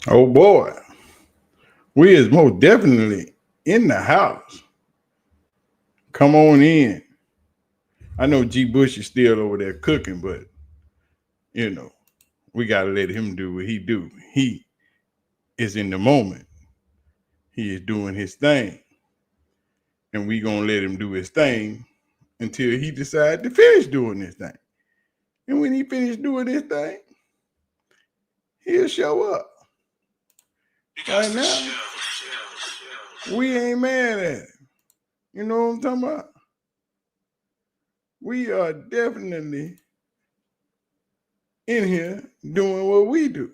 Oh boy, we is most definitely in the house. Come on in. I know G. Bush is still over there cooking, but you know we gotta let him do what he do. He is in the moment. He is doing his thing, and we gonna let him do his thing until he decides to finish doing this thing. And when he finish doing this thing, he'll show up. Right now, we ain't mad at him. You know what I'm talking about? We are definitely in here doing what we do.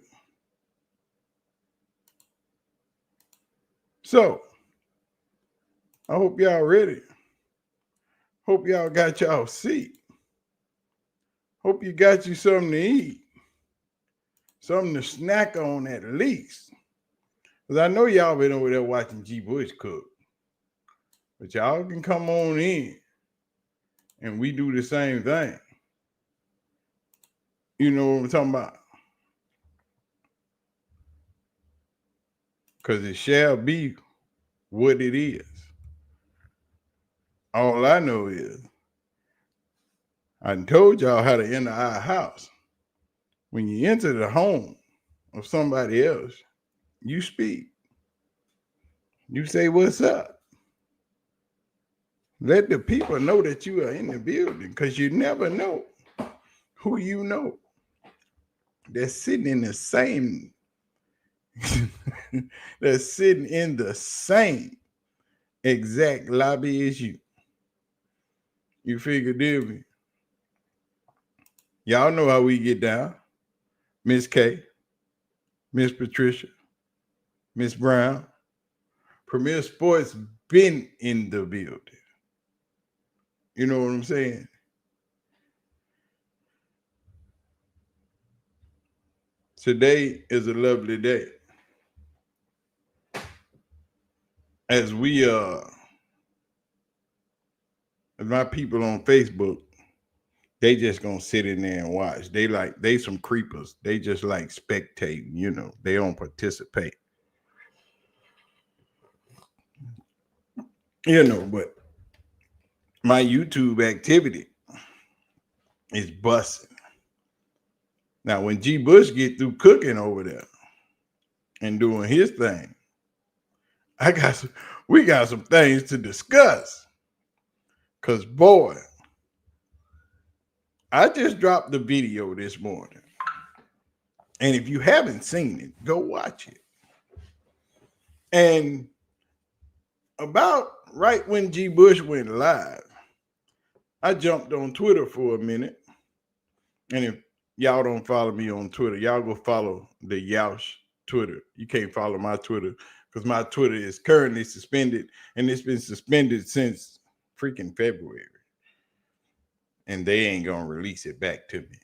So, I hope y'all ready. Hope y'all got y'all seat. Hope you got you something to eat, something to snack on at least. Because I know y'all been over there watching G. Bush cook. But y'all can come on in and we do the same thing. You know what I'm talking about? Because it shall be what it is. All I know is I told y'all how to enter our house. When you enter the home of somebody else, you speak. You say, what's up? Let the people know that you are in the building because you never know who you know that's sitting in the same, that's sitting in the same exact lobby as you. You figure, did we? Y'all know how we get down. Miss K, Miss Patricia, Miss Brown. Premier Sports been in the building. You know what I'm saying? Today is a lovely day. As we as my people on Facebook, they just gonna sit in there and watch. They some creepers. They just like spectating, you know. They don't participate. You know, but my YouTube activity is busting. Now, when G. Bush get through cooking over there and doing his thing, we got some things to discuss. Cause boy, I just dropped the video this morning. And if you haven't seen it, go watch it. And about right when G. Bush went live, I jumped on Twitter for a minute. And if y'all don't follow me on Twitter, y'all go follow the Yaush Twitter. You can't follow my Twitter because my Twitter is currently suspended, and it's been suspended since freaking February. And they ain't gonna release it back to me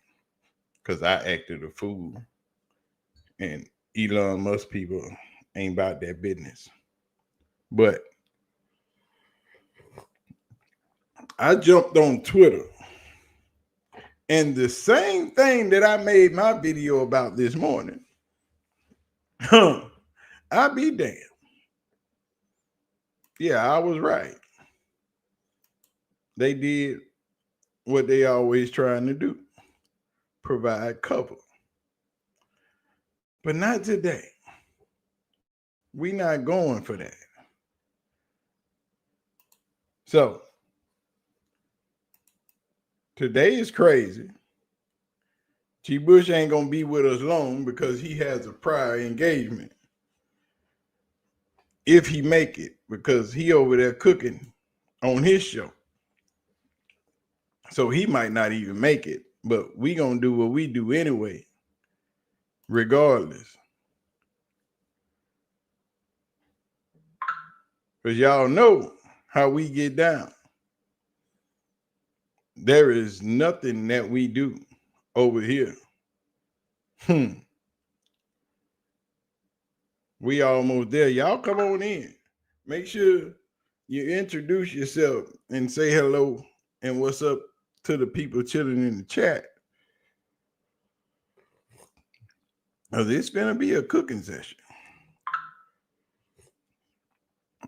because I acted a fool. And Elon Musk people ain't about that business. But I jumped on Twitter, and the same thing that I made my video about this morning, I be damned. Yeah, I was right. They did what they always trying to do, provide cover. But not today. We not going for that. So today is crazy. G. Bush ain't gonna be with us long because he has a prior engagement. If he make it, because he over there cooking on his show. So he might not even make it, but we gonna do what we do anyway, regardless. Because y'all know how we get down. There is nothing that we do over here. We almost there. Y'all come on in. Make sure you introduce yourself and say hello and what's up to the people chilling in the chat. It's gonna be a cooking session.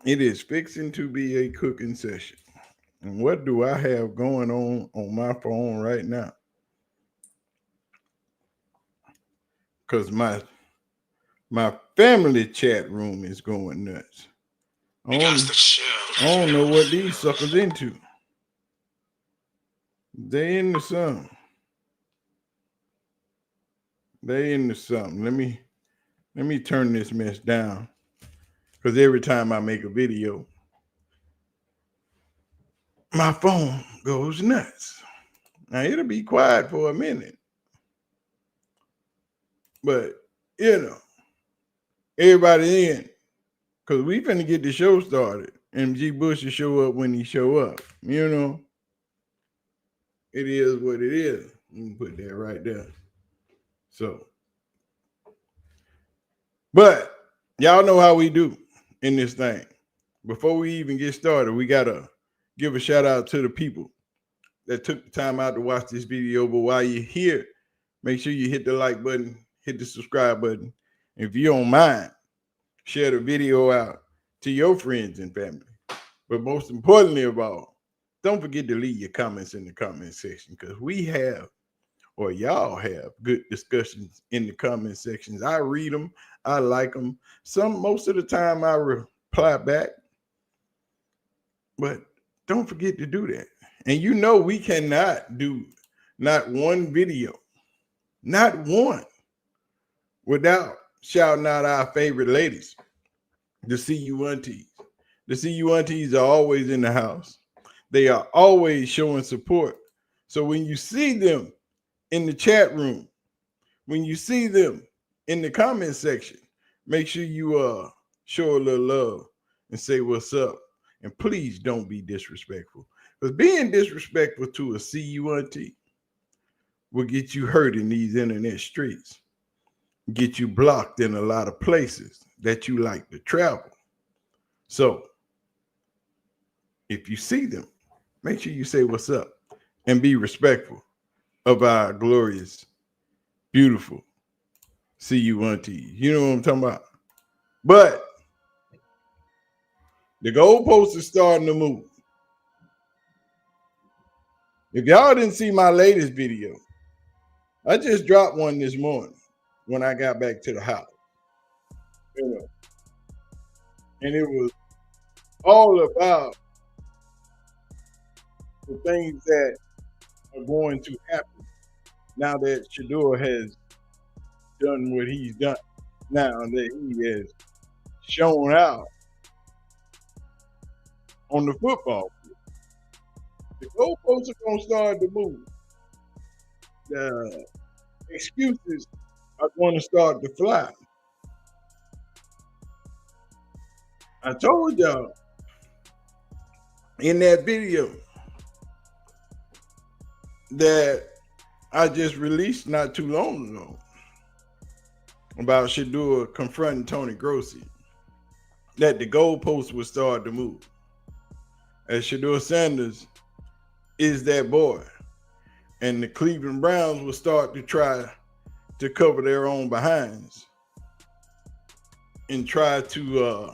It is fixing to be a cooking session. And what do I have going on my phone right now? Because my family chat room is going nuts. I don't know what these suckers into. They into something. They into something. Let me turn this mess down. Because every time I make a video, my phone goes nuts. Now it'll be quiet for a minute. But everybody in. Because we finna get the show started. And G. Bush will show up when he show up. It is what it is. You can put that right there. So, but y'all know how we do in this thing. Before we even get started, we gotta give a shout out to the people that took the time out to watch this video. But while you're here, make sure you hit the like button, hit the subscribe button. If you don't mind, share the video out to your friends and family. But most importantly of all, don't forget to leave your comments in the comment section, because we have, or y'all have, good discussions in the comment sections. I read them, I like them. Most of the time I reply back, but don't forget to do that. And we cannot do not one video, not one, without shouting out our favorite ladies, the CU aunties. The CU aunties are always in the house. They are always showing support. So when you see them in the chat room, when you see them in the comment section, make sure you show a little love and say what's up. And please don't be disrespectful. Because being disrespectful to a CU auntie will get you hurt in these internet streets, get you blocked in a lot of places that you like to travel. So if you see them, make sure you say what's up and be respectful of our glorious, beautiful CU auntie. You know what I'm talking about? But the goalposts is starting to move. If y'all didn't see my latest video, I just dropped one this morning when I got back to the house. And it was all about the things that are going to happen now that Shadur has done what he's done. Now that he has shown out on the football field. The goalposts are going to start to move. The excuses are going to start to fly. I told y'all in that video that I just released not too long ago about Shadur confronting Tony Grossi, that the goalposts would start to move. As Shedeur Sanders is that boy, and the Cleveland Browns will start to try to cover their own behinds and try to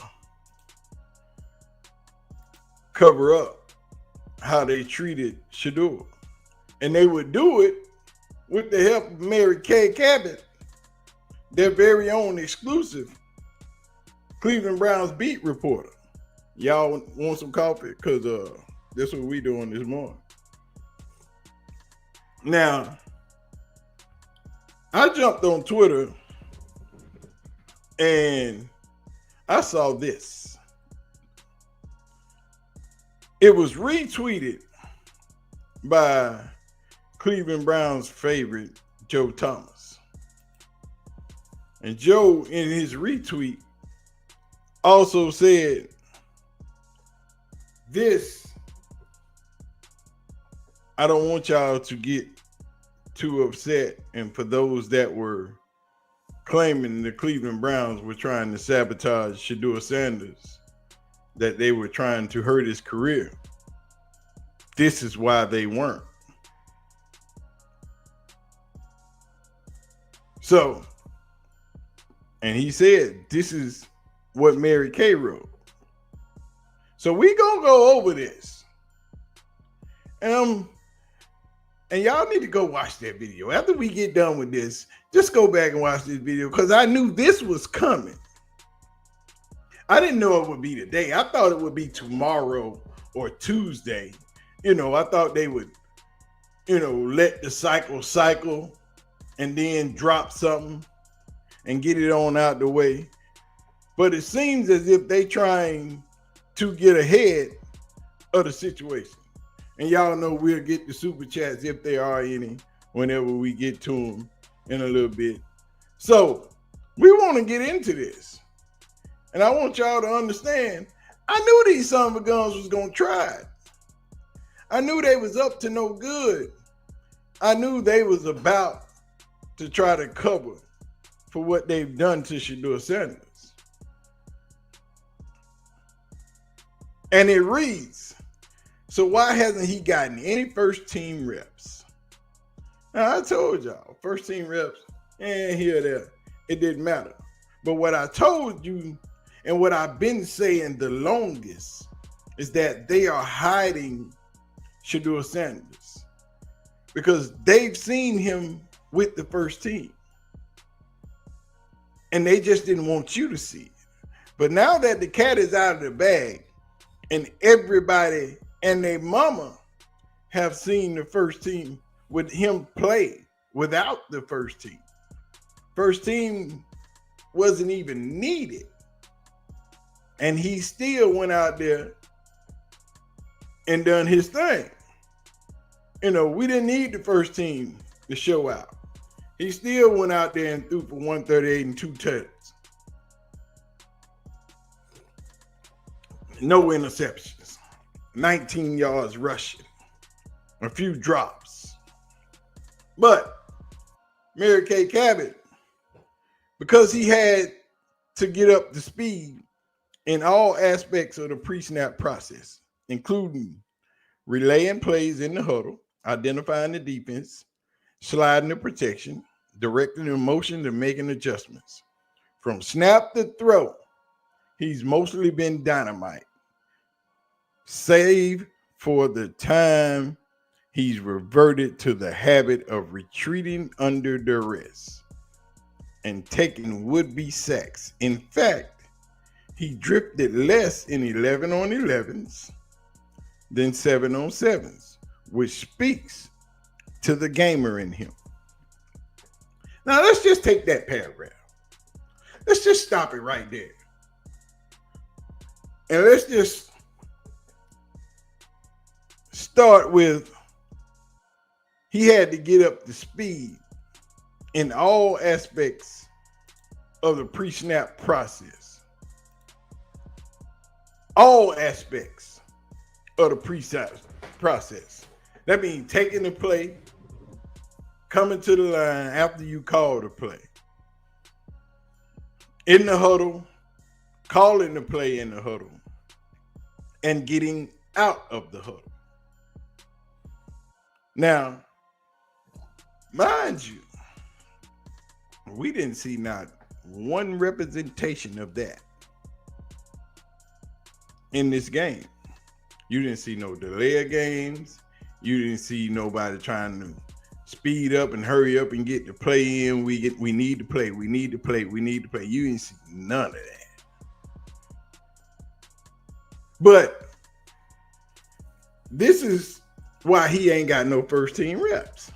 cover up how they treated Shadur. And they would do it with the help of Mary Kay Cabot, their very own exclusive Cleveland Browns beat reporter. Y'all want some coffee? Because that's what we doing this morning. Now, I jumped on Twitter and I saw this. It was retweeted by Cleveland Browns favorite, Joe Thomas. And Joe, in his retweet, also said, this, I don't want y'all to get too upset. And for those that were claiming the Cleveland Browns were trying to sabotage Shedeur Sanders, that they were trying to hurt his career, this is why they weren't. So And he said, this is what Mary Kay wrote. So we gonna go over this. And y'all need to go watch that video. After we get done with this, just go back and watch this video because I knew this was coming. I didn't know it would be today. I thought it would be tomorrow or Tuesday. I thought they would, let the cycle and then drop something and get it on out the way. But it seems as if they trying to get ahead of the situation. And y'all know we'll get the super chats if there are any whenever we get to them in a little bit. So we want to get into this. And I want y'all to understand, I knew these son of a guns was going to try it. I knew they was up to no good. I knew they was about to try to cover for what they've done to Shedeur Sanders. And it reads, so why hasn't he gotten any first team reps? Now I told y'all, first team reps, and here, there, it didn't matter. But what I told you and what I've been saying the longest is that they are hiding Shadur Sanders because they've seen him with the first team. And they just didn't want you to see it. But now that the cat is out of the bag and everybody and their mama have seen the first team with him play without the first team. First team wasn't even needed. And he still went out there and done his thing. We didn't need the first team to show out. He still went out there and threw for 138 and 2 touchdowns. No interceptions. 19 yards rushing. A few drops. But Mary Kay Cabot, because he had to get up to speed in all aspects of the pre-snap process, including relaying plays in the huddle, identifying the defense, sliding the protection, directing the motion, and making adjustments. From snap to throw, he's mostly been dynamite, save for the time he's reverted to the habit of retreating under duress and taking would-be sacks. In fact, he drifted less in 11 on 11s than 7 on 7s, which speaks to the gamer in him. Now, let's just take that paragraph. Let's just stop it right there. And let's just start with he had to get up to speed in all aspects of the pre-snap process. All aspects of the pre-snap process. That means taking the play, coming to the line after you call the play, in the huddle, calling the play in the huddle, and getting out of the huddle. Now, mind you, we didn't see not one representation of that in this game. You didn't see no delay of games. You didn't see nobody trying to speed up and hurry up and get the play in. We need to play. We need to play. We need to play. You didn't see none of that. But this is why he ain't got no first team reps.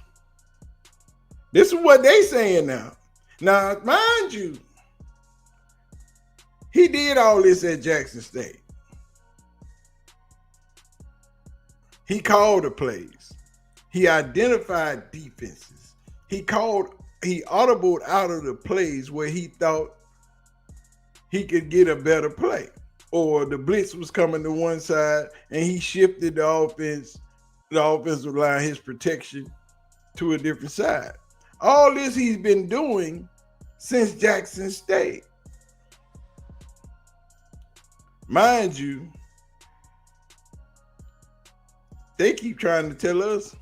This is what they saying now. Now, mind you, he did all this at Jackson State. He called the plays. He identified defenses. He audibled out of the plays where he thought he could get a better play. Or the blitz was coming to one side and he shifted the offensive line, his protection, to a different side. All this he's been doing since Jackson State. Mind you, they keep trying to tell us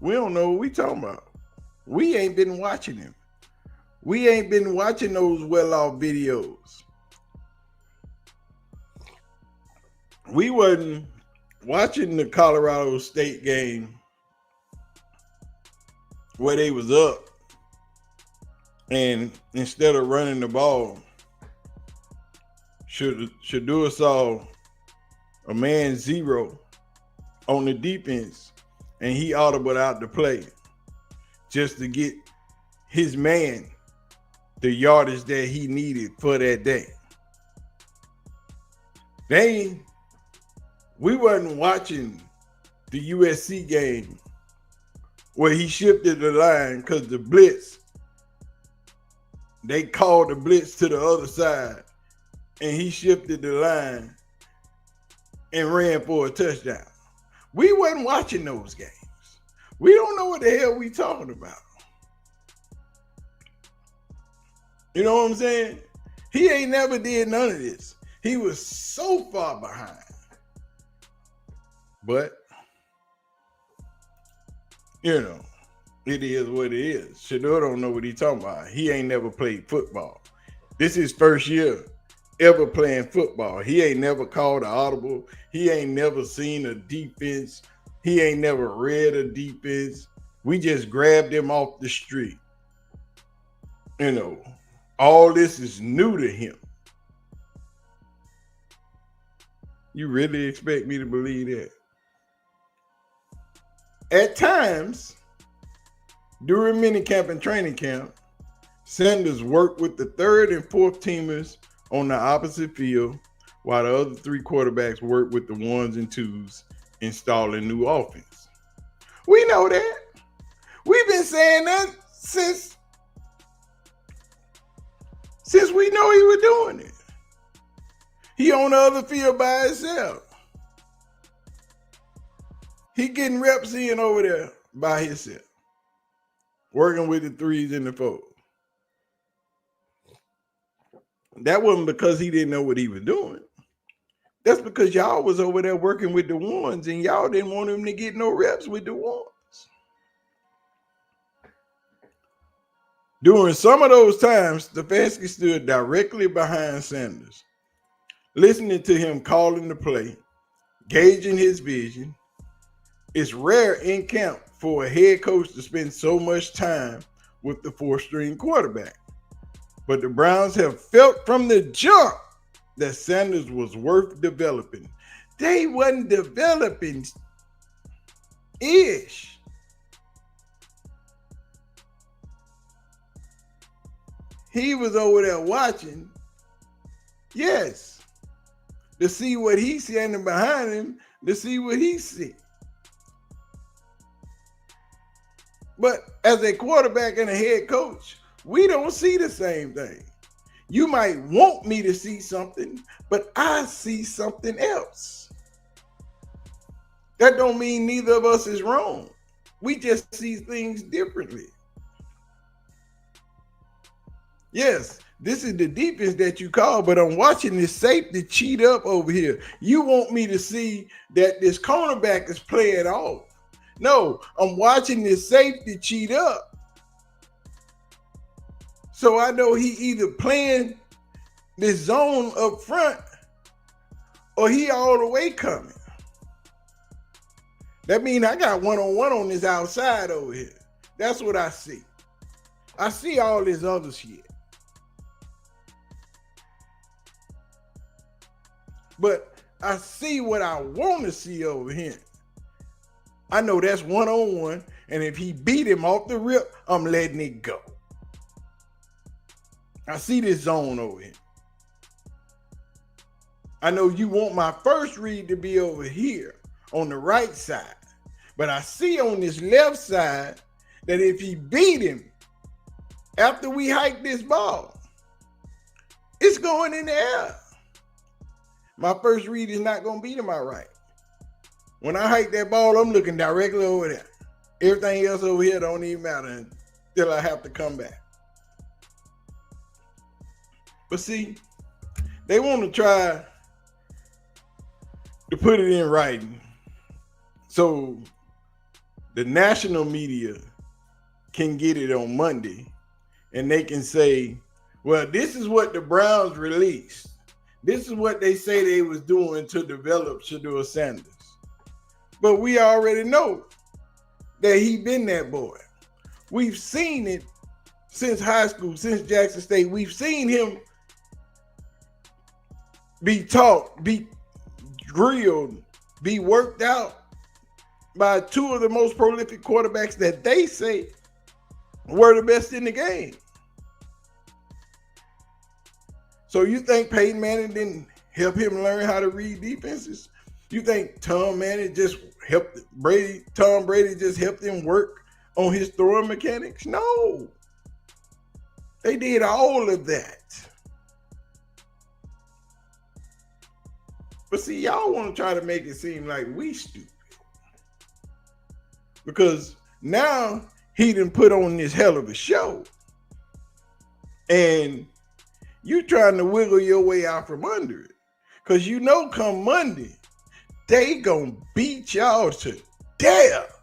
we don't know what we talking about. We ain't been watching him. We ain't been watching those well-off videos. We wasn't watching the Colorado State game where they was up, and instead of running the ball, Shadur saw a man zero on the defense, and he audibled out the play just to get his man the yardage that he needed for that day. We wasn't watching the USC game where he shifted the line because the blitz, they called the blitz to the other side, and he shifted the line and ran for a touchdown. We wasn't watching those games. We don't know what the hell we talking about. You know what I'm saying? He ain't never did none of this. He was so far behind. But, you know, it is what it is. Shedeur don't know what he talking about. He ain't never played football. This is his first year ever playing football. He ain't never called an audible. He ain't never seen a defense. He ain't never read a defense. We just grabbed him off the street. You know, all this is new to him. You really expect me to believe that? At times, during minicamp and training camp, Sanders worked with the third and fourth teamers on the opposite field, while the other three quarterbacks worked with the ones and twos installing new offense. We know that. We've been saying that since we know he was doing it. He on the other field by himself. He getting reps in over there by himself, working with the threes and the fours. That wasn't because he didn't know what he was doing. That's because y'all was over there working with the ones, and y'all didn't want him to get no reps with the ones. During some of those times, Stefanski stood directly behind Sanders, listening to him calling the play, gauging his vision. It's rare in camp for a head coach to spend so much time with the fourth-string quarterback. But the Browns have felt from the jump that Sanders was worth developing. They wasn't developing ish. He was over there watching, yes, to see what he's standing behind him, to see what he see. But as a quarterback and a head coach, we don't see the same thing. You might want me to see something, but I see something else. That don't mean neither of us is wrong. We just see things differently. Yes, this is the defense that you call, but I'm watching this safety cheat up over here. You want me to see that this cornerback is playing off. No, I'm watching this safety cheat up. So I know he either playing this zone up front or he all the way coming. That means I got one-on-one on this outside over here. That's what I see. I see all this other shit. But I see what I want to see over here. I know that's one-on-one, and if he beat him off the rip, I'm letting it go. I see this zone over here. I know you want my first read to be over here on the right side, but I see on this left side that if he beat him after we hike this ball, it's going in the air. My first read is not going to be to my right. When I hike that ball, I'm looking directly over there. Everything else over here don't even matter until I have to come back. But see, they want to try to put it in writing so the national media can get it on Monday and they can say, well, this is what the Browns released. This is what they say they was doing to develop Shedeur Sanders. But we already know that he been that boy. We've seen it since high school, since Jackson State. We've seen him be taught, be drilled, be worked out by two of the most prolific quarterbacks that they say were the best in the game. So you think Peyton Manning didn't help him learn how to read defenses? You think Tom Brady just helped him work on his throwing mechanics? No. They did all of that. But see, y'all want to try to make it seem like we stupid. Because now he done put on this hell of a show. And you trying to wiggle your way out from under it. Because you know come Monday, they gonna beat y'all to death.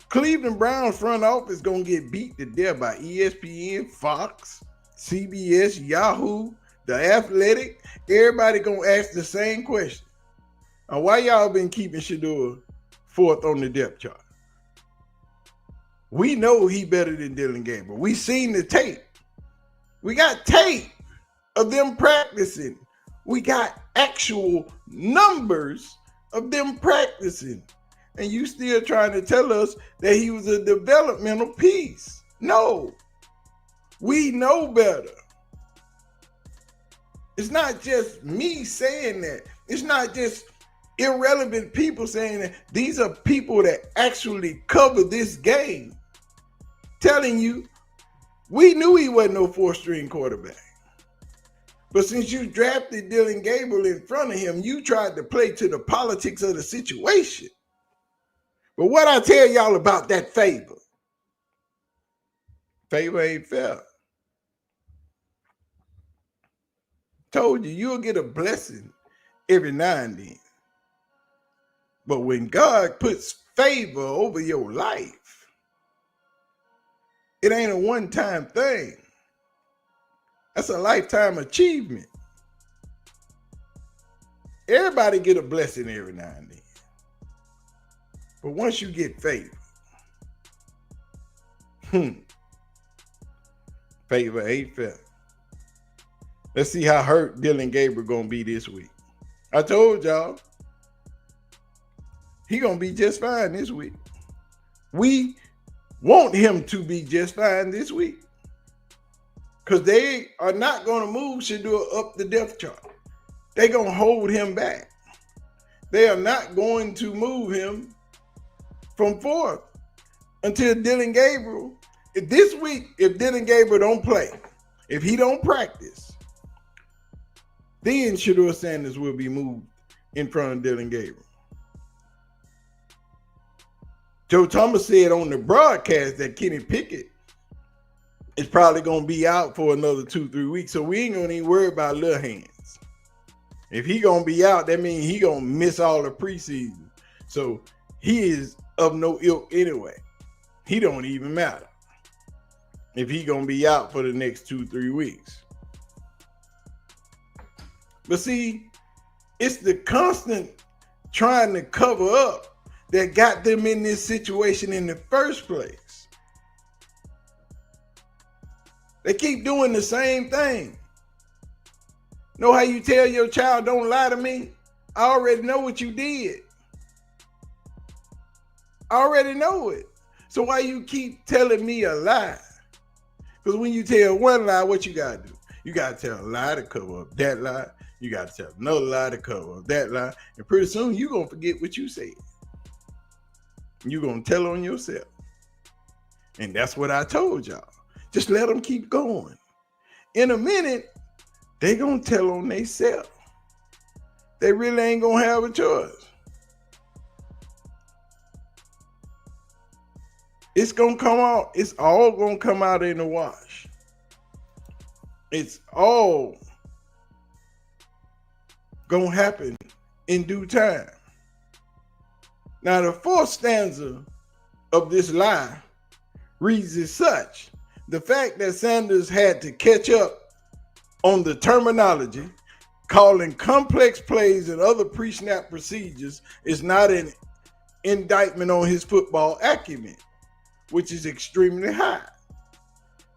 Cleveland Browns front office gonna get beat to death by ESPN, Fox, CBS, Yahoo, The Athletic. Everybody gonna ask the same question. Now, why y'all been keeping Shedeur fourth on the depth chart? We know he better than Dylan Gabriel. We seen the tape. We got tape of them practicing. We got actual numbers of them practicing. And you still trying to tell us that he was a developmental piece. No, we know better. It's not just me saying that. It's not just irrelevant people saying that. These are people that actually cover this game telling you, we knew he wasn't no fourth-string quarterback. But since you drafted Dylan Gabriel in front of him, you tried to play to the politics of the situation. But what I tell y'all about that favor? Favor ain't fair. Told you, you'll get a blessing every now and then. But when God puts favor over your life, it ain't a one-time thing. That's a lifetime achievement. Everybody get a blessing every now and then. But once you get favor, favor ain't fair. Let's see how hurt Dylan Gabriel gonna be this week. I told y'all, he gonna be just fine this week. We want him to be just fine this week. Because they are not going to move Shedeur up the depth chart. They're going to hold him back. They are not going to move him from fourth until Dylan Gabriel. This week, if Dylan Gabriel don't play, if he don't practice, then Shadur Sanders will be moved in front of Dylan Gabriel. Joe Thomas said on the broadcast that Kenny Pickett is probably going to be out for another 2-3 weeks. So we ain't going to even worry about little hands. If he going to be out, that means he going to miss all the preseason. So he is of no ilk anyway. He don't even matter if he going to be out for the next 2-3 weeks. But see, it's the constant trying to cover up that got them in this situation in the first place. They keep doing the same thing. Know how you tell your child, don't lie to me? I already know what you did. I already know it. So why you keep telling me a lie? Because when you tell one lie, what you got to do? You got to tell a lie to cover up that lie. You got to tell another lie to cover up that lie. And pretty soon you're going to forget what you said. You're going to tell on yourself. And that's what I told y'all. Just let them keep going. In a minute, they going to tell on themselves. They really ain't going to have a choice. It's going to come out. It's all going to come out in the wash. It's all going to happen in due time. Now, the fourth stanza of this lie reads as such: The fact that Sanders had to catch up on the terminology, calling complex plays and other pre-snap procedures is not an indictment on his football acumen, which is extremely high.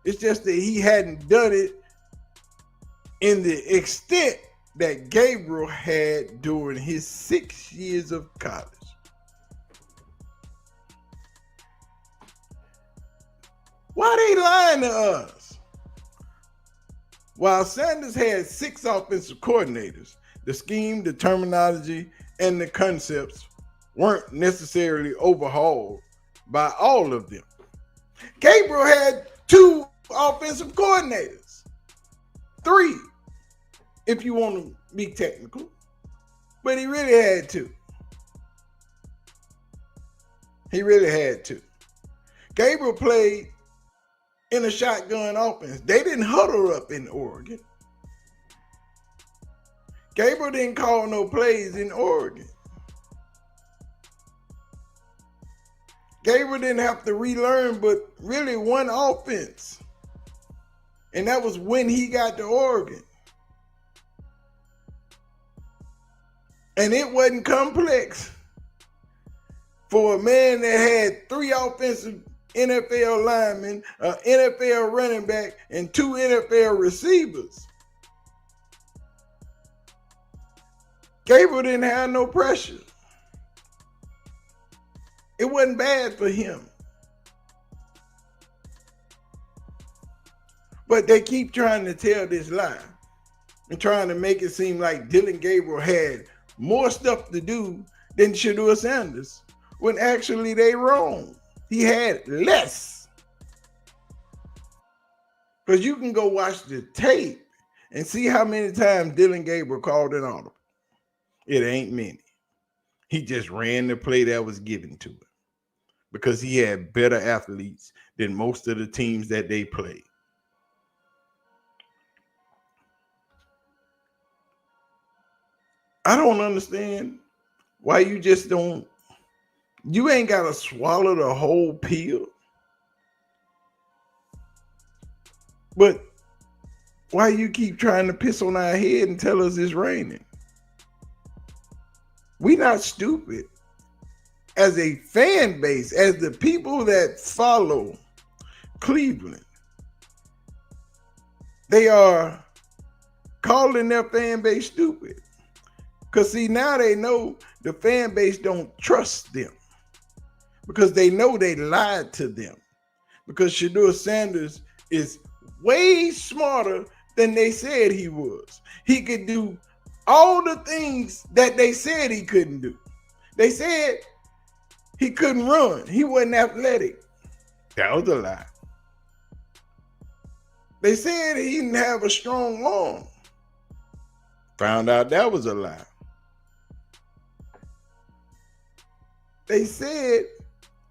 It's just that he hadn't done it in the extent that Gabriel had during his 6 years of college. Why they lying to us? While Sanders had 6 offensive coordinators, the scheme, the terminology, and the concepts weren't necessarily overhauled by all of them. Gabriel had 2 offensive coordinators. 3, if you want to be technical. But he really had 2. He really had 2. Gabriel played in a shotgun offense. They didn't huddle up in Oregon. Gabriel didn't call no plays in Oregon. Gabriel didn't have to relearn but really one offense. And that was when he got to Oregon. And it wasn't complex for a man that had 3 offensive NFL linemen, an NFL running back, and 2 NFL receivers. Gabriel didn't have no pressure. It wasn't bad for him. But they keep trying to tell this lie and trying to make it seem like Dylan Gabriel had more stuff to do than Shedeur Sanders, when actually they wrong. He had less. Because you can go watch the tape and see how many times Dylan Gabriel called an audible. It ain't many. He just ran the play that was given to him because he had better athletes than most of the teams that they played. I don't understand why you ain't got to swallow the whole pill. But why you keep trying to piss on our head and tell us it's raining? We not stupid. As a fan base, as the people that follow Cleveland, they are calling their fan base stupid. Because see, now they know the fan base don't trust them. Because they know they lied to them. Because Shadur Sanders is way smarter than they said he was. He could do all the things that they said he couldn't do. They said he couldn't run. He wasn't athletic. That was a lie. They said he didn't have a strong arm. Found out that was a lie. They said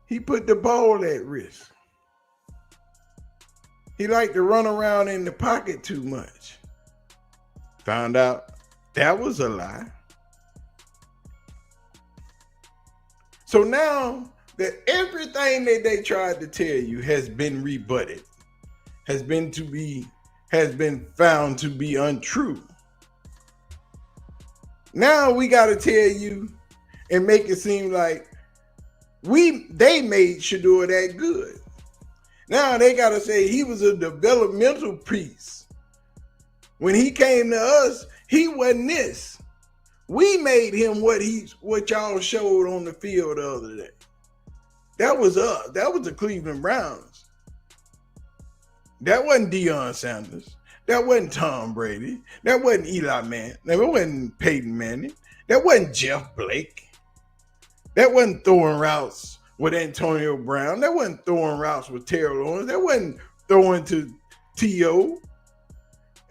he put the ball at risk. He liked to run around in the pocket too much. Found out that was a lie. So now that everything that they tried to tell you has been rebutted, has been found to be untrue. Now we got to tell you and make it seem like they made Shedeur that good. Now they got to say he was a developmental piece. When he came to us, he wasn't this. We made him what y'all showed on the field the other day. That was us. That was the Cleveland Browns. That wasn't Deion Sanders. That wasn't Tom Brady. That wasn't Eli Manning. That wasn't Peyton Manning. That wasn't Jeff Blake. That wasn't throwing routes with Antonio Brown. That wasn't throwing routes with Terrell Owens. That wasn't throwing to T.O.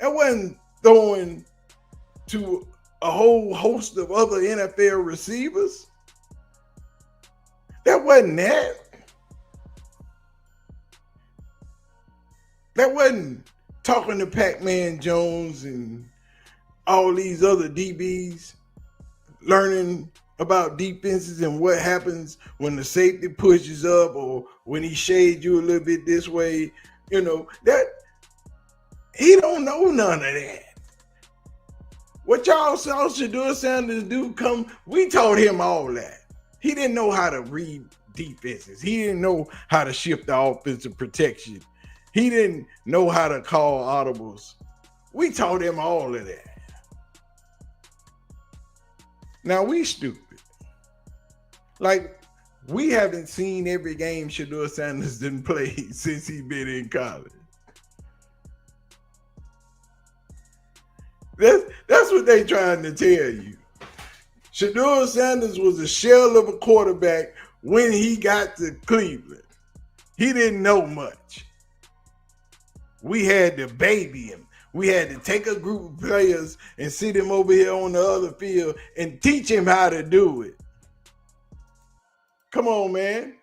That wasn't throwing to a whole host of other NFL receivers. That wasn't that. That wasn't talking to Pac-Man Jones and all these other DBs, learning about defenses and what happens when the safety pushes up or when he shades you a little bit this way. You know, that he don't know none of that. What y'all saw Shadur Sanders do we taught him all that. He didn't know how to read defenses. He didn't know how to shift the offensive protection. He didn't know how to call audibles. We taught him all of that. Now we stupid. Like, we haven't seen every game Shadur Sanders didn't play since he been in college. That's what they trying to tell you. Shedeur Sanders was a shell of a quarterback when he got to Cleveland. He didn't know much. We had to baby him. We had to take a group of players and sit him over here on the other field and teach him how to do it. Come on, man.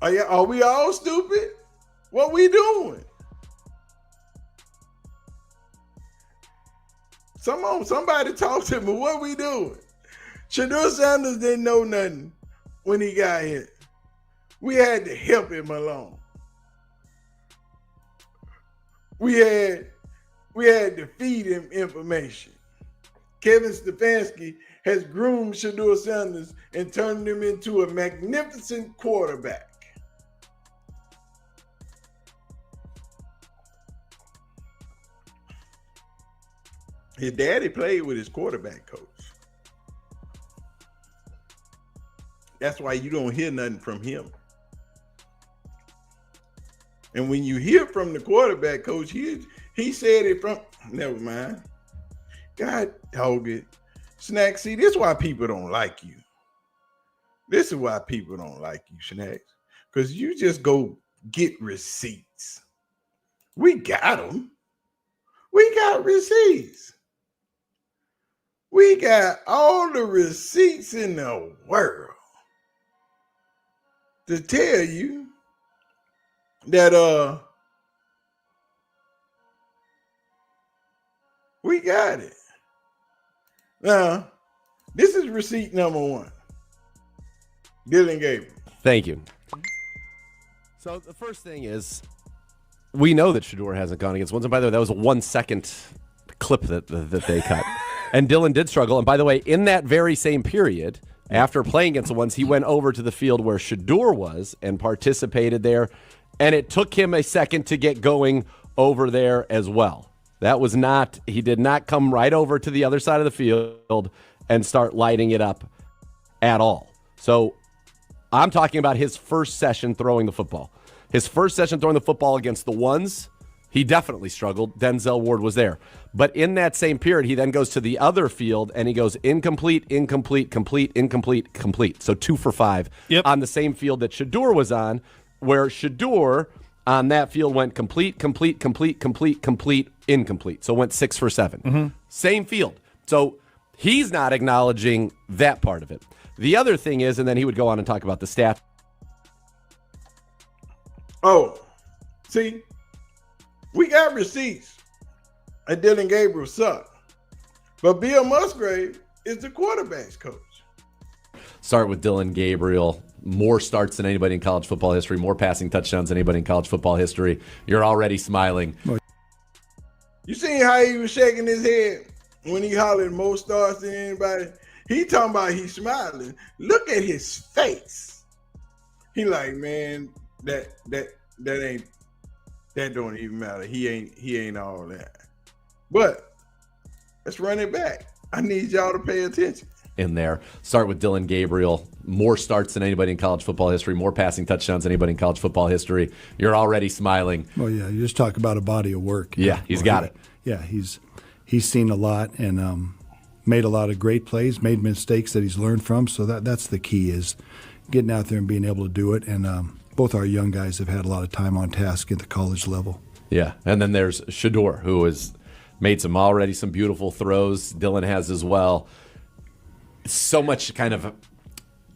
Are we all stupid? What we doing? Somebody talk to me. What we doing? Shadur Sanders didn't know nothing when he got here. We had to help him along. We had to feed him information. Kevin Stefanski has groomed Shadur Sanders and turned him into a magnificent quarterback. His daddy played with his quarterback coach. That's why you don't hear nothing from him. And when you hear from the quarterback coach, he said it from, never mind. God dog it. Snack, see, this is why people don't like you. This is why people don't like you, Snacks. Because you just go get receipts. We got them. We got receipts. We got all the receipts in the world to tell you that we got it. Now, this is receipt number 1. Dylan Gabriel. Thank you. So the first thing is, we know that Shedeur hasn't gone against ones. And by the way, that was a 1-second clip that they cut. And Dylan did struggle. And by the way, in that very same period, after playing against the ones, he went over to the field where Shedeur was and participated there. And it took him a second to get going over there as well. He did not come right over to the other side of the field and start lighting it up at all. So I'm talking about his first session throwing the football. His first session throwing the football against the ones, he definitely struggled. Denzel Ward was there. But in that same period, he then goes to the other field and he goes incomplete, incomplete, complete, incomplete, complete. So 2 for 5 on the same field that Shedeur was on, where Shedeur on that field went complete, complete, complete, complete, complete, incomplete. So went 6 for 7. Mm-hmm. Same field. So he's not acknowledging that part of it. The other thing is, and then he would go on and talk about the stat. Oh, see, we got receipts. And Dylan Gabriel sucked. But Bill Musgrave is the quarterback's coach. Start with Dylan Gabriel. More starts than anybody in college football history. More passing touchdowns than anybody in college football history. You're already smiling. You seen how he was shaking his head when he hollered more starts than anybody? He talking about he's smiling. Look at his face. He like, man, that don't even matter. He ain't all that. But let's run it back. I need y'all to pay attention. In there. Start with Dylan Gabriel. More starts than anybody in college football history. More passing touchdowns than anybody in college football history. You're already smiling. Well, yeah, you just talk about a body of work. Yeah, he's got it. Yeah, he's seen a lot and made a lot of great plays, made mistakes that he's learned from. So that's the key, is getting out there and being able to do it. And both our young guys have had a lot of time on task at the college level. Yeah, and then there's Shedeur, who has made some beautiful throws. Dylan has as well. So much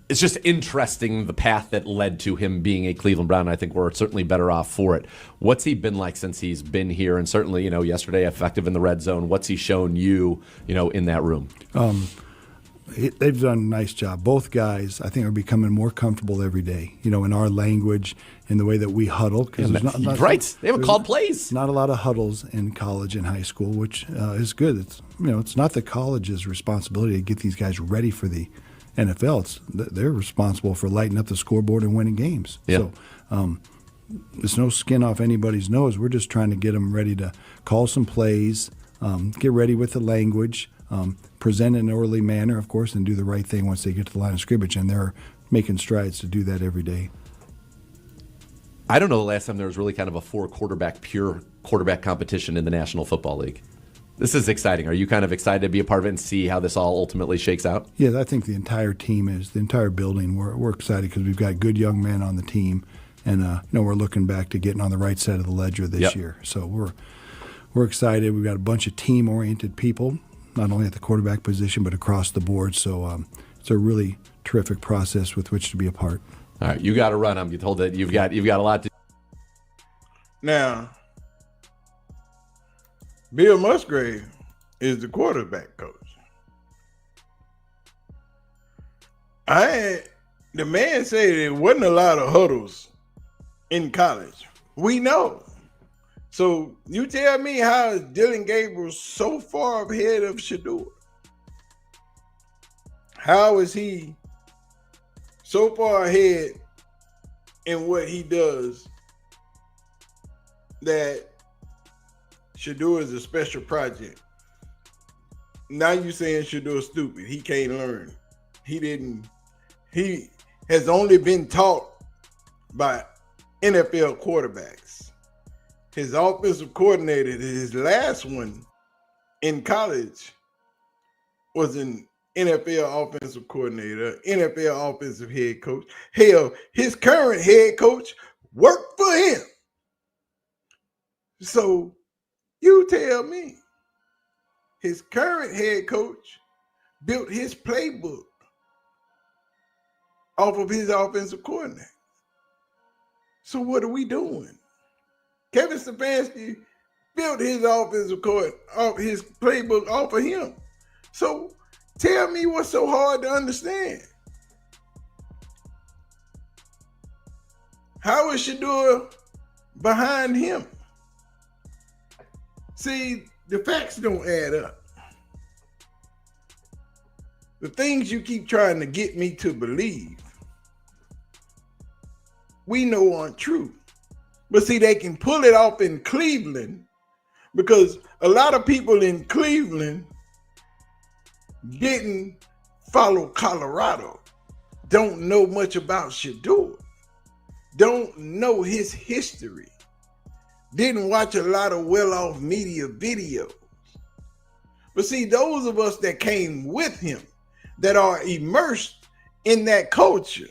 it's just interesting, the path that led to him being a Cleveland Brown. I think we're certainly better off for it. What's he been like since he's been here? And certainly, yesterday effective in the red zone. What's he shown you, in that room? they've done a nice job. Both guys, I think, are becoming more comfortable every day, in our language, in the way that we huddle. Because right. They haven't called plays. Not a lot of huddles in college and high school, which is good. It's not the college's responsibility to get these guys ready for the NFL. They're responsible for lighting up the scoreboard and winning games. Yeah. So there's no skin off anybody's nose. We're just trying to get them ready to call some plays, get ready with the language, present in an orderly manner, of course, and do the right thing once they get to the line of scrimmage. And they're making strides to do that every day. I don't know the last time there was really kind of a pure quarterback competition in the National Football League. This is exciting. Are you kind of excited to be a part of it and see how this all ultimately shakes out? Yeah, I think the entire team is, the entire building. We're excited because we've got good young men on the team, and we're looking back to getting on the right side of the ledger this year. So we're excited. We've got a bunch of team-oriented people, not only at the quarterback position but across the board. So it's a really terrific process with which to be a part. All right, you got to run them. You told that you've got a lot to. Now, Bill Musgrave is the quarterback coach. The man said there wasn't a lot of huddles in college. We know. So you tell me how is Dylan Gabriel so far ahead of Shedeur? How is he so far ahead in what he does that Shedeur is a special project? Now you saying Shedeur stupid. He can't learn. He has only been taught by NFL quarterbacks. His offensive coordinator, his last one in college, was an NFL offensive coordinator, NFL offensive head coach. Hell, his current head coach worked for him. So you tell me, his current head coach built his playbook off of his offensive coordinator. So what are we doing? Kevin Stefanski built his offensive coordinator off his playbook off of him. So tell me what's so hard to understand. How is Shedeur behind him? See, the facts don't add up. The things you keep trying to get me to believe, we know aren't true. But see, they can pull it off in Cleveland because a lot of people in Cleveland didn't follow Colorado, don't know much about Shedeur, don't know his history, didn't watch a lot of well-off media videos. But see, those of us that came with him, that are immersed in that culture,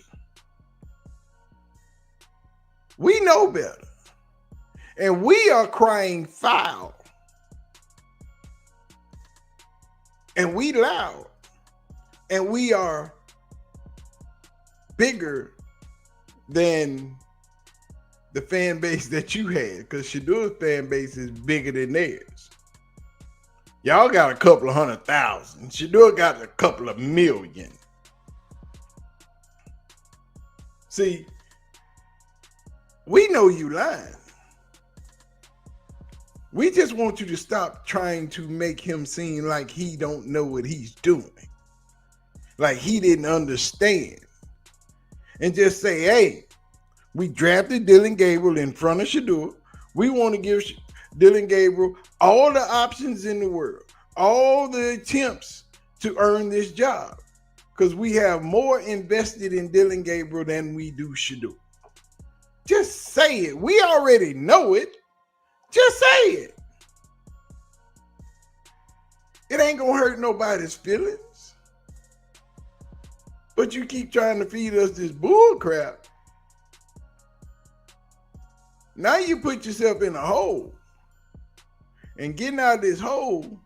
we know better. And we are crying foul. And we loud. And we are bigger than the fan base that you had, because Shadeur's fan base is bigger than theirs. Y'all got a couple of 100,000. Shedeur got a couple of million. See, we know you lying. We just want you to stop trying to make him seem like he don't know what he's doing. Like he didn't understand. And just say, hey, we drafted Dylan Gabriel in front of Shedeur. We want to give Dylan Gabriel all the options in the world, all the attempts to earn this job, because we have more invested in Dylan Gabriel than we do Shedeur. Just say it. We already know it. Just say it. It ain't gonna hurt nobody's feelings. But you keep trying to feed us this bull crap. Now you put yourself in a hole. And getting out of this hole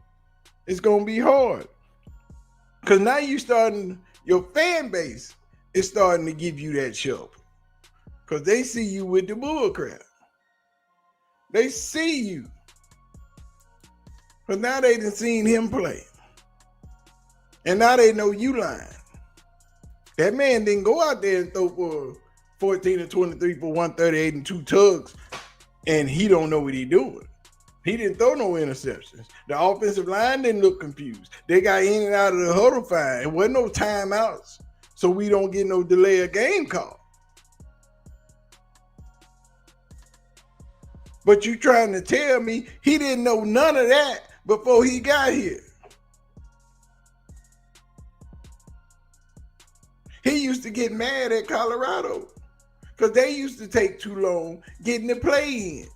is gonna be hard. Because now your fan base is starting to give you that shovel. Because they see you with the bull crap. They see you. But now they done seen him play. And now they know you lying. That man didn't go out there and throw for 14 and 23 for 138 and 2 tugs, and he don't know what he doing. He didn't throw no interceptions. The offensive line didn't look confused. They got in and out of the huddle fine. It wasn't no timeouts, so we don't get no delay of game call. But you trying to tell me he didn't know none of that before he got here. He used to get mad at Colorado because they used to take too long getting the play in.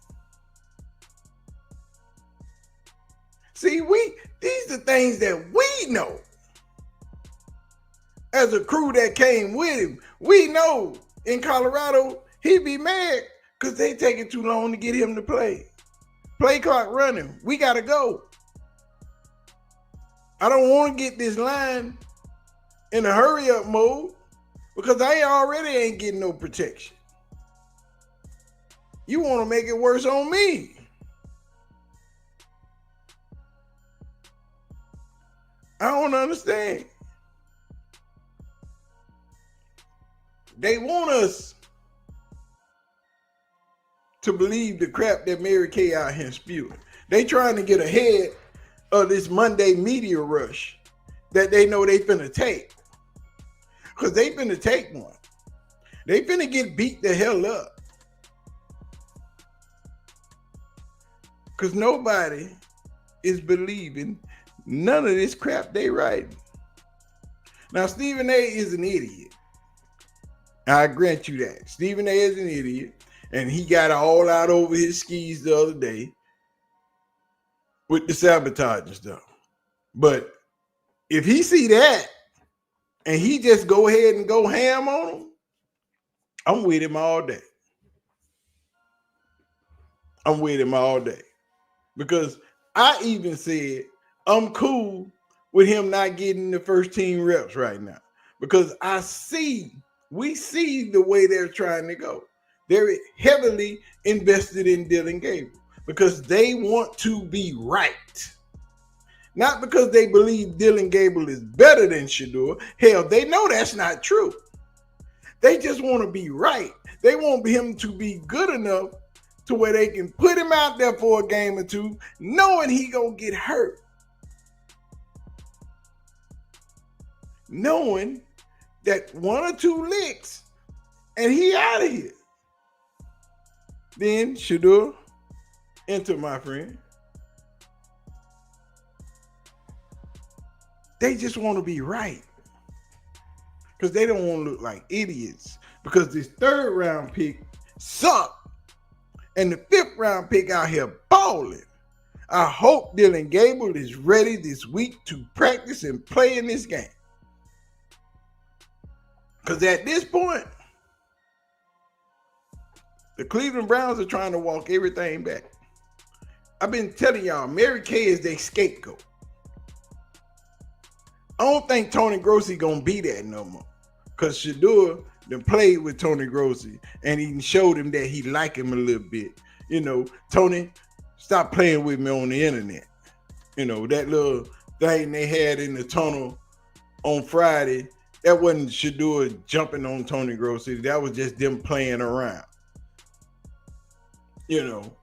See, these are things that we know. As a crew that came with him, we know in Colorado, he'd be mad because they taking too long to get him to play. Play clock running. We got to go. I don't want to get this line in a hurry up mode because I already ain't getting no protection. You want to make it worse on me. I don't understand. They want us to believe the crap that Mary Kay out here spewing. They trying to get ahead of this Monday media rush that they know they finna take. Because they finna take one. They finna get beat the hell up. Because nobody is believing none of this crap they writing. Now, Stephen A is an idiot. I grant you that. Stephen A is an idiot. And he got all out over his skis the other day with the sabotage and stuff. But if he see that and he just go ahead and go ham on him, I'm with him all day. I'm with him all day. Because I even said I'm cool with him not getting the first team reps right now. Because we see the way they're trying to go. They're heavily invested in Dylan Gabriel because they want to be right. Not because they believe Dylan Gabriel is better than Shedeur. Hell, they know that's not true. They just want to be right. They want him to be good enough to where they can put him out there for a game or two, knowing he gonna get hurt. Knowing that 1 or 2 licks and he out of here. Then Shadur, enter my friend. They just want to be right. Because they don't want to look like idiots. Because this 3rd round pick sucked. And the 5th round pick out here balling. I hope Dylan Gabriel is ready this week to practice and play in this game. Because at this point, the Cleveland Browns are trying to walk everything back. I've been telling y'all, Mary Kay is their scapegoat. I don't think Tony Grossi gonna be that no more. Because Shedeur done played with Tony Grossi and he showed him that he like him a little bit. You know, Tony, stop playing with me on the internet. You know, that little thing they had in the tunnel on Friday, that wasn't Shedeur jumping on Tony Grossi. That was just them playing around. You know,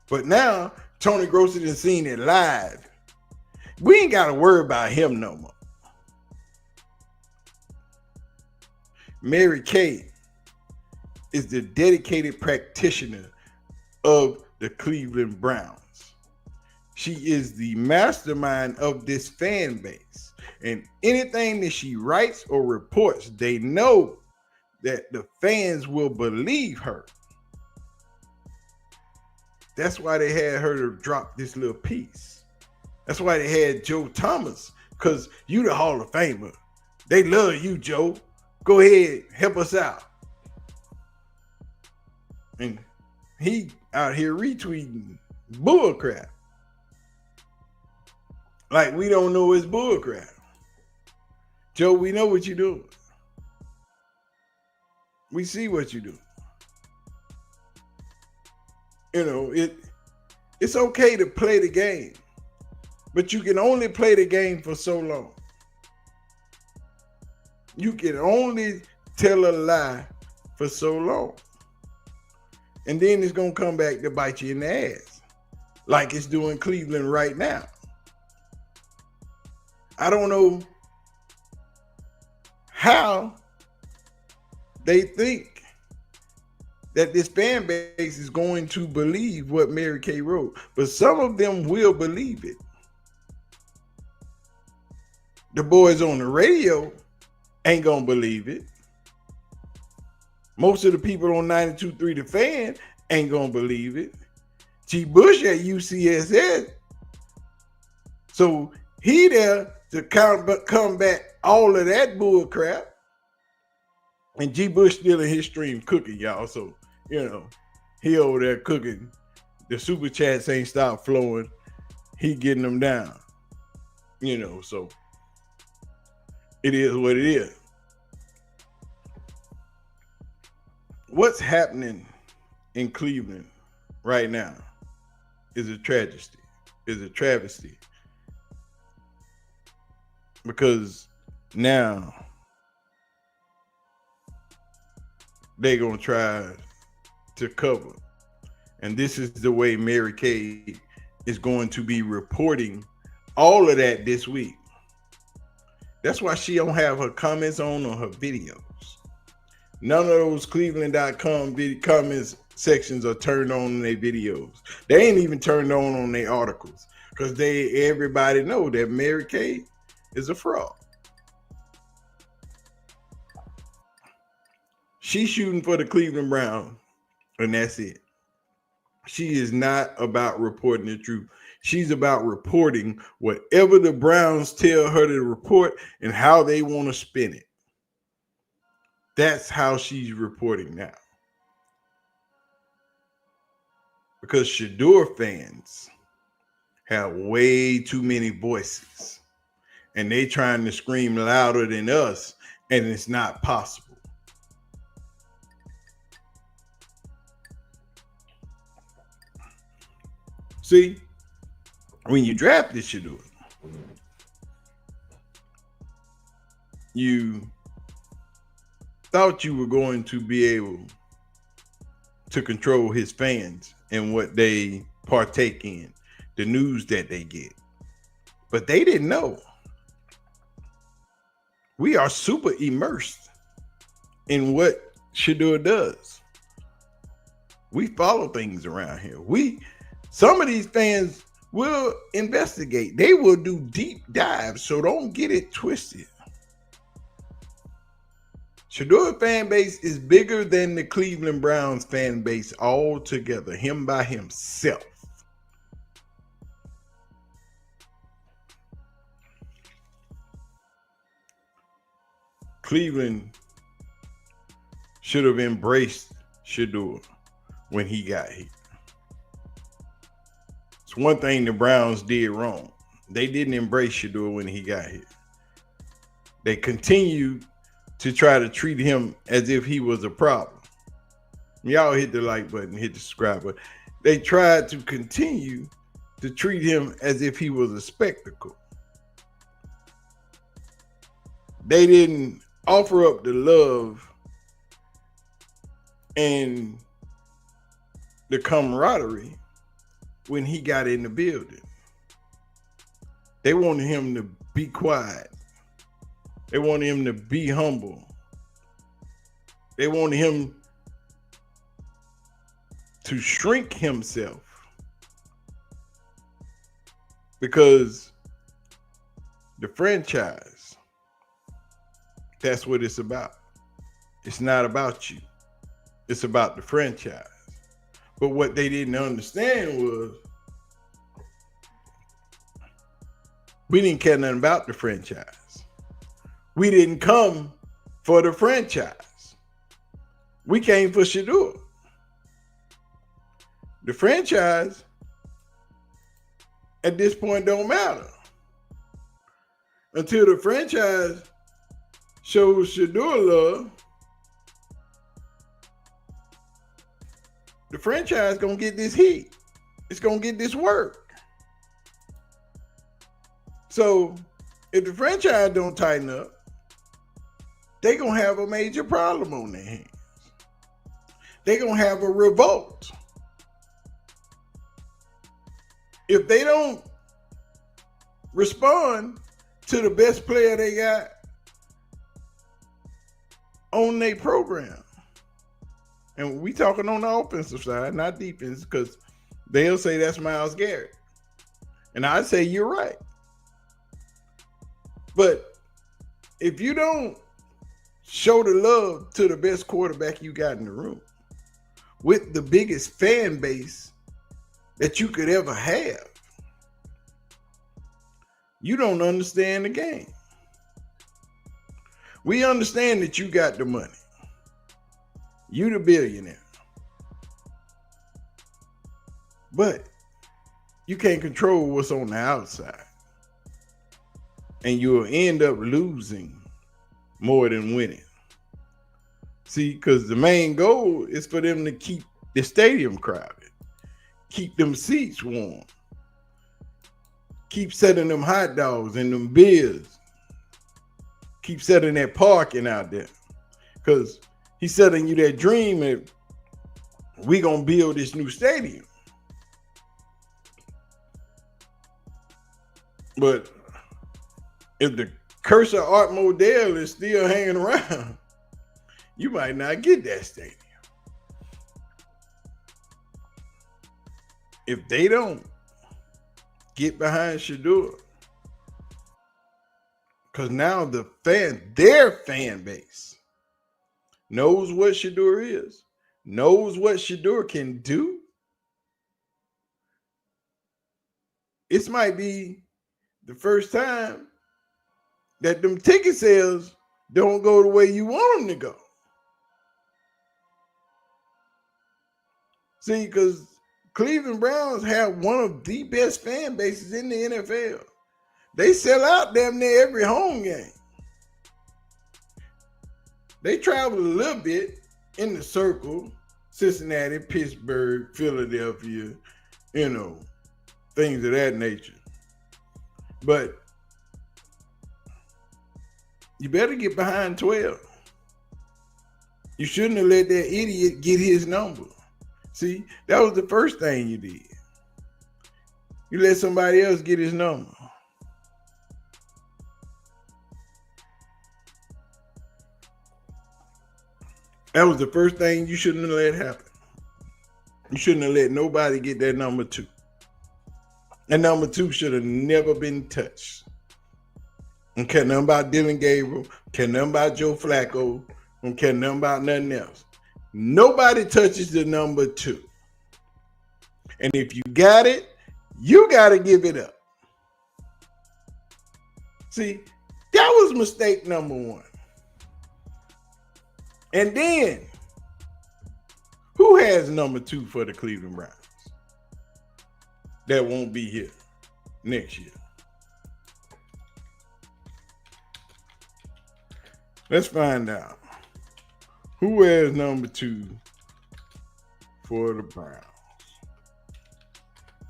but now Tony Grossi done seen it live. We ain't got to worry about him no more. Mary Kay is the dedicated practitioner of the Cleveland Browns. She is the mastermind of this fan base. And anything that she writes or reports, they know that the fans will believe her. That's why they had her to drop this little piece. That's why they had Joe Thomas, because you the Hall of Famer. They love you, Joe. Go ahead, help us out. And he out here retweeting bull crap. Like we don't know it's bull crap. Joe, we know what you're doing. We see what you do. You know, it's okay to play the game, but you can only play the game for so long. You can only tell a lie for so long. And then it's going to come back to bite you in the ass, like it's doing Cleveland right now. I don't know how they think that this fan base is going to believe what Mary Kay wrote, but some of them will believe it. The boys on the radio ain't gonna believe it. Most of the people on 92.3 The Fan ain't gonna believe it. G. Bush at UCSS, so he there to combat all of that bull crap. And G. Bush still in his stream cooking, y'all. So, he over there cooking. The super chats ain't stopped flowing. He getting them down. So it is what it is. What's happening in Cleveland right now is a travesty. Because now they're going to try to cover. And this is the way Mary Kay is going to be reporting all of that this week. That's why she don't have her comments on her videos. None of those Cleveland.com comments sections are turned on in their videos. They ain't even turned on their articles because everybody know that Mary Kay is a fraud. She's shooting for the Cleveland Browns, and that's it. She is not about reporting the truth. She's about reporting whatever the Browns tell her to report and how they want to spin it. That's how she's reporting now. Because Shedeur fans have way too many voices, and they trying to scream louder than us, and it's not possible. See, when you drafted Shedeur, you thought you were going to be able to control his fans and what they partake in, the news that they get. But they didn't know. We are super immersed in what Shedeur does. We follow things around here. Some of these fans will investigate. They will do deep dives, so don't get it twisted. Shedeur fan base is bigger than the Cleveland Browns fan base altogether, him by himself. Cleveland should have embraced Shedeur when he got here. It's one thing the Browns did wrong. They didn't embrace Shedeur when he got here. They continued to try to treat him as if he was a problem. Y'all hit the like button, hit the subscribe button. They tried to continue to treat him as if he was a spectacle. They didn't offer up the love and the camaraderie when he got in the building. They wanted him to be quiet. They wanted him to be humble. They wanted him to shrink himself because the franchise, that's what it's about. It's not about you. It's about the franchise. But what they didn't understand was we didn't care nothing about the franchise. We didn't come for the franchise. We came for Shedeur. The franchise at this point don't matter until the franchise shows Shedeur love. The franchise gonna get this heat. It's gonna get this work. So if the franchise don't tighten up, they're going to have a major problem on their hands. They're going to have a revolt. If they don't respond to the best player they got on their program. And we talking on the offensive side, not defense, because they'll say that's Myles Garrett. And I say you're right. But if you don't show the love to the best quarterback you got in the room with the biggest fan base that you could ever have, you don't understand the game. We understand that you got the money. You the billionaire. But you can't control what's on the outside. And you'll end up losing more than winning. See, because the main goal is for them to keep the stadium crowded, keep them seats warm, keep selling them hot dogs and them beers, keep selling that parking out there. Because he's selling you that dream that we gonna build this new stadium. But if the curse of Art Modell is still hanging around, you might not get that stadium. If they don't get behind Shedeur, because now their fan base knows what Shedeur is, knows what Shedeur can do. This might be the first time that them ticket sales don't go the way you want them to go. See, because Cleveland Browns have one of the best fan bases in the NFL. They sell out damn near every home game. They travel a little bit in the circle, Cincinnati, Pittsburgh, Philadelphia, things of that nature. But you better get behind 12. You shouldn't have let that idiot get his number. See, that was the first thing you did. You let somebody else get his number. That was the first thing you shouldn't have let happen. You shouldn't have let nobody get that number 2. That number 2 should have never been touched. Don't care nothing about Dylan Gabriel, don't care nothing about Joe Flacco, don't care nothing about nothing else. Nobody touches the number 2. And if you got it, you got to give it up. See, that was mistake number 1. And then, who has number 2 for the Cleveland Browns that won't be here next year? Let's find out. Who has number 2 for the Browns?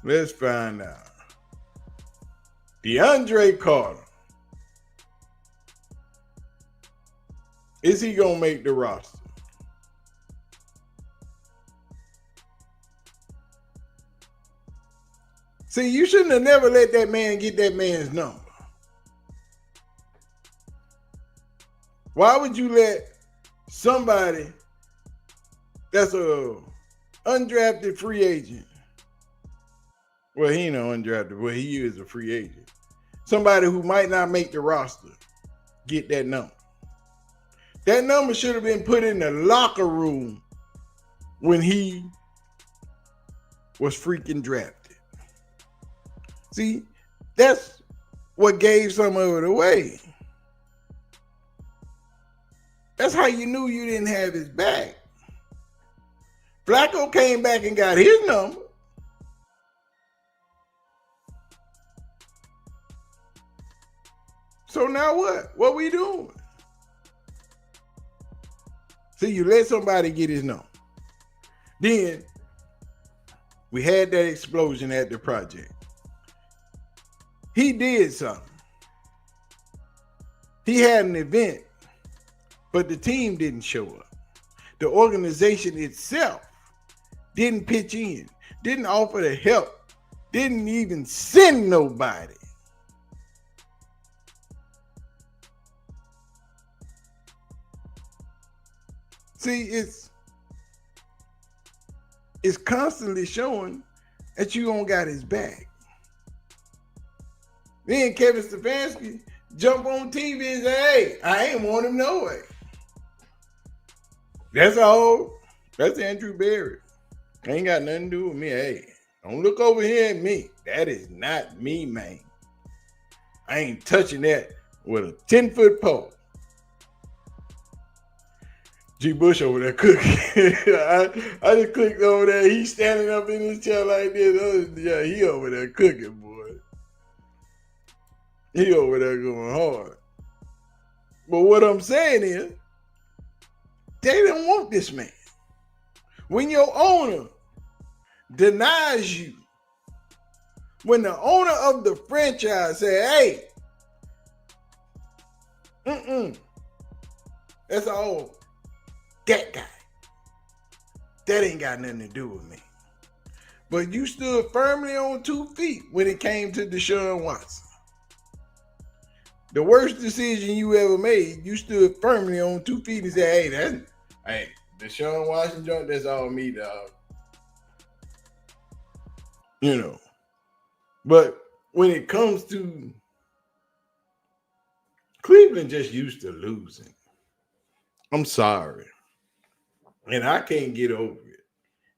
Let's find out. DeAndre Carter. Is he going to make the roster? See, you shouldn't have never let that man get that man's number. Why would you let somebody that's a undrafted free agent? Well, he ain't no undrafted, but he is a free agent. Somebody who might not make the roster get that number. That number should have been put in the locker room when he was freaking drafted. See, that's what gave some of it away. That's how you knew you didn't have his back. Flacco came back and got his number. So now what? What we doing? See, you let somebody get his number. Then we had that explosion at the project. He did something. He had an event but the team didn't show up. The organization itself didn't pitch in, didn't offer the help, didn't even send nobody. See, it's constantly showing that you don't got his back. Then Kevin Stefanski jump on TV and say, hey, I ain't want him no way. That's all. That's Andrew Berry. Ain't got nothing to do with me. Hey, don't look over here at me. That is not me, man. I ain't touching that with a 10-foot pole. G. Bush over there cooking. I just clicked over there. He's standing up in his chair like this. Yeah, he over there cooking, boy. He over there going hard. But what I'm saying is, they don't want this man. When your owner denies you, when the owner of the franchise say, hey, that's all. That guy. That ain't got nothing to do with me. But you stood firmly on 2 feet when it came to Deshaun Watson. The worst decision you ever made, you stood firmly on 2 feet and said, hey, Deshaun Watson joint, that's all me, dog. You know. But when it comes to Cleveland just used to losing. I'm sorry. And I can't get over it.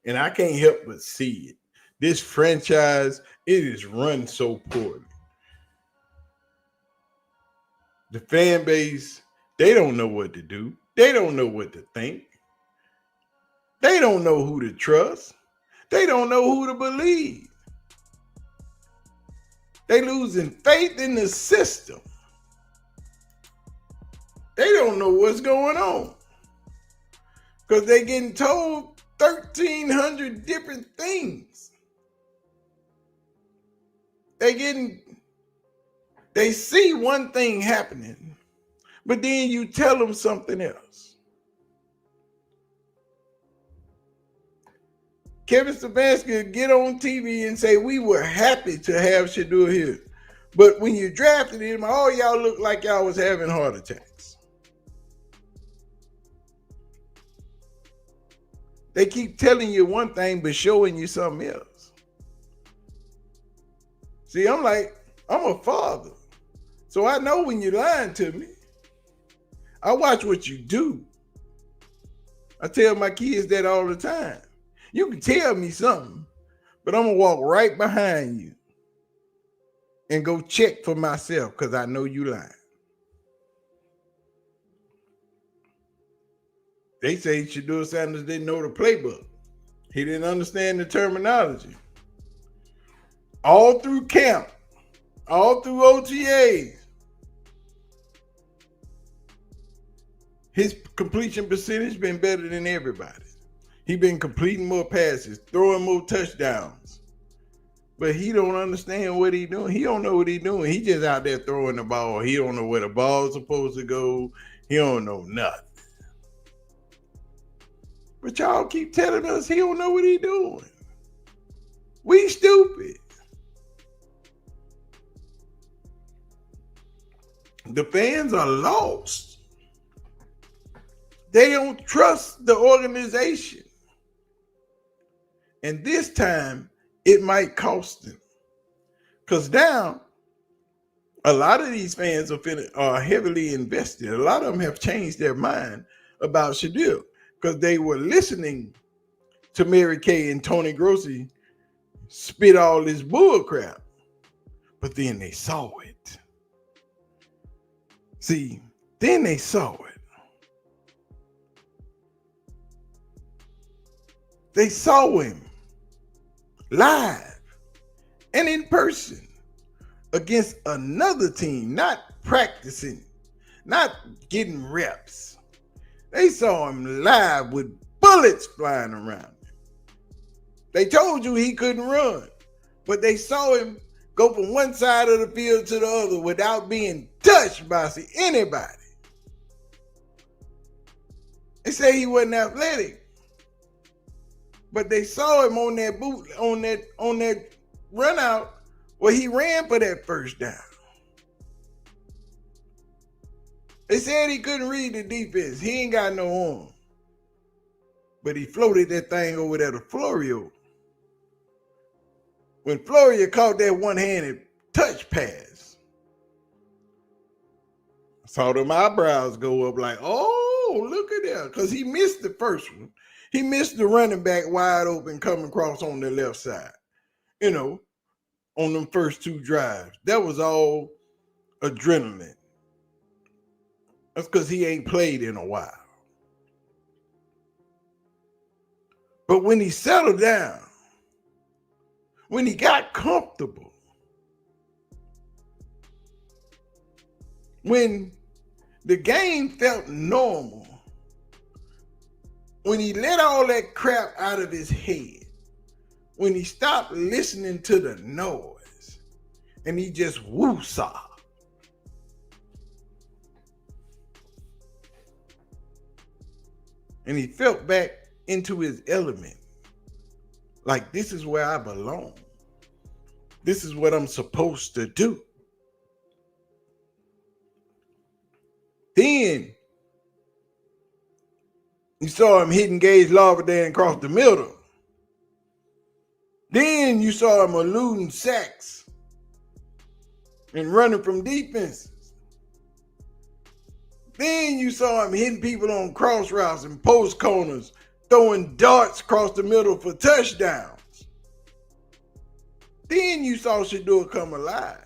And I can't help but see it. This franchise, it is run so poorly. The fan base, they don't know what to do. They don't know what to think. They don't know who to trust. They don't know who to believe. They losing faith in the system. They don't know what's going on. Because they're getting told 1,300 different things. They see one thing happening, but then you tell them something else. Kevin Stefanski get on TV and say, we were happy to have Shedeur here. But when you drafted him, all y'all looked like y'all was having heart attacks. They keep telling you one thing, but showing you something else. See, I'm a father. So I know when you're lying to me. I watch what you do. I tell my kids that all the time. You can tell me something, but I'm going to walk right behind you and go check for myself because I know you lying. They say Shadur Sanders didn't know the playbook. He didn't understand the terminology. All through camp, all through OTAs, his completion percentage been better than everybody. He been completing more passes, throwing more touchdowns. But he don't understand what he doing. He don't know what he doing. He just out there throwing the ball. He don't know where the ball's supposed to go. He don't know nothing. But y'all keep telling us he don't know what he doing. We stupid. The fans are lost. They don't trust the organization. And this time, it might cost them. Because now, a lot of these fans are heavily invested. A lot of them have changed their mind about Shedeur because they were listening to Mary Kay and Tony Grossi spit all this bull crap. But then they saw it. See, then they saw it. They saw him live and in person against another team, not practicing, not getting reps. They saw him live with bullets flying around him. They told you he couldn't run, but they saw him go from one side of the field to the other without being touched by anybody. say he wasn't athletic, but they saw him on that run out where he ran for that first down. They said he couldn't read the defense. He ain't got no arm. But he floated that thing over there to Florio. When Florio caught that one-handed touch pass, I saw them eyebrows go up like, oh, look at that. Because he missed the first one. He missed the running back wide open coming across on the left side. You know, on them first two drives. That was all adrenaline. That's because he ain't played in a while. But when he settled down, when he got comfortable, when the game felt normal, when he let all that crap out of his head, when he stopped listening to the noise, and he just woo-saw. And he felt back into his element. Like, this is where I belong. This is what I'm supposed to do. Then you saw him hitting Gage Larvadan across the middle. Then you saw him eluding sacks and running from defenses. Then you saw him hitting people on cross routes and post corners, throwing darts across the middle for touchdowns. Then you saw Shedeur come alive.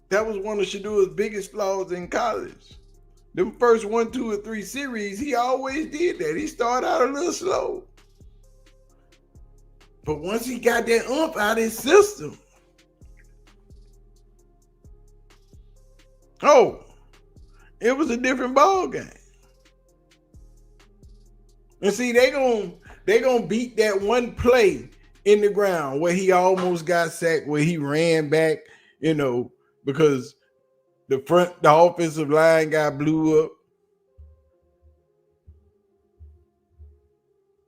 That was one of Shedeur's biggest flaws in college. Them first 1, 2, or 3 series, he always did that. He started out a little slow. But once he got that oomph out of his system, oh, it was a different ball game. And see, they gonna beat that one play in the ground where he almost got sacked, where he ran back, you know, because the offensive line got blew up.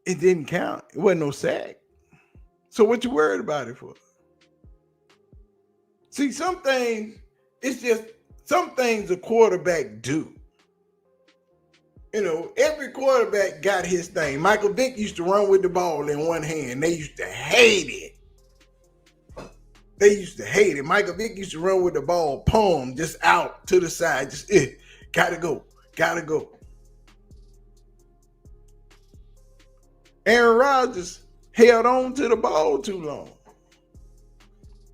It didn't count. It wasn't no sack. So what you worried about it for? See, some things a quarterback do. You know, every quarterback got his thing. Michael Vick used to run with the ball in one hand. They used to hate it. Michael Vick used to run with the ball palm just out to the side. Just, gotta go. Aaron Rodgers held on to the ball too long.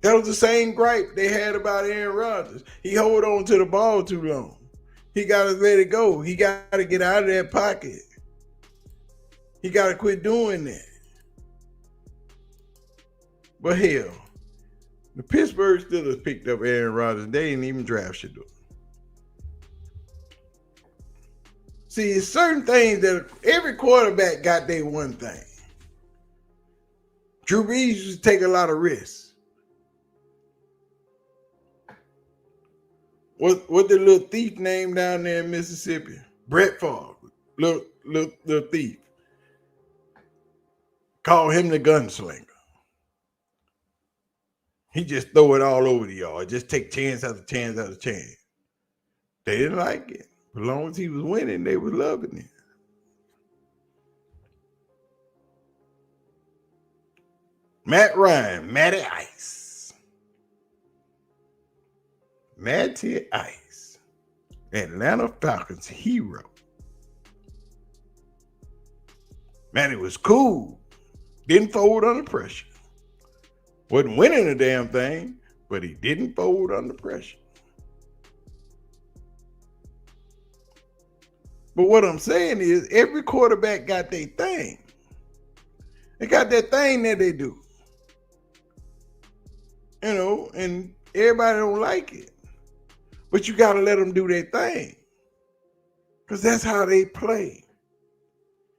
That was the same gripe they had about Aaron Rodgers. He held on to the ball too long. He got to let it go. He got to get out of that pocket. He got to quit doing that. But hell, the Pittsburgh Steelers picked up Aaron Rodgers. They didn't even draft Shedeur. See, it's certain things that every quarterback got their one thing. Drew Brees used to take a lot of risks. What the little thief name down there in Mississippi? Brett Favre. Little thief. Call him the gunslinger. He just throw it all over the yard. Just take chance after chance after chance. They didn't like it. As long as he was winning, they was loving it. Matt Ryan, Matty Ice. Matty Ice. Atlanta Falcons hero. Matty was cool. Didn't fold under pressure. Wasn't winning a damn thing, but he didn't fold under pressure. But what I'm saying is every quarterback got their thing. They got that thing that they do. You know, and everybody don't like it. But you got to let them do their thing. Because that's how they play.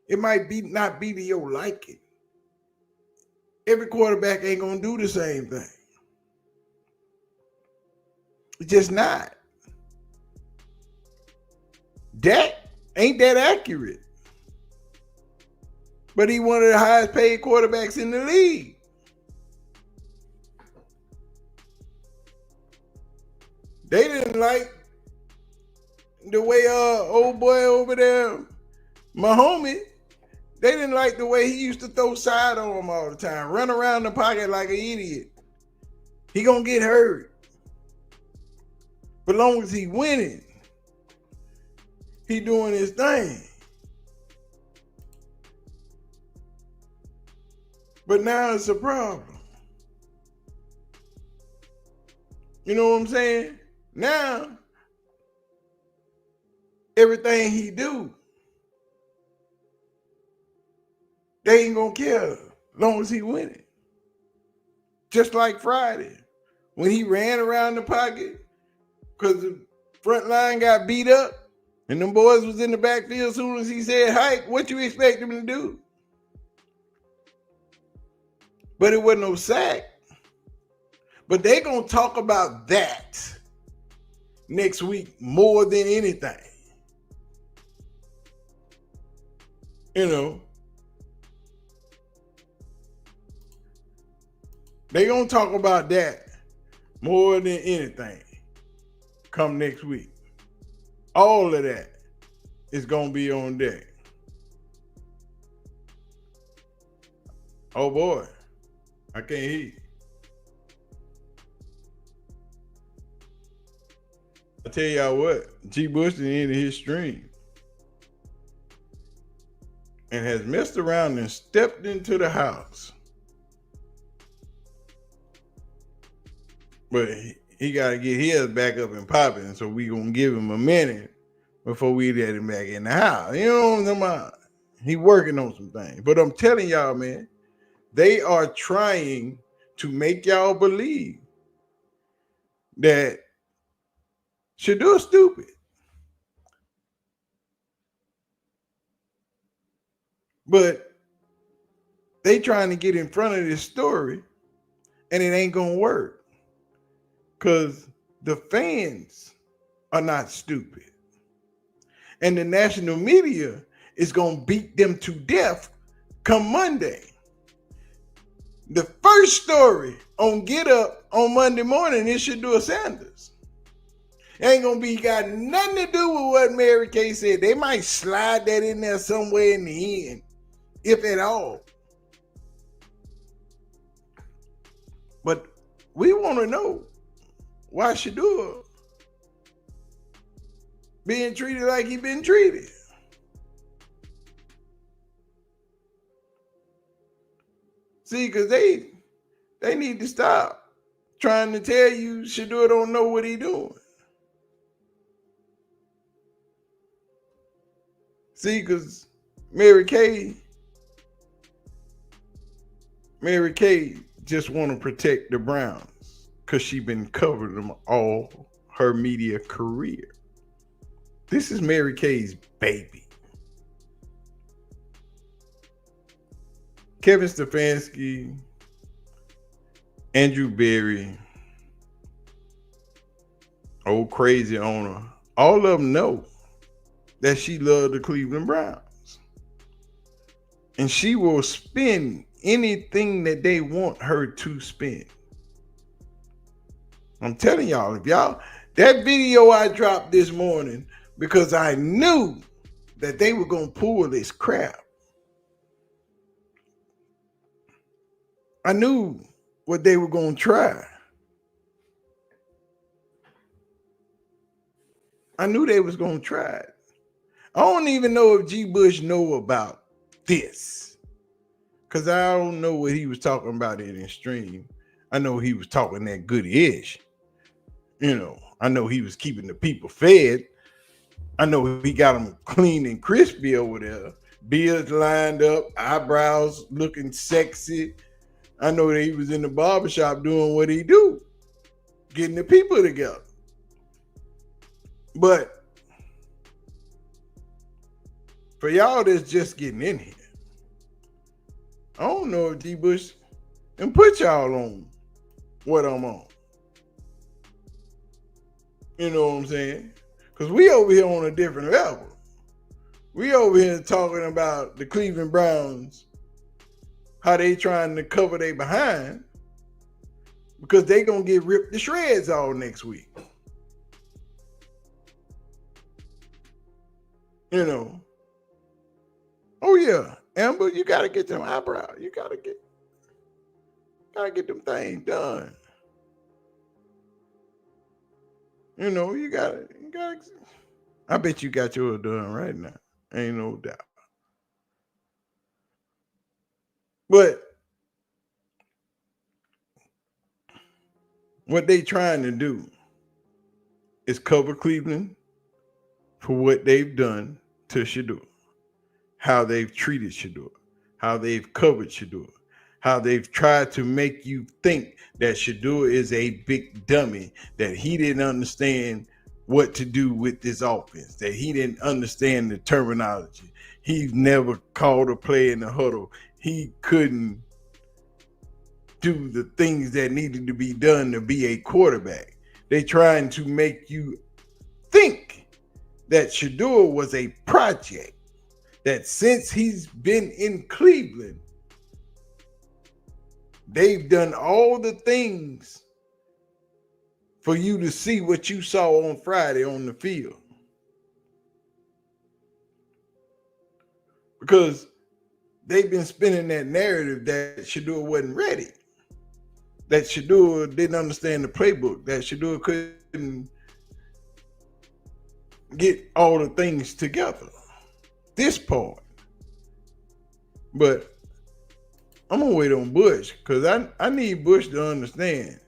It might be not be to your liking. Every quarterback ain't going to do the same thing. It's just not. Dak ain't that accurate. But he one of the highest paid quarterbacks in the league. They didn't like the way old boy over there, my homie, they didn't like the way he used to throw sidearm all the time, run around the pocket like an idiot. He gonna get hurt. But long as he winning, he doing his thing. But now it's a problem. You know what I'm saying? Now, everything he do, they ain't gonna care as long as he winning. Just like Friday, when he ran around the pocket because the front line got beat up and them boys was in the backfield as soon as he said hike, what you expect him to do? But it wasn't no sack. But they gonna talk about that next week more than anything. You know, they gonna talk about that more than anything come next week. All of that is gonna be on deck. Oh boy, I can't hear you. I tell y'all what, G. Bush is into his stream and has messed around and stepped into the house. But he got to get his back up and popping, so we gonna give him a minute before we let him back in the house. You know what I'm talking about? He working on some things. But I'm telling y'all, man, they are trying to make y'all believe that Shadur stupid. But they trying to get in front of this story, and it ain't gonna work. Because the fans are not stupid. And the national media is going to beat them to death come Monday. The first story on Get Up on Monday morning is Shedeur Sanders. Ain't going to be got nothing to do with what Mary Kay said. They might slide that in there somewhere in the end, if at all. But we want to know why Shadur being treated like he been treated. See, because they need to stop trying to tell you Shadur don't know what he doing. See, because Mary Kay just want to protect the Browns because she been covering them all her media career. This is Mary Kay's baby. Kevin Stefanski, Andrew Berry, old crazy owner, all of them know that she loved the Cleveland Browns. And she will spend anything that they want her to spend. I'm telling y'all, that video I dropped this morning, because I knew that they were going to pull this crap. I knew what they were going to try. I knew they was going to try it. I don't even know if G. Bush know about this, because I don't know what he was talking about in his stream. I know he was talking that good-ish. You know, I know he was keeping the people fed. I know he got them clean and crispy over there. Beards lined up, eyebrows looking sexy. I know that he was in the barbershop doing what he do, getting the people together. But for y'all that's just getting in here, I don't know if G. Bush and put y'all on what I'm on. You know what I'm saying? Because we over here on a different level. We over here talking about the Cleveland Browns, how they trying to cover their behind because they gonna get ripped to shreds all next week. You know. Oh yeah, Amber, you gotta get them eyebrows. You gotta get them things done. You know, you gotta. I bet you got yours done right now. Ain't no doubt. But what they trying to do is cover Cleveland for what they've done to Shedeur, how they've treated Shedeur, how they've covered Shedeur, how they've tried to make you think that Shedeur is a big dummy, that he didn't understand what to do with this offense, that he didn't understand the terminology. He never called a play in the huddle. He couldn't do the things that needed to be done to be a quarterback. They trying to make you think that Shedeur was a project, that since he's been in Cleveland, they've done all the things for you to see what you saw on Friday on the field. Because they've been spinning that narrative that Shedeur wasn't ready, that Shedeur didn't understand the playbook, that Shedeur couldn't get all the things together. This part. But I'm gonna wait on Bush because I need Bush to understand.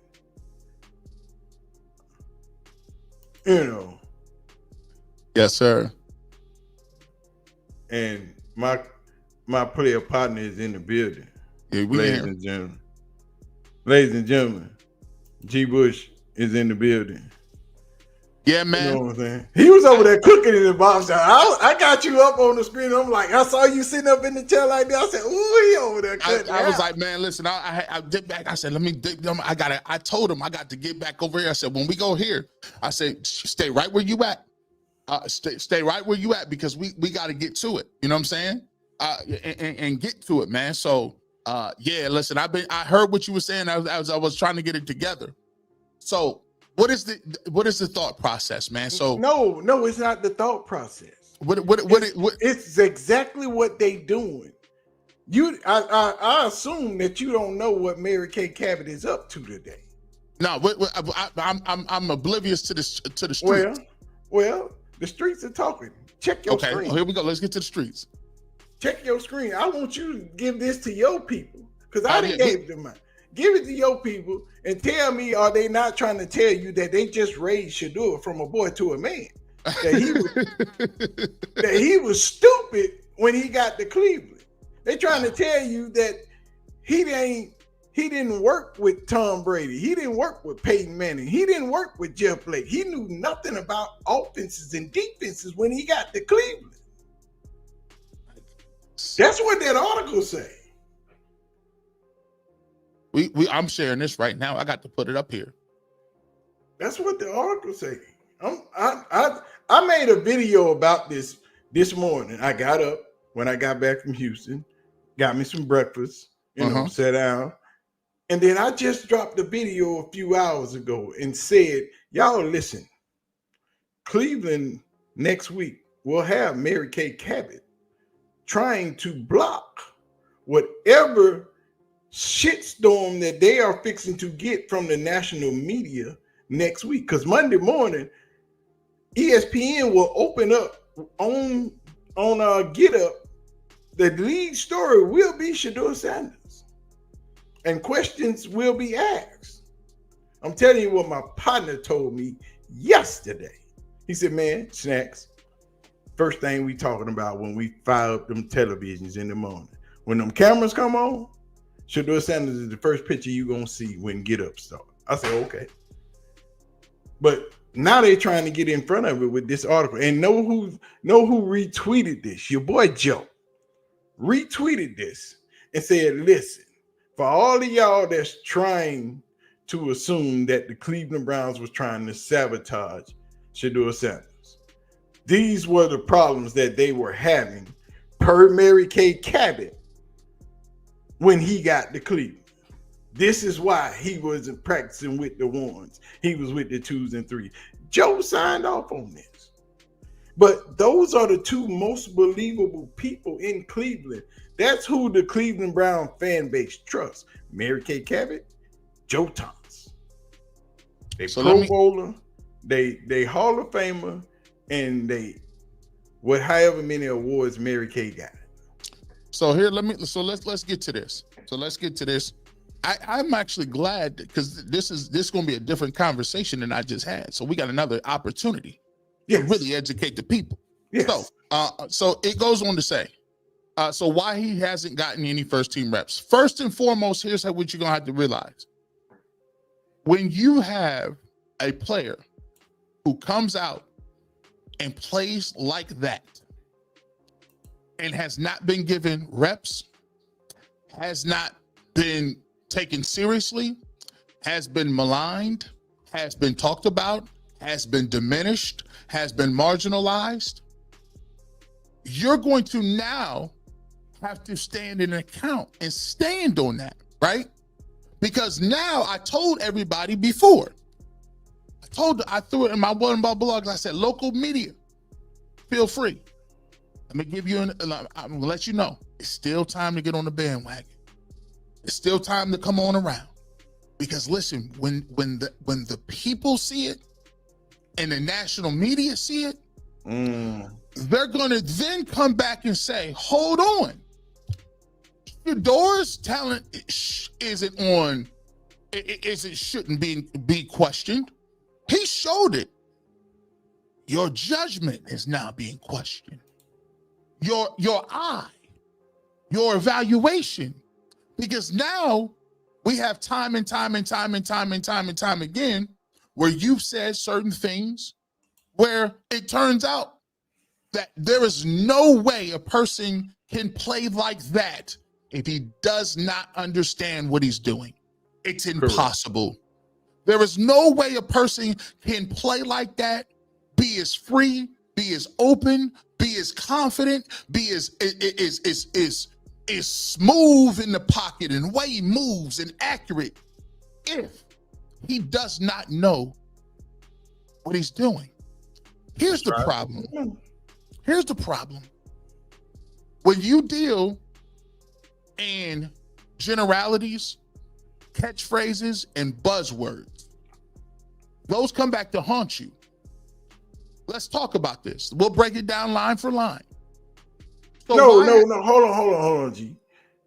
You know. Yes, sir. And my player partner is in the building. Yeah, Ladies and gentlemen. Ladies and gentlemen, G. Bush is in the building. Yeah, man. You know what I'm saying? He was over there cooking in the box. I got you up on the screen. I'm like, I saw you sitting up in the chair like that. I said, ooh, he over there cutting. I was like, man, listen, I did back. I said, I told him I got to get back over here. I said, when we go here, I said, stay right where you at. Stay right where you at because we got to get to it. You know what I'm saying? And get to it, man. So yeah, listen, I heard what you were saying. I was trying to get it together. So what is the thought process, man? So no, it's not the thought process. It's exactly what they doing. I assume that you don't know what Mary Kay Cabot is up to today. No, I'm oblivious to the streets. Well, the streets are talking. Check your screen. Okay, here we go. Let's get to the streets. Check your screen. I want you to give this to your people because I didn't gave them mine. Give it to your people and tell me, are they not trying to tell you that they just raised Shedeur from a boy to a man? That he was stupid when he got to Cleveland. They trying to tell you that he didn't work with Tom Brady. He didn't work with Peyton Manning. He didn't work with Jeff Blake. He knew nothing about offenses and defenses when he got to Cleveland. That's what that article say. I'm sharing this right now. I got to put it up here. That's what the article say. I made a video about this morning. I got up when I got back from Houston, got me some breakfast, sat down, and then I just dropped a video a few hours ago and said, y'all listen, Cleveland next week will have Mary Kay Cabot trying to block whatever shitstorm that they are fixing to get from the national media next week. Because Monday morning, ESPN will open up on Get Up. The lead story will be Shedeur Sanders, and questions will be asked. I'm telling you what my partner told me yesterday. He said, man, Snacks, first thing we talking about when we fire up them televisions in the morning, when them cameras come on, Shedeur Sanders is the first picture you gonna see when Get Up start. I said, okay. But now they're trying to get in front of it with this article. And know who retweeted this? Your boy Joe retweeted this and said, listen, for all of y'all that's trying to assume that the Cleveland Browns was trying to sabotage Shedeur Sanders, these were the problems that they were having per Mary Kay Cabot when he got to Cleveland. This is why he wasn't practicing with the ones. He was with the 2s and 3s. Joe signed off on this. But those are the two most believable people in Cleveland. That's who the Cleveland Brown fan base trusts. Mary Kay Cabot, Joe Thomas. They Pro Bowler, they Hall of Famer, and they however many awards Mary Kay got. So here, let's get to this. I'm actually glad because this is going to be a different conversation than I just had. So we got another opportunity to really educate the people. Yes. So it goes on to say, so why he hasn't gotten any first team reps. First and foremost, here's what you're going to have to realize. When you have a player who comes out and plays like that and has not been given reps, has not been taken seriously, has been maligned, has been talked about, has been diminished, has been marginalized, you're going to now have to stand in account and stand on that, right? Because now I told everybody before, I threw it in my one of my blogs, I said, local media, feel free. I'm gonna let you know, it's still time to get on the bandwagon. It's still time to come on around. Because listen, when the people see it and the national media see it, they're gonna then come back and say, hold on. Shedeur's talent shouldn't be questioned. He showed it. Your judgment is now being questioned. Your eye, your evaluation, because now we have time and time again where you've said certain things where it turns out that there is no way a person can play like that if he does not understand what he's doing. It's impossible. There is no way a person can play like that, be as free, be as open, be as confident, be as smooth in the pocket and way he moves and accurate if he does not know what he's doing. Here's the problem. Here's the problem. When you deal in generalities, catchphrases, and buzzwords, those come back to haunt you. Let's talk about this. We'll break it down line for line. So no. Hold on, G.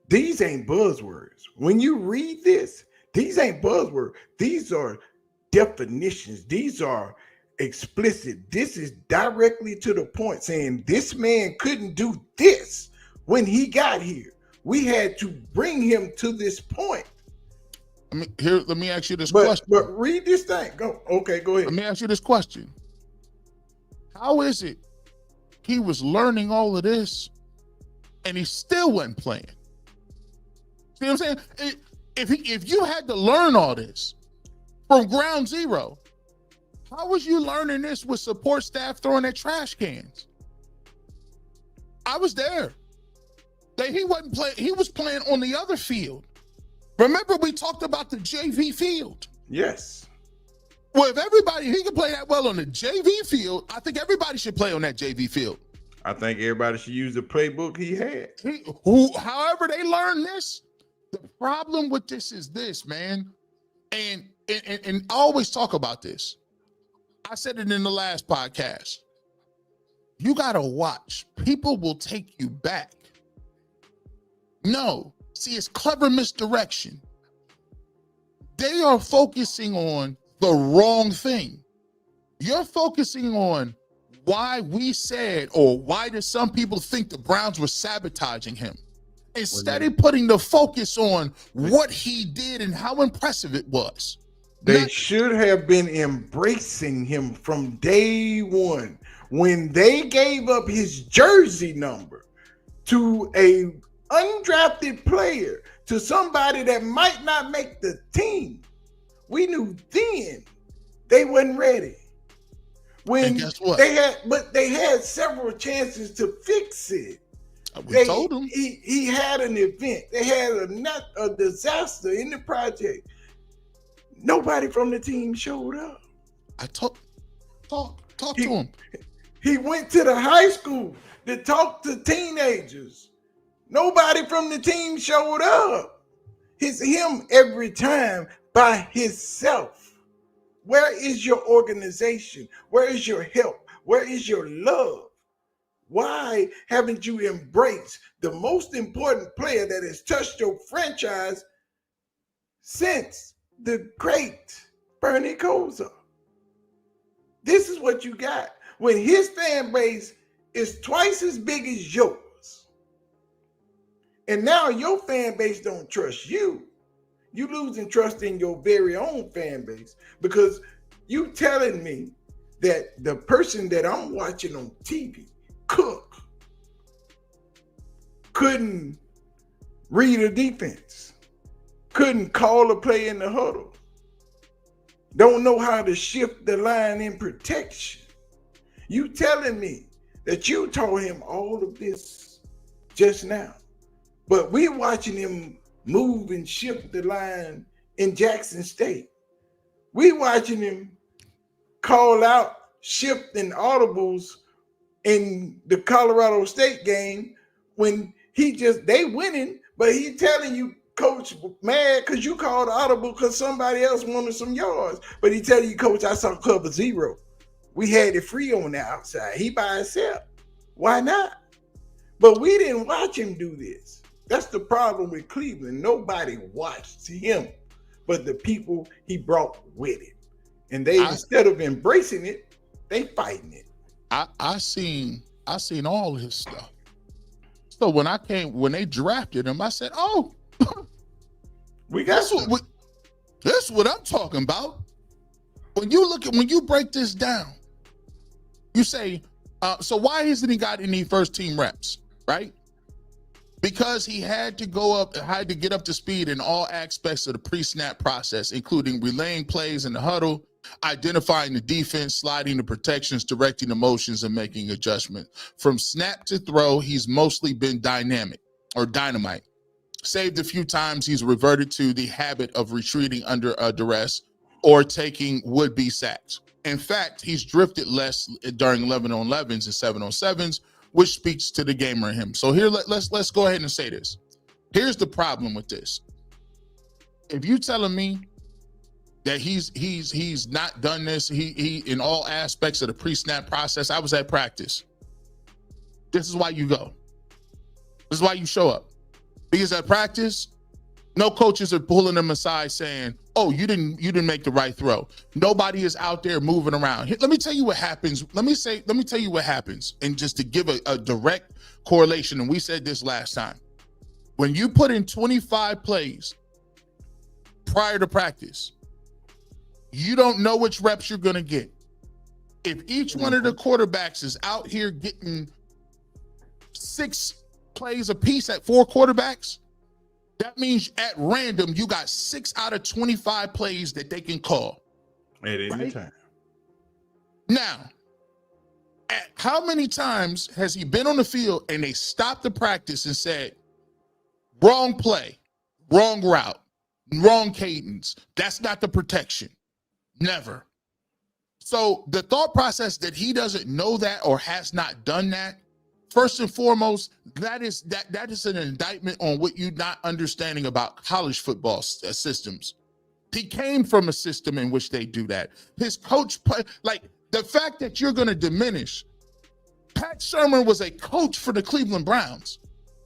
These ain't buzzwords. When you read this, these ain't buzzwords. These are definitions. These are explicit. This is directly to the point saying this man couldn't do this when he got here. We had to bring him to this point. Let me ask you this question. But read this thing. Go ahead. Let me ask you this question. How is it he was learning all of this and he still wasn't playing? See what I'm saying? If you had to learn all this from ground zero, how was you learning this with support staff throwing at trash cans? I was there. He wasn't playing. He was playing on the other field. Remember, we talked about the JV field. Yes. Well, if he can play that well on the JV field, I think everybody should play on that JV field. I think everybody should use the playbook he had. However they learn this, the problem with this is this, man. And I always talk about this. I said it in the last podcast. You got to watch. People will take you back. No. See, it's clever misdirection. They are focusing on the wrong thing. You're focusing on why we said, or why did some people think the Browns were sabotaging him? Instead of putting the focus on what he did and how impressive it was. They should have been embracing him from day one. When they gave up his jersey number to a undrafted player, to somebody that might not make the team, we knew then they wasn't ready. when guess what? they had several chances to fix it. We told him. He had an event. They had a disaster in the project. Nobody from the team showed up. I talk to him. He went to the high school to talk to teenagers. Nobody from the team showed up. It's him every time by himself. Where is your organization? Where is your help? Where is your love? Why haven't you embraced the most important player that has touched your franchise since the great Bernie Kosar? This is what you got. When his fan base is twice as big as yours, and now your fan base don't trust you, you losing trust in your very own fan base because you telling me that the person that I'm watching on TV, Cook, couldn't read a defense, couldn't call a play in the huddle, don't know how to shift the line in protection. You telling me that you taught him all of this just now, but we watching him move and shift the line in Jackson State. We watching him call out shifting audibles in the Colorado State game when they winning, but he telling you, coach, mad because you called audible because somebody else wanted some yards. But he telling you, coach, I saw cover 0. We had it free on the outside. He by himself. Why not? But we didn't watch him do this. That's the problem with Cleveland. Nobody watched him but the people he brought with it. And instead of embracing it, they fighting it. I seen all his stuff. So when they drafted him, I said, "Oh, we got that's what I'm talking about." When you break this down, you say, so why hasn't he got any first team reps, right? Because he had to get up to speed in all aspects of the pre-snap process, including relaying plays in the huddle, identifying the defense, sliding the protections, directing the motions, and making adjustments. From snap to throw, he's mostly been dynamic or dynamite. Saved a few times, he's reverted to the habit of retreating under duress or taking would-be sacks. In fact, he's drifted less during 11-on-11s and 7-on-7s, which speaks to the gamer in him. So here, let's go ahead and say this. Here's the problem with this. If you telling me that he's not done this, he in all aspects of the pre-snap process, I was at practice. This is why you go. This is why you show up. Because at practice, no coaches are pulling them aside saying, "Oh, you didn't make the right throw." Nobody is out there moving around. Let me tell you what happens. Let me tell you what happens. And just to give a direct correlation, and we said this last time. When you put in 25 plays prior to practice, you don't know which reps you're going to get. If each one of the quarterbacks is out here getting 6 plays apiece at 4 quarterbacks, that means at random, you got 6 out of 25 plays that they can call. At any time. Now, how many times has he been on the field and they stopped the practice and said, wrong play, wrong route, wrong cadence, that's not the protection? Never. So the thought process that he doesn't know that or has not done that, first and foremost, that is an indictment on what you're not understanding about college football systems. He came from a system in which they do that. His coach, like the fact that you're going to diminish, Pat Shermer was a coach for the Cleveland Browns.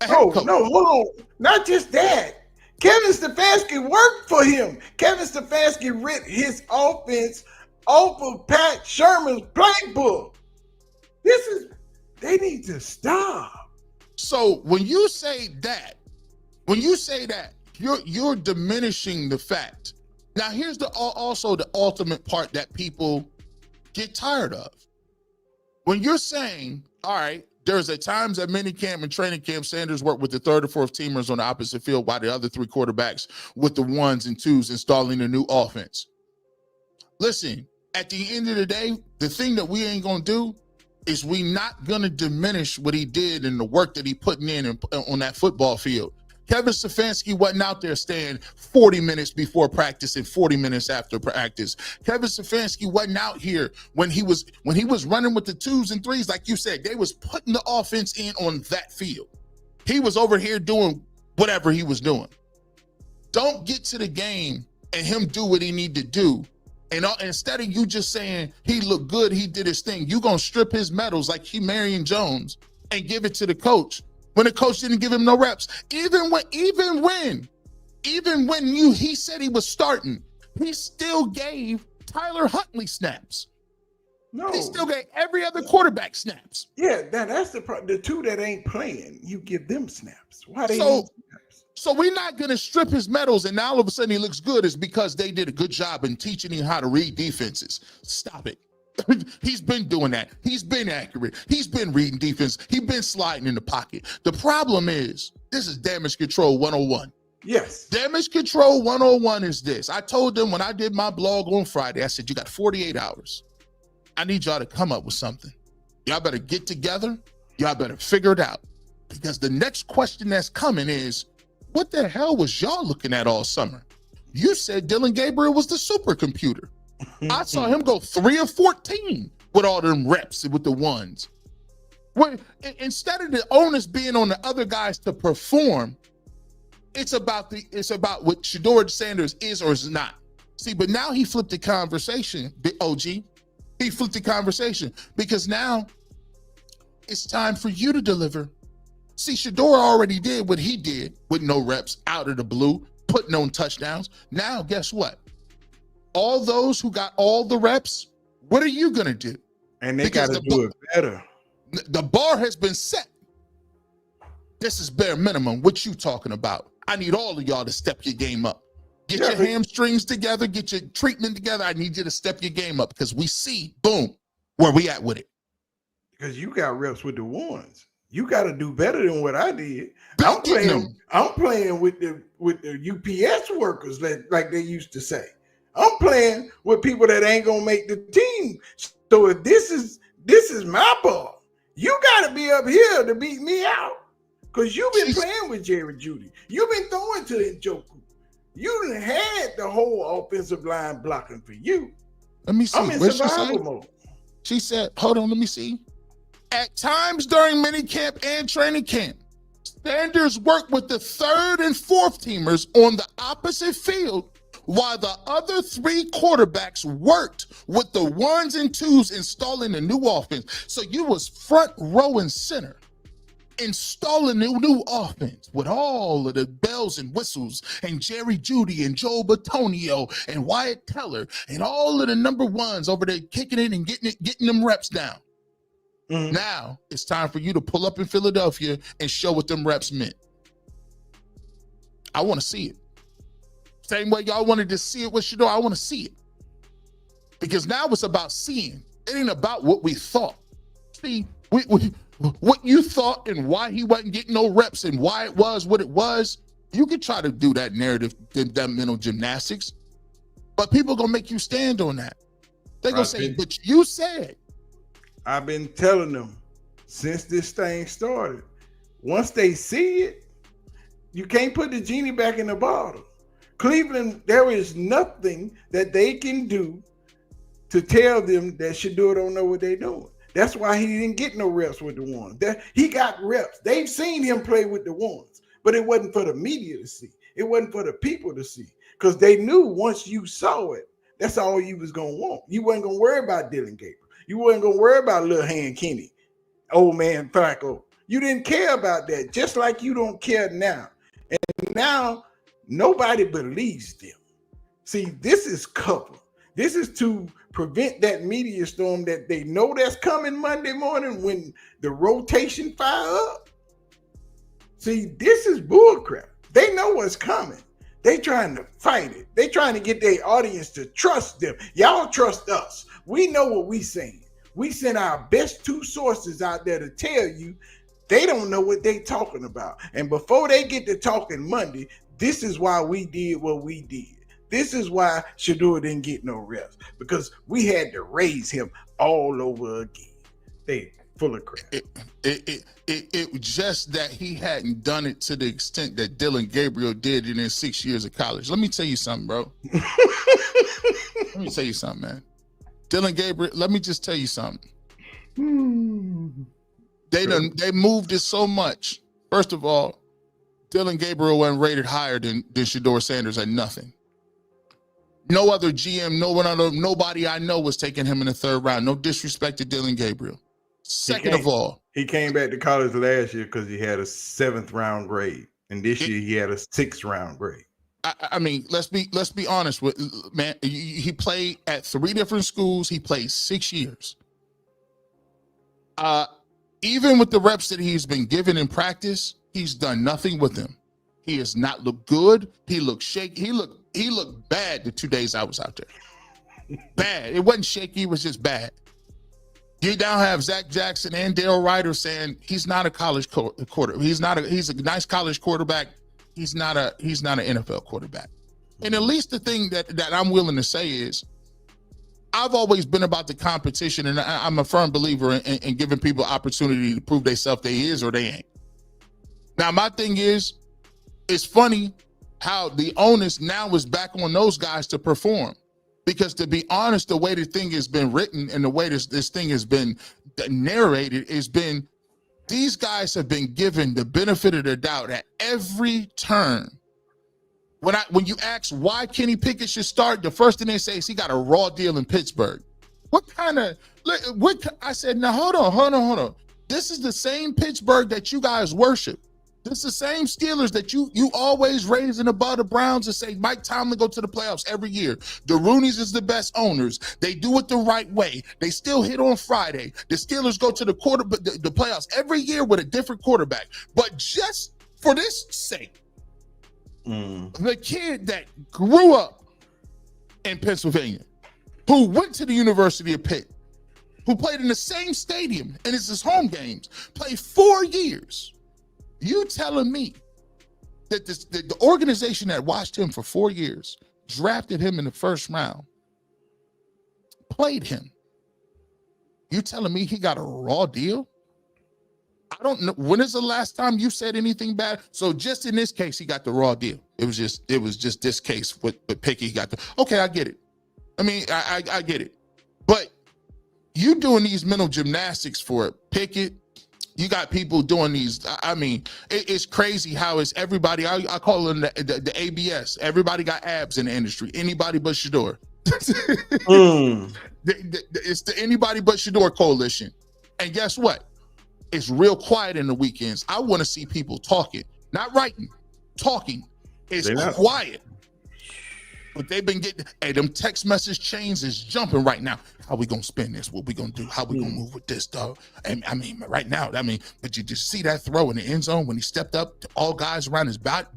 Oh, no, hold on. Not just that. Kevin Stefanski worked for him. Kevin Stefanski ripped his offense off of Pat Shermer's playbook. They need to stop. So when you say that, you're diminishing the fact. Now here's also the ultimate part that people get tired of. When you're saying, all right, there's at times at minicamp and training camp, Sanders worked with the 3rd or 4th teamers on the opposite field while the other 3 quarterbacks with the 1s and 2s installing a new offense. Listen, at the end of the day, the thing that we ain't gonna do is we not gonna diminish what he did and the work that he putting in and on that football field. Kevin Stefanski wasn't out there staying 40 minutes before practice and 40 minutes after practice. Kevin Stefanski wasn't out here when he was running with the 2s and 3s, like you said. They was putting the offense in on that field. He was over here doing whatever he was doing. Don't get to the game and him do what he need to do. And instead of you just saying he looked good, he did his thing, you gonna strip his medals like he Marion Jones and give it to the coach when the coach didn't give him no reps. Even when he said he was starting, he still gave Tyler Huntley snaps. No, He still gave every other quarterback snaps. yeah, that's the problem. The 2 that ain't playing, you give them snaps. Why they So- need snaps? So we're not going to strip his medals and now all of a sudden he looks good is because they did a good job in teaching him how to read defenses. Stop it. He's been doing that. He's been accurate. He's been reading defense. He's been sliding in the pocket. The problem is, this is damage control 101. Yes. Damage control 101 is this. I told them when I did my blog on Friday, I said, you got 48 hours. I need y'all to come up with something. Y'all better get together. Y'all better figure it out. Because the next question that's coming is, what the hell was y'all looking at all summer? You said Dylan Gabriel was the supercomputer. I saw him go 3 of 14 with all them reps with the ones. Instead of the onus being on the other guys to perform, it's about what Shedeur Sanders is or is not. See, but now he flipped the conversation, OG. He flipped the conversation because now it's time for you to deliver. See, Shedeur already did what he did with no reps out of the blue, putting on touchdowns. Now, guess what? All those who got all the reps, what are you going to do? And they got to do it better. The bar has been set. This is bare minimum. What you talking about? I need all of y'all to step your game up. Get your hamstrings together. Get your treatment together. I need you to step your game up because we see, boom, where we at with it. Because you got reps with the ones. You got to do better than what I did. I'm playing with the UPS workers like they used to say. I'm playing with people that ain't gonna make the team. So if this is my ball, you got to be up here to beat me out. Because you've been playing with Jerry Jeudy. You've been throwing to Njoku. You done had the whole offensive line blocking for you. Let me see. I'm in survival mode. She said, hold on, let me see. At times during minicamp and training camp, Sanders worked with the 3rd and 4th teamers on the opposite field while the other 3 quarterbacks worked with the 1s and 2s installing the new offense. So you was front row and center installing the new offense with all of the bells and whistles and Jerry Jeudy and Joe Batonio and Wyatt Teller and all of the number 1s over there kicking it and getting them reps down. Mm-hmm. Now it's time for you to pull up in Philadelphia and show what them reps meant. I want to see it. Same way y'all wanted to see it with Shedeur, I want to see it. Because now it's about seeing. It ain't about what we thought. See, what you thought and why he wasn't getting no reps and why it was what it was, you could try to do that narrative, that mental gymnastics, but people gonna make you stand on that. They're gonna say, but you said. I've been telling them since this thing started, once they see it, you can't put the genie back in the bottle. Cleveland, there is nothing that they can do to tell them that Shedeur don't know what they're doing. That's why he didn't get no reps with the ones. He got reps. They've seen him play with the ones, but it wasn't for the media to see. It wasn't for the people to see because they knew once you saw it, that's all you was going to want. You wasn't going to worry about Dylan Gabriel. You wasn't going to worry about Lil Hand Kenny, old man Flacco. You didn't care about that, just like you don't care now. And now nobody believes them. See, this is cover. This is to prevent that media storm that they know that's coming Monday morning when the rotation fire up. See, this is bullcrap. They know what's coming. They trying to fight it. They trying to get their audience to trust them. Y'all trust us. We know what we saying. We send our best 2 sources out there to tell you they don't know what they talking about. And before they get to talking Monday, this is why we did what we did. This is why Shedeur didn't get no reps, because we had to raise him all over again. They full of crap. It was just that he hadn't done it to the extent that Dylan Gabriel did in his 6 years of college. Let me tell you something, bro. Let me tell you something, man. Dylan Gabriel, let me just tell you something. They moved it so much. First of all, Dylan Gabriel wasn't rated higher than Shedeur Sanders at nothing. No other GM, nobody I know was taking him in the 3rd round. No disrespect to Dylan Gabriel. Second of all, he came back to college last year because he had a 7th round grade, and this year he had a 6th round grade. I mean, let's be honest with man. He played at 3 different schools. He played 6 years. Even with the reps that he's been given in practice, he's done nothing with them. He has not looked good. He looked shaky. He looked bad the 2 days I was out there. Bad. It wasn't shaky. It was just bad. You now have Zach Jackson and Dale Ryder saying he's not a college quarterback. He's a nice college quarterback. He's not an NFL quarterback. And at least the thing that I'm willing to say is, I've always been about the competition, and I'm a firm believer in giving people opportunity to prove themselves they is or they ain't. Now, my thing is, it's funny how the onus now is back on those guys to perform. Because to be honest, the way the thing has been written and the way this thing has been narrated has been, these guys have been given the benefit of the doubt at every turn. When you ask why Kenny Pickett should start, the first thing they say is he got a raw deal in Pittsburgh. I said, now hold on. This is the same Pittsburgh that you guys worship. This is the same Steelers that you always raise in above the Browns and say Mike Tomlin go to the playoffs every year. The Rooneys is the best owners. They do it the right way. They still hit on Friday. The Steelers go to the playoffs every year with a different quarterback. But just for this sake, the kid that grew up in Pennsylvania, who went to the University of Pitt, who played in the same stadium and it's his home games, played 4 years. You telling me that the organization that watched him for 4 years, drafted him in the 1st round, played him, you telling me he got a raw deal? I don't know. When is the last time you said anything bad? So just in this case, he got the raw deal. It was just this case with Pickett. He got okay, I get it. I mean, I get it. But you doing these mental gymnastics for Pickett. You got people doing these. I mean, it's crazy how it's everybody. I call them the ABS. Everybody got abs in the industry. Anybody but Shedeur. It's the anybody but Shedeur coalition. And guess what? It's real quiet in the weekends. I want to see people talking, not writing, talking. It's quiet. But they've been getting, them text message chains is jumping right now. How we gonna spin this? What we gonna do? How we gonna move with this, dog? And I mean, right now, but you just see that throw in the end zone when he stepped up to all guys around his back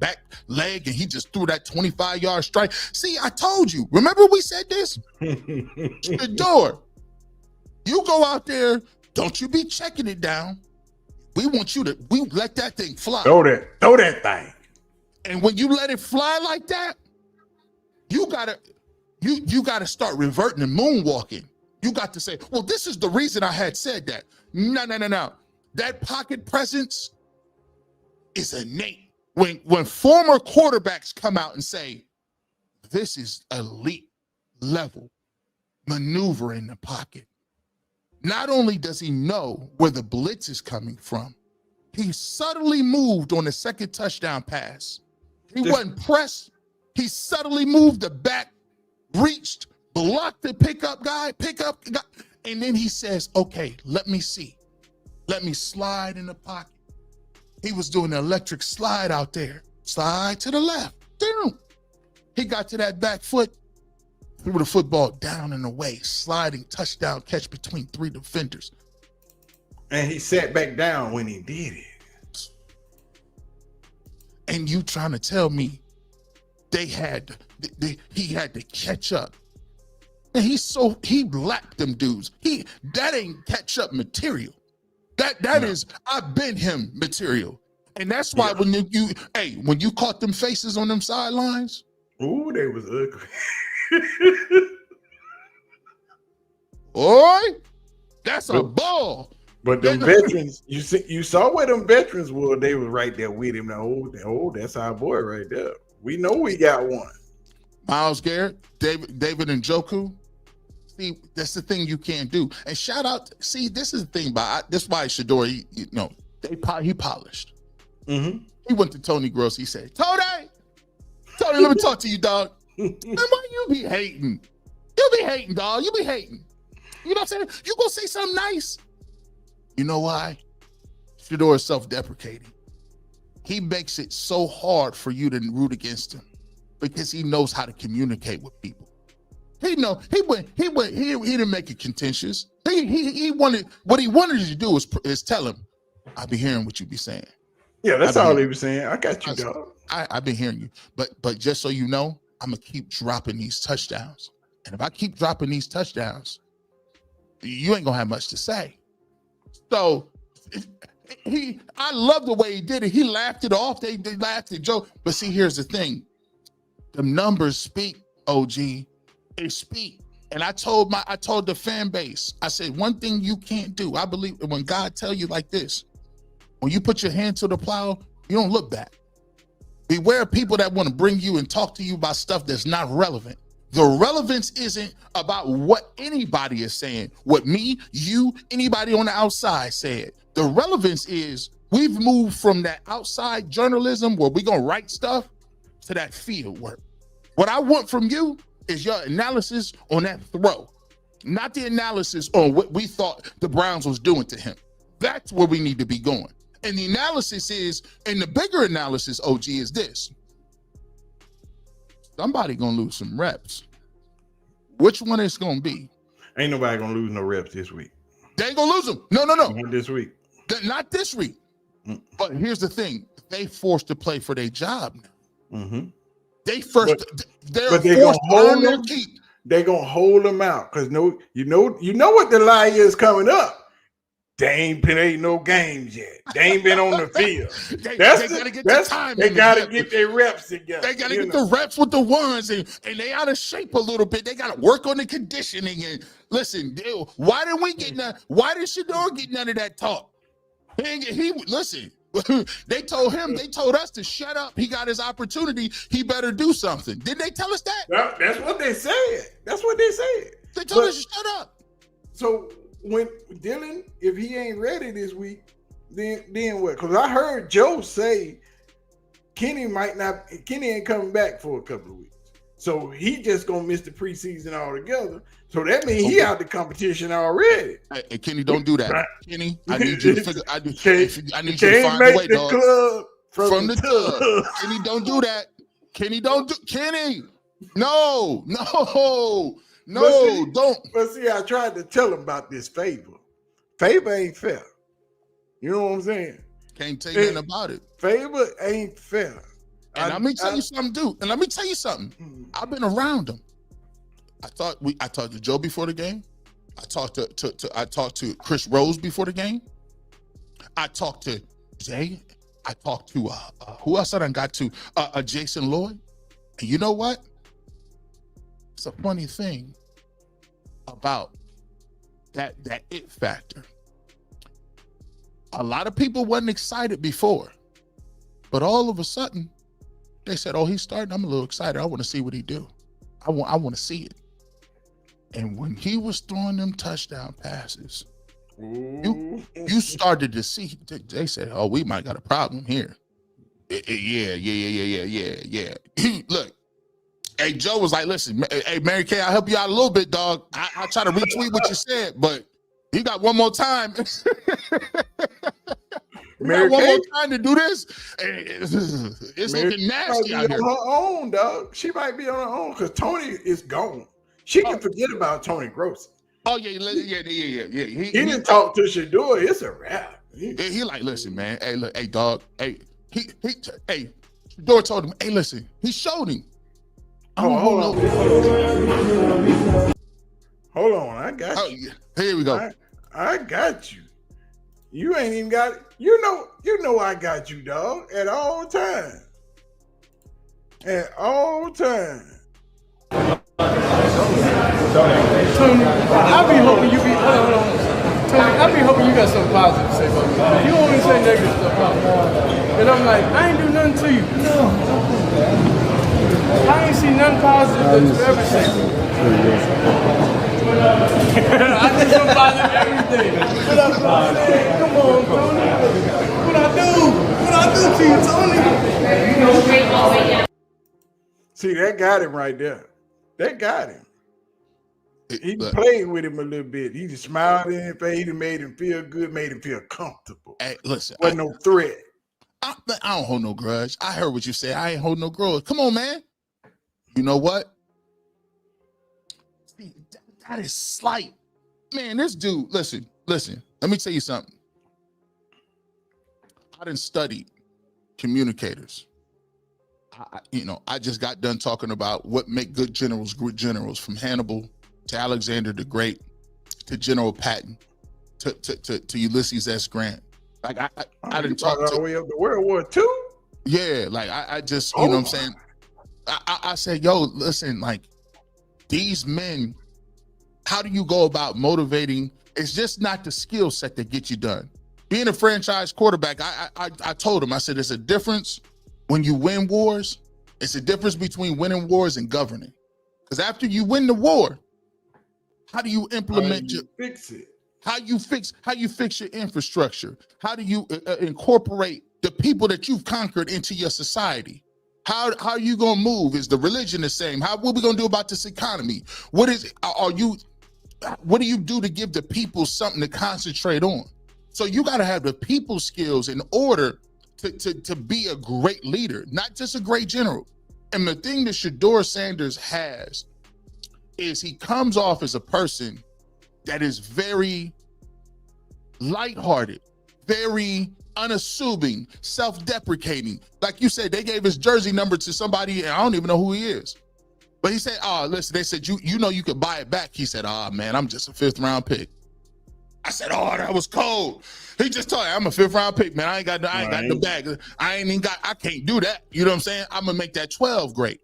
leg and he just threw that 25-yard strike. See, I told you. Remember we said this? Shedeur, you go out there, don't you be checking it down. We let that thing fly. Throw that thing. And when you let it fly like that, you gotta start reverting and moonwalking. You got to say, well, this is the reason I had said that. No. That pocket presence is innate. When former quarterbacks come out and say, this is elite level maneuver in the pocket. Not only does he know where the blitz is coming from, he subtly moved on the 2nd touchdown pass. He wasn't pressed. He subtly moved the back, reached, blocked the pickup guy, and then he says, okay, let me see. Let me slide in the pocket. He was doing the electric slide out there. Slide to the left. He got to that back foot, threw the football down and away, sliding touchdown catch between 3 defenders. And he sat back down when he did it. And you trying to tell me he had to catch up. And he lapped them dudes. That ain't catch up material. That is I've been him material. And that's why when you caught them faces on them sidelines, Ooh, they was ugly. Boy, that's a But- ball. But them veterans, you saw where them veterans were. They was right there with him. Now, that's our boy right there. We know we got one. Myles Garrett, David Njoku. See, that's the thing you can't do. And shout out. See, this is the thing. This is why Shedeur, he polished. Mm-hmm. He went to Tony Gross. He said, Tony, let me talk to you, dog. Man, why you be hating? You be hating, dog. You be hating. You know what I'm saying? You gonna say something nice. You know why? Shedeur is self-deprecating. He makes it so hard for you to root against him because he knows how to communicate with people. He didn't make it contentious. He wanted, what he wanted to do is tell him, I be hearing what you be saying. Yeah, that's all he was saying. I got you, dog. I've been hearing you. But just so you know, I'm gonna keep dropping these touchdowns. And if I keep dropping these touchdowns, you ain't gonna have much to say. So I love the way he did it. He laughed it off. They laughed at Joe. But see, here's the thing. The numbers speak, OG. They speak. And I told the fan base, I said, one thing you can't do. I believe when God tell you like this, when you put your hand to the plow, you don't look back. Beware of people that want to bring you and talk to you about stuff that's not relevant. The relevance isn't about what anybody is saying, what me, you, anybody on the outside said. The relevance is we've moved from that outside journalism where we're going to write stuff to that field work. What I want from you is your analysis on that throw, not the analysis on what we thought the Browns was doing to him. That's where we need to be going. And the analysis is, and the bigger analysis, OG, is this. Somebody gonna lose some reps. Which one is gonna be? Ain't nobody gonna lose no reps this week. They ain't gonna lose them. No. Not this week. Not this week. But here's the thing: they forced to play for their job now. Mm-hmm. They're forced to earn their keep. They're gonna hold them out because you know what the lie is coming up. They ain't played no games yet. They ain't been on the field. They gotta get the time. They gotta get their reps together. They gotta get the reps with the ones, and they out of shape a little bit. They gotta work on the conditioning. And listen, why didn't we get none? Why did Shedeur get none of that talk? Listen. They told us to shut up. He got his opportunity. He better do something. Didn't they tell us that? Well, that's what they said. They told us to shut up. So when Dylan, if he ain't ready this week, then what? Because I heard Joe say Kenny ain't coming back for a couple of weeks. So he just gonna miss the preseason altogether. So that means he out the competition already. Hey, Kenny, don't do that. Kenny, I need you to figure. I need you to find make a way, the dog. club from the tub. Kenny, don't do that. Kenny, Kenny. No, don't. But see, I tried to tell him about this favor. Favor ain't fair. You know what I'm saying? Can't tell you nothing about it. Favor ain't fair. And let me tell you something, dude. And let me tell you something. I've been around him. I talked to Joe before the game. I talked to Chris Rose before the game. I talked to Jay. I talked to who else I done got to? Jason Lloyd. And you know what? It's a funny thing about that it factor. A lot of people wasn't excited before, but all of a sudden they said, "Oh, he's starting. I'm a little excited. I want to see what he do. I want to see it." And when he was throwing them touchdown passes, you started to see. They said, "Oh, we might got a problem here." Yeah. Look, hey, Joe was like, "Listen, hey, Mary Kay, I'll help you out a little bit, dog. I'll try to retweet what you said, but you got one more time." One more time to do this. It's looking nasty out here. On her own, dog. She might be on her own because Tony is gone. She can forget about Tony Gross. Oh yeah. He didn't talk to Shedeur. It's a wrap. He like, listen, man. Hey, look, hey, dog. Hey, Shedeur told him, hey, listen. He showed him. Hold on. I got you. Here we go. I got you. You ain't even got it. You know I got you, dog, at all times. at all times. Tony, I be hoping you be. Hold on. Tony, I be hoping you got something positive to say about me. You always say negative stuff about me. And I'm like, I ain't do nothing to you. No. I ain't see nothing positive that you ever said. I did something positive every day. What up, Tony? Come on, Tony. What I do? What I do to you, Tony? See, that got him right there. That got him. He played with him a little bit. He just smiled in his face. He made him feel good, made him feel comfortable. Hey, listen, wasn't no threat. I don't hold no grudge. I heard what you said. I ain't hold no grudge. Come on, man. You know what? See, that is slight. Man, this dude, listen. Let me tell you something. I done studied communicators. I just got done talking about what make good generals, from Hannibal to Alexander the Great, to General Patton, to Ulysses S. Grant. Like I didn't talk all the way up to World War II. Yeah, like I just, you know what I'm saying? I said, yo, listen, like these men, how do you go about motivating? It's just not the skill set that gets you done. Being a franchise quarterback, I told him, I said, there's a difference when you win wars. It's a difference between winning wars and governing. Because after you win the war, how do you implement fix it? How you fix your infrastructure? How do you incorporate the people that you've conquered into your society? How are you gonna move? Is the religion the same? What are we gonna do about this economy? What do you do to give the people something to concentrate on? So you gotta have the people skills in order to be a great leader, not just a great general. And the thing that Shedeur Sanders has is he comes off as a person that is very lighthearted, very unassuming, self-deprecating. Like you said, they gave his jersey number to somebody, and I don't even know who he is. But he said, oh, listen, they said, you know you could buy it back. He said, oh, man, I'm just a 5th round pick. I said, oh, that was cold. He just told me, I'm a 5th round pick, man. I ain't got the bag. I can't do that. You know what I'm saying? I'm going to make that 12 great.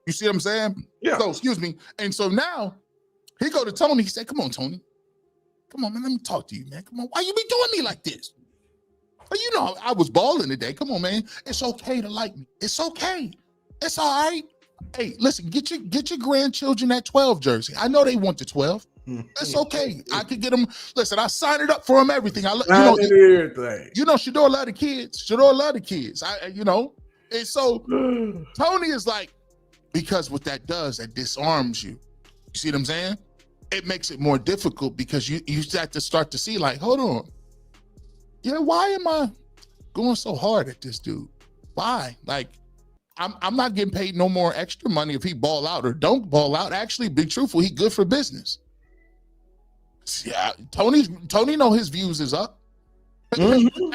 You see what I'm saying? Yeah. So, excuse me. And so now he go to Tony. He said, come on, Tony. Come on, man. Let me talk to you, man. Come on. Why you be doing me like this? Well, you know, I was balling today. Come on, man. It's okay to like me. It's okay. It's all right. Hey, listen, get your grandchildren that 12 jersey. I know they want the 12. It's okay. I could get them. Listen, I signed it up for them. Everything. Everything. You know, Shedeur love the kids. Shedeur love the kids. And so Tony is like, because what that does, that disarms you. You see what I'm saying? It makes it more difficult because you have to start to see like, hold on. Yeah, why am I going so hard at this dude? Why? Like, I'm not getting paid no more extra money if he ball out or don't ball out. Actually, be truthful, he good for business. Yeah, Tony know his views is up. Mm-hmm.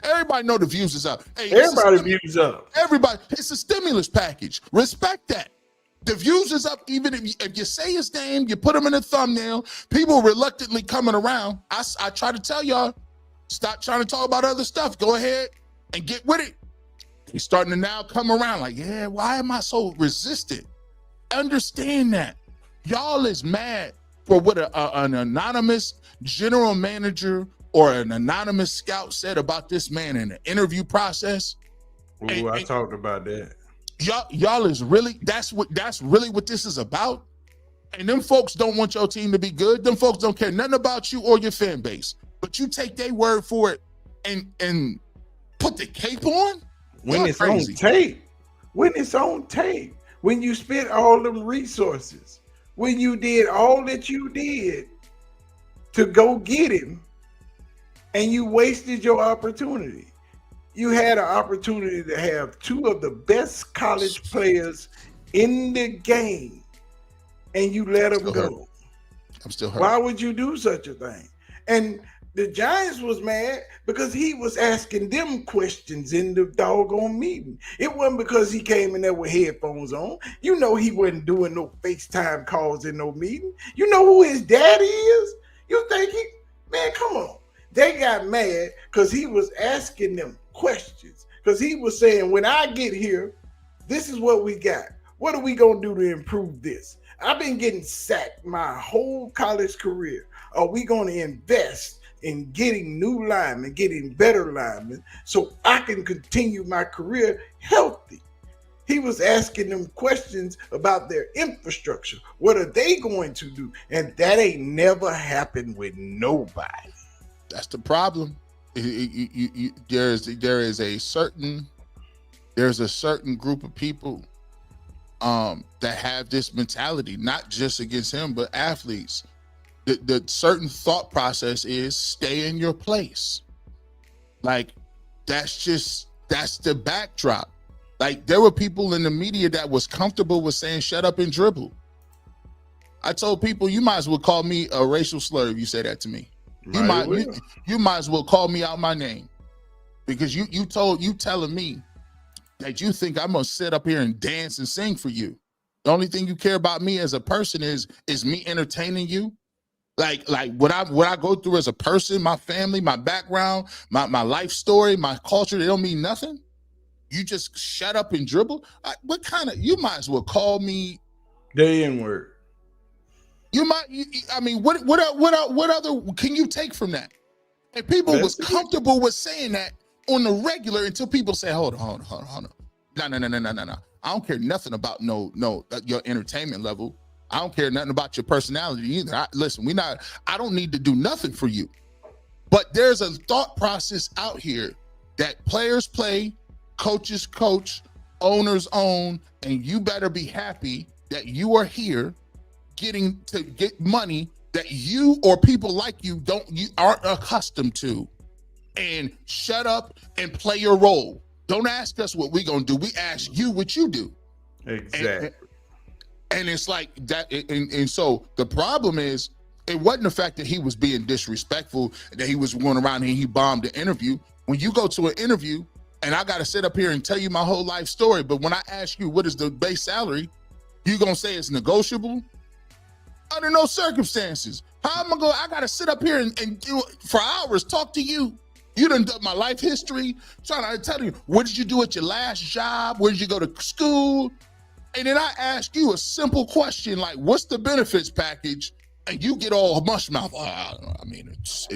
Everybody know the views is up. Hey, everybody views up. Everybody, it's a stimulus package. Respect that. The views is up. Even if you say his name, you put him in a thumbnail, people reluctantly coming around. I try to tell y'all, stop trying to talk about other stuff. Go ahead and get with it. He's starting to now come around like, yeah, why am I so resistant? Understand that. Y'all is mad for what an anonymous general manager or an anonymous scout said about this man in the interview process. Ooh, I talked about that. Y'all is really, that's really what this is about. And them folks don't want your team to be good. Them folks don't care nothing about you or your fan base. But you take their word for it and put the cape on? When it's on tape. When it's on tape. When you spent all them resources. When you did all that you did to go get him, and you wasted your opportunity. You had an opportunity to have 2 of the best college players in the game, and you let them go. I'm still hurt. Why would you do such a thing? And the Giants was mad because he was asking them questions in the doggone meeting. It wasn't because he came in there with headphones on. You know he wasn't doing no FaceTime calls in no meeting. You know who his daddy is? You think man, come on. They got mad because he was asking them questions. Because he was saying, when I get here, This is what we got. What are we gonna do to improve this? I've been getting sacked my whole college career. Are we gonna invest in getting new linemen, getting better linemen, so I can continue my career healthy? He was asking them questions about their infrastructure. What are they going to do? And that ain't never happened with nobody. That's the problem. There's a certain group of people that have this mentality, not just against him, but athletes. The certain thought process is stay in your place. Like, that's the backdrop. Like, there were people in the media that was comfortable with saying shut up and dribble. I told people, you might as well call me a racial slur if you say that to me. You might as well call me out my name, because you telling me that you think I'm gonna sit up here and dance and sing for you. The only thing you care about me as a person is me entertaining you. Like what I go through as a person, my family, my background, my life story, my culture, they don't mean nothing. You just shut up and dribble. You might as well call me the N-word. What other can you take from that? And people was comfortable with saying that on the regular until people say, hold on. No. I don't care nothing about your entertainment level. I don't care nothing about your personality either. I don't need to do nothing for you. But there's a thought process out here that players play, coaches coach, owners own, and you better be happy that you are here getting to get money that you or people like you aren't accustomed to. And shut up and play your role. Don't ask us what we're gonna do. We ask you what you do. Exactly. And it's like that. And so the problem is, it wasn't the fact that he was being disrespectful, that he was going around and he bombed the interview. When you go to an interview and I got to sit up here and tell you my whole life story, but when I ask you what is the base salary, you gonna say it's negotiable? Under no circumstances. How am I got to sit up here and do for hours, talk to you. You done done my life history, trying to tell you, what did you do at your last job? Where did you go to school? And then I ask you a simple question like, what's the benefits package? And you get all mush mouth. I mean, it's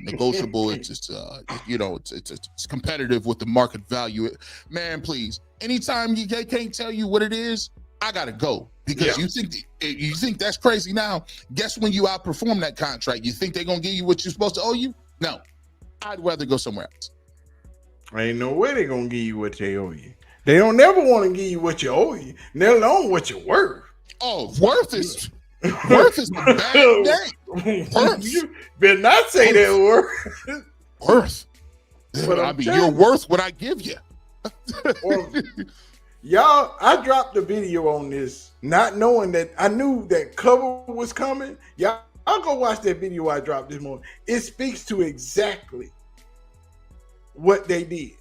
negotiable. It's competitive with the market value. Man, please. Anytime they can't tell you what it is, I gotta go, because you think that's crazy. Now, guess when you outperform that contract, you think they're gonna give you what you're supposed to owe you? No, I'd rather go somewhere else. Ain't no way they're gonna give you what they owe you. They don't never want to give you what you owe you, let alone what you're worth. Oh, worth is the bad thing. Worth. You better not say that word. Worth. But you're worth what I give you. Well, y'all, I dropped a video on this, not knowing that I knew that cover was coming. Y'all, I'll go watch that video I dropped this morning. It speaks to exactly what they did,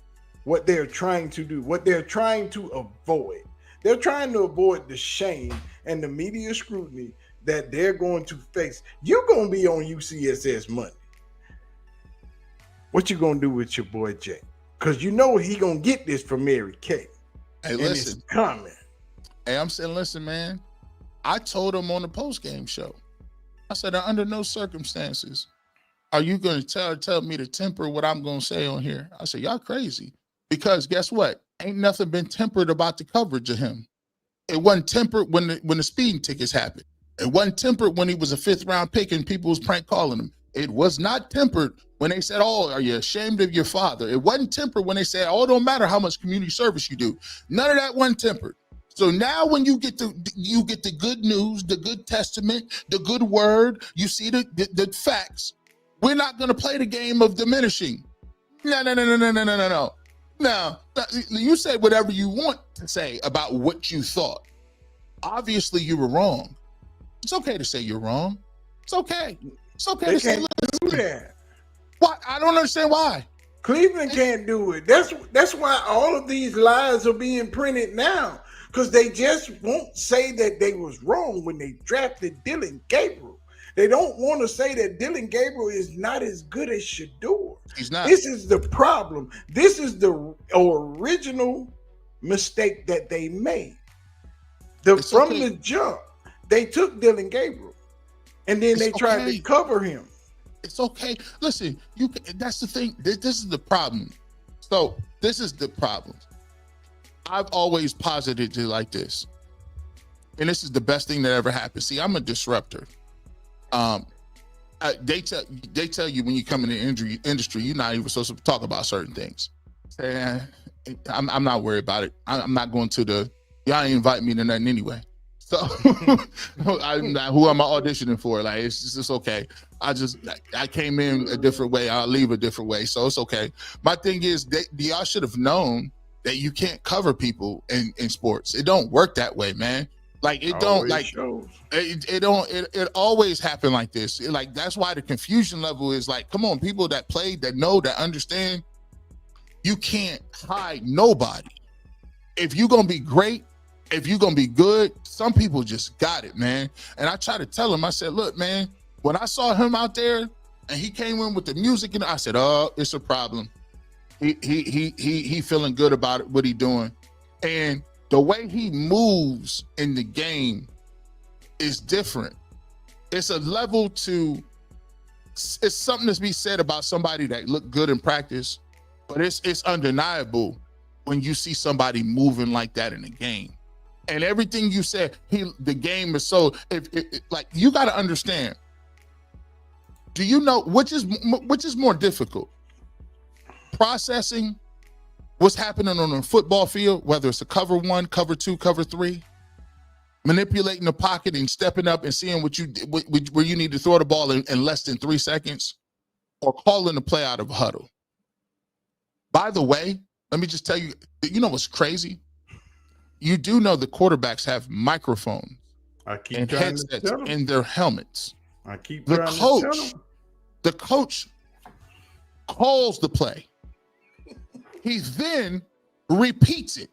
what they're trying to do, what they're trying to avoid. They're trying to avoid the shame and the media scrutiny that they're going to face. You're going to be on UCSS Monday. What you going to do with your boy Jay? Because you know he going to get this from Mary Kay. Hey, listen. It's coming. Hey, I'm saying, listen, man. I told him on the post-game show. I said, under no circumstances are you going to tell me to temper what I'm going to say on here. I said, y'all crazy. Because guess what? Ain't nothing been tempered about the coverage of him. It wasn't tempered when the speeding tickets happened. It wasn't tempered when he was a 5th-round pick and people was prank calling him. It was not tempered when they said, oh, are you ashamed of your father? It wasn't tempered when they said, oh, it don't matter how much community service you do. None of that wasn't tempered. So now when you get the good news, the good testament, the good word, you see the facts, we're not going to play the game of diminishing. No. Now, you say whatever you want to say about what you thought. Obviously, you were wrong. It's okay to say you're wrong. It's okay. It's okay to say, do that. Why? I don't understand why. Cleveland can't do it. That's why all of these lies are being printed now, because they just won't say that they was wrong when they drafted Dylan Gabriel. They don't want to say that Dylan Gabriel is not as good as Shedeur. He's not. This is the problem. This is the original mistake that they made. It's From okay. the jump, they took Dylan Gabriel, and then It's they tried okay. to cover him. It's okay. Listen, that's the thing. This is the problem. So this is the problem. I've always posited it like this, and this is the best thing that ever happened. See, I'm a disruptor. They tell you when you come in the industry, you're not even supposed to talk about certain things. And I'm not worried about it. I'm not going to y'all ain't invite me to nothing anyway. So I'm not, who am I auditioning for? Like, it's just okay. I came in a different way. I'll leave a different way. So it's okay. My thing is y'all should have known that you can't cover people in sports. It don't work that way, man. Like it don't Always like shows. it always happen like this. Like that's why the confusion level is like, come on, people that play, that know, that understand, you can't hide nobody. If you're gonna be great, if you're gonna be good, some people just got it, man. And I try to tell him, I said, look, man, when I saw him out there and he came in with the music, and I said, oh, it's a problem. He feeling good about it, what he doing. And the way he moves in the game is different. It's a level to, it's something to be said about somebody that look good in practice, but it's undeniable when you see somebody moving like that in the game. And everything you said, the game is so, like, you got to understand. Do you know which is more difficult? Processing what's happening on a football field, whether it's a cover 1, cover 2, cover 3, manipulating the pocket and stepping up and seeing where you need to throw the ball in less than 3 seconds, or calling the play out of a huddle. By the way, let me just tell you, you know what's crazy? You do know the quarterbacks have microphones and headsets in their helmets. I keep trying to tell them. The coach calls the play. He then repeats it.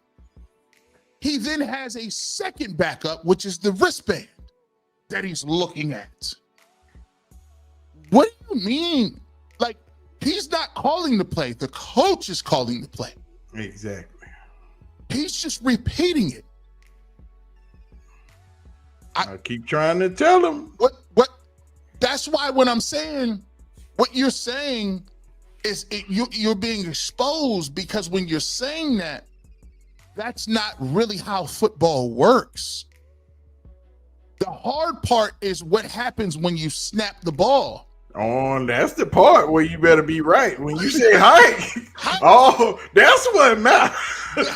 He then has a second backup, which is the wristband that he's looking at. What do you mean? Like, he's not calling the play. The coach is calling the play. Exactly. He's just repeating it. I keep trying to tell them. What? That's why when I'm saying what you're saying is you're being exposed, because when you're saying that, that's not really how football works. The hard part is what happens when you snap the ball. Oh, that's the part where you better be right. When you say hike, oh, that's what matters.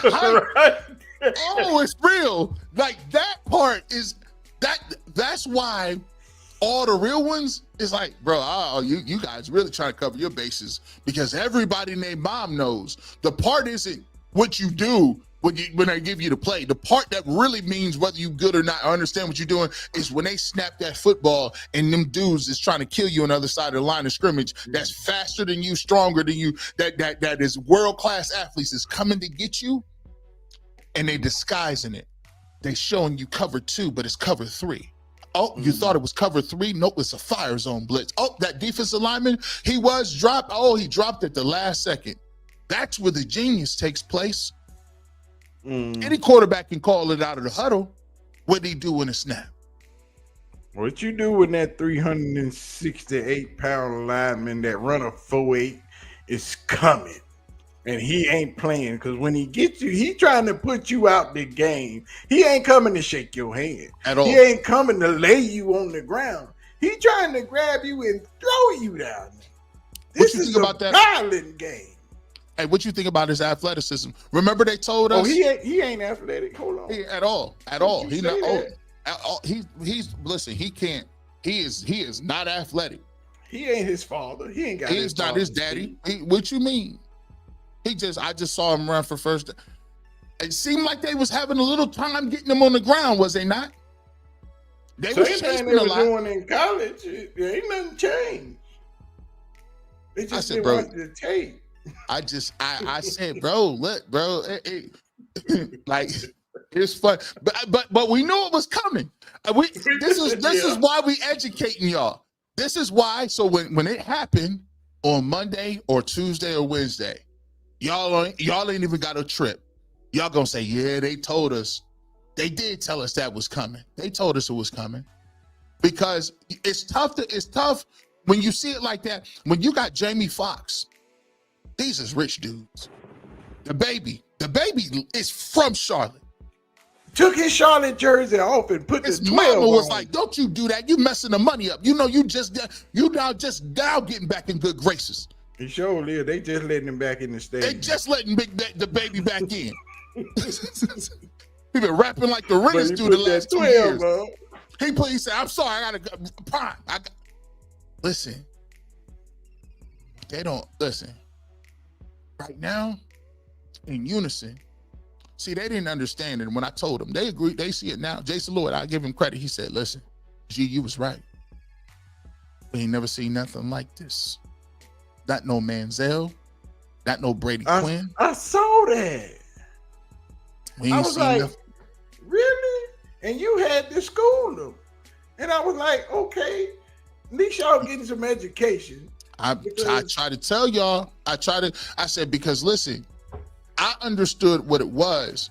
Right? Oh, it's real. Like, that part is that's why all the real ones is like, bro, you guys really trying to cover your bases, because everybody named mom knows. The part isn't what you do when they give you the play. The part that really means whether you good or not, or understand what you're doing, is when they snap that football and them dudes is trying to kill you on the other side of the line of scrimmage, that's faster than you, stronger than you, that is world-class athletes is coming to get you, and they disguising it. They showing you cover 2, but it's cover 3. Oh, you thought it was cover 3? Nope, it's a fire zone blitz. Oh, that defensive lineman, he was dropped. Oh, he dropped at the last second. That's where the genius takes place. Any quarterback can call it out of the huddle. What do he do in a snap? What you do when that 368-pound lineman that run a 4.8 is coming, and he ain't playing, because when he gets you, he trying to put you out the game. He ain't coming to shake your hand At all. He ain't coming to lay you on the ground. He trying to grab you and throw you down. This is a violent game. Hey, what you think about his athleticism? Remember they told us? Oh, he ain't athletic. Hold on. At all. He not. Listen. He can't. He is not athletic. He ain't his father. He ain't got. He's not his daddy. What you mean? I just saw him run for first. It seemed like they was having a little time getting him on the ground, was they not? They was chasing a lot. Doing in college, there ain't nothing changed. They just didn't want the tape. I said, bro, look, bro, like, it's fun, but we knew it was coming. This is why we educating y'all. This is why. So when it happened on Monday or Tuesday or Wednesday, y'all ain't even got a trip. Y'all gonna say, yeah, they told us. They did tell us that was coming. They told us it was coming. Because it's tough when you see it like that. When you got Jamie Foxx, these is rich dudes. The baby is from Charlotte. Took his Charlotte jersey off and put His the 12 mama was on. like, don't you do that. You messing the money up. You know, you now getting back in good graces. He sure live. They just letting him back in the They stadium. just letting the baby back in. He been rapping like the realest dude the last 2 years. On. He said, I'm sorry, I gotta go. Prime. Listen. They don't listen. Right now, in unison. See, they didn't understand it. And when I told them, they agreed, they see it now. Jason Lloyd, I give him credit. He said, listen, G, you was right. We ain't never seen nothing like this. Not no Manziel, not no Brady Quinn. I saw that. We I ain't was seen like, nothing. really? And you had to school them. And I was like, okay, at least y'all getting some education. I try to tell y'all, I said, because listen, I understood what it was.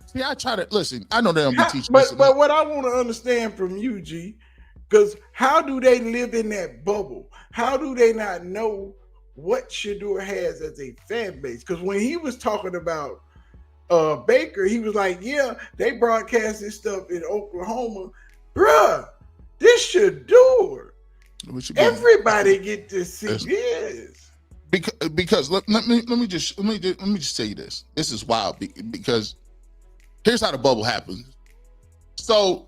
See, I try to, listen, I know they don't be teaching this. But what I want to understand from you, G, because how do they live in that bubble? How do they not know what Shedeur has as a fan base? Because when he was talking about Baker, he was like, yeah, they broadcast this stuff in Oklahoma. Bruh, this Shedeur. Everybody get to see this. Because let me just tell you this. This is wild because here's how the bubble happens. So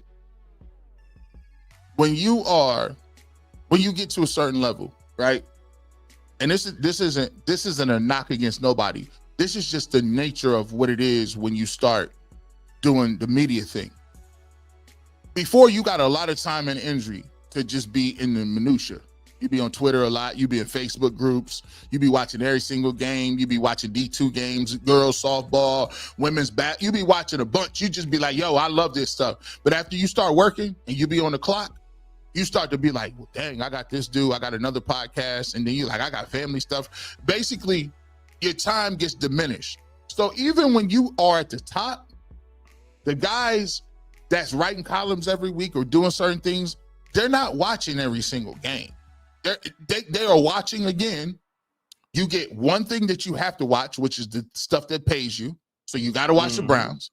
when you get to a certain level, right? And this isn't a knock against nobody. This is just the nature of what it is when you start doing the media thing. Before, you got a lot of time and energy to just be in the minutia. You be on Twitter a lot. You be in Facebook groups. You be watching every single game. You be watching D2 games, girls softball, women's bat. You be watching a bunch. You just be like, yo, I love this stuff. But after you start working and you be on the clock, you start to be like, well, dang, I got this dude. I got another podcast. And then you like, I got family stuff. Basically, your time gets diminished. So even when you are at the top, the guys that's writing columns every week or doing certain things, they're not watching every single game. They are watching again. You get one thing that you have to watch, which is the stuff that pays you. So you got to watch the Browns.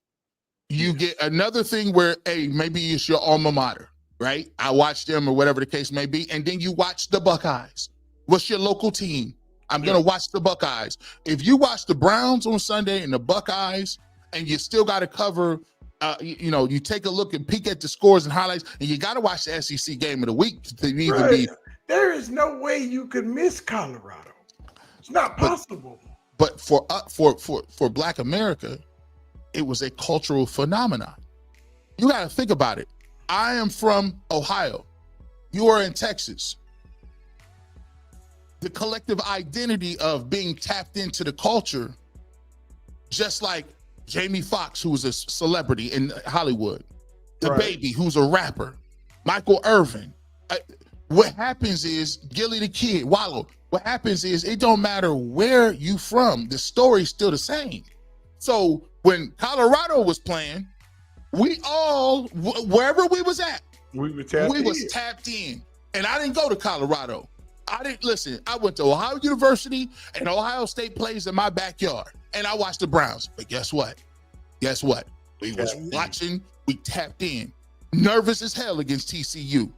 You get another thing where, hey, maybe it's your alma mater, right? I watch them or whatever the case may be. And then you watch the Buckeyes. What's your local team? I'm going to watch the Buckeyes. If you watch the Browns on Sunday and the Buckeyes, and you still got to cover, you take a look and peek at the scores and highlights, and you got to watch the SEC game of the week to even be. There is no way you could miss Colorado. It's not possible. But for Black America, it was a cultural phenomenon. You got to think about it. I am from Ohio. You are in Texas. The collective identity of being tapped into the culture, just like Jamie Foxx, who was a celebrity in Hollywood, the baby, who's a rapper, Michael Irvin. What happens is, Gilly the Kid, Wallow, what happens is it don't matter where you from, the story's still the same. So when Colorado was playing, we all, wherever we was at, we was tapped in. And I didn't go to Colorado. I went to Ohio University, and Ohio State plays in my backyard, and I watched the Browns. But guess what? We was watching, we tapped in. Nervous as hell against TCU.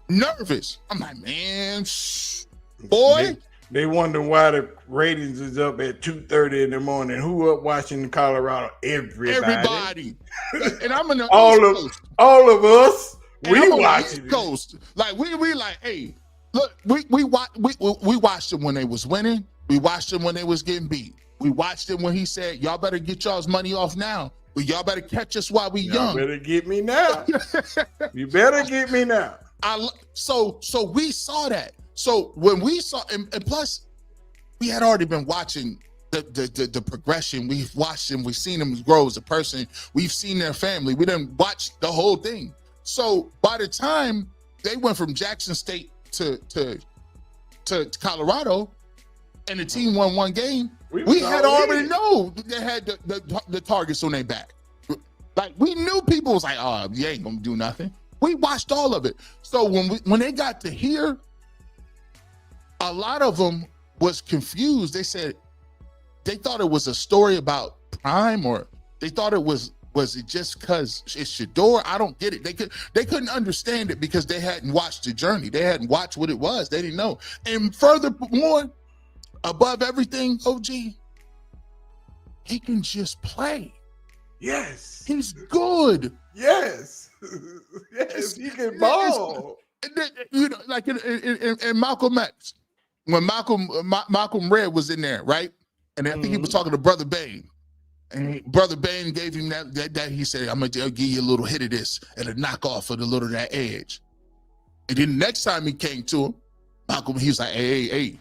Nervous. I'm like, man, boy. They wonder why the ratings is up at 2:30 in the morning. Who up watching Colorado? Everybody. And I'm in the all of us. And We watching watching East Coast. Like we like, hey, look, we watched them when they was winning. We watched them when they was getting beat. We watched them when he said, y'all better get y'all's money off now. But y'all better catch us while we young. You better get me now. You better get me now. So we saw that. So when we saw, and plus, we had already been watching the progression. We've watched them. We've seen them grow as a person. We've seen their family. We didn't watch the whole thing. So by the time they went from Jackson State to Colorado, and the team won one game, We had already know they had the targets on their back. Like, we knew people was like, oh, you ain't gonna do nothing. We watched all of it. So when they got to here, a lot of them was confused. They said they thought it was a story about Prime, or they thought it was it just because it's Shedeur? I don't get it. They couldn't understand it because they hadn't watched the journey. They hadn't watched what it was. They didn't know. And furthermore, above everything, OG, he can just play. Yes. He's good. Yes. Yes, he can ball. You know, like in Malcolm X, when Malcolm Red was in there, right? And I think he was talking to Brother Bane. And Brother Bane gave him that he said, I'm gonna give you a little hit of this and a knockoff of the little that edge. And then the next time he came to him, Malcolm, he was like, hey,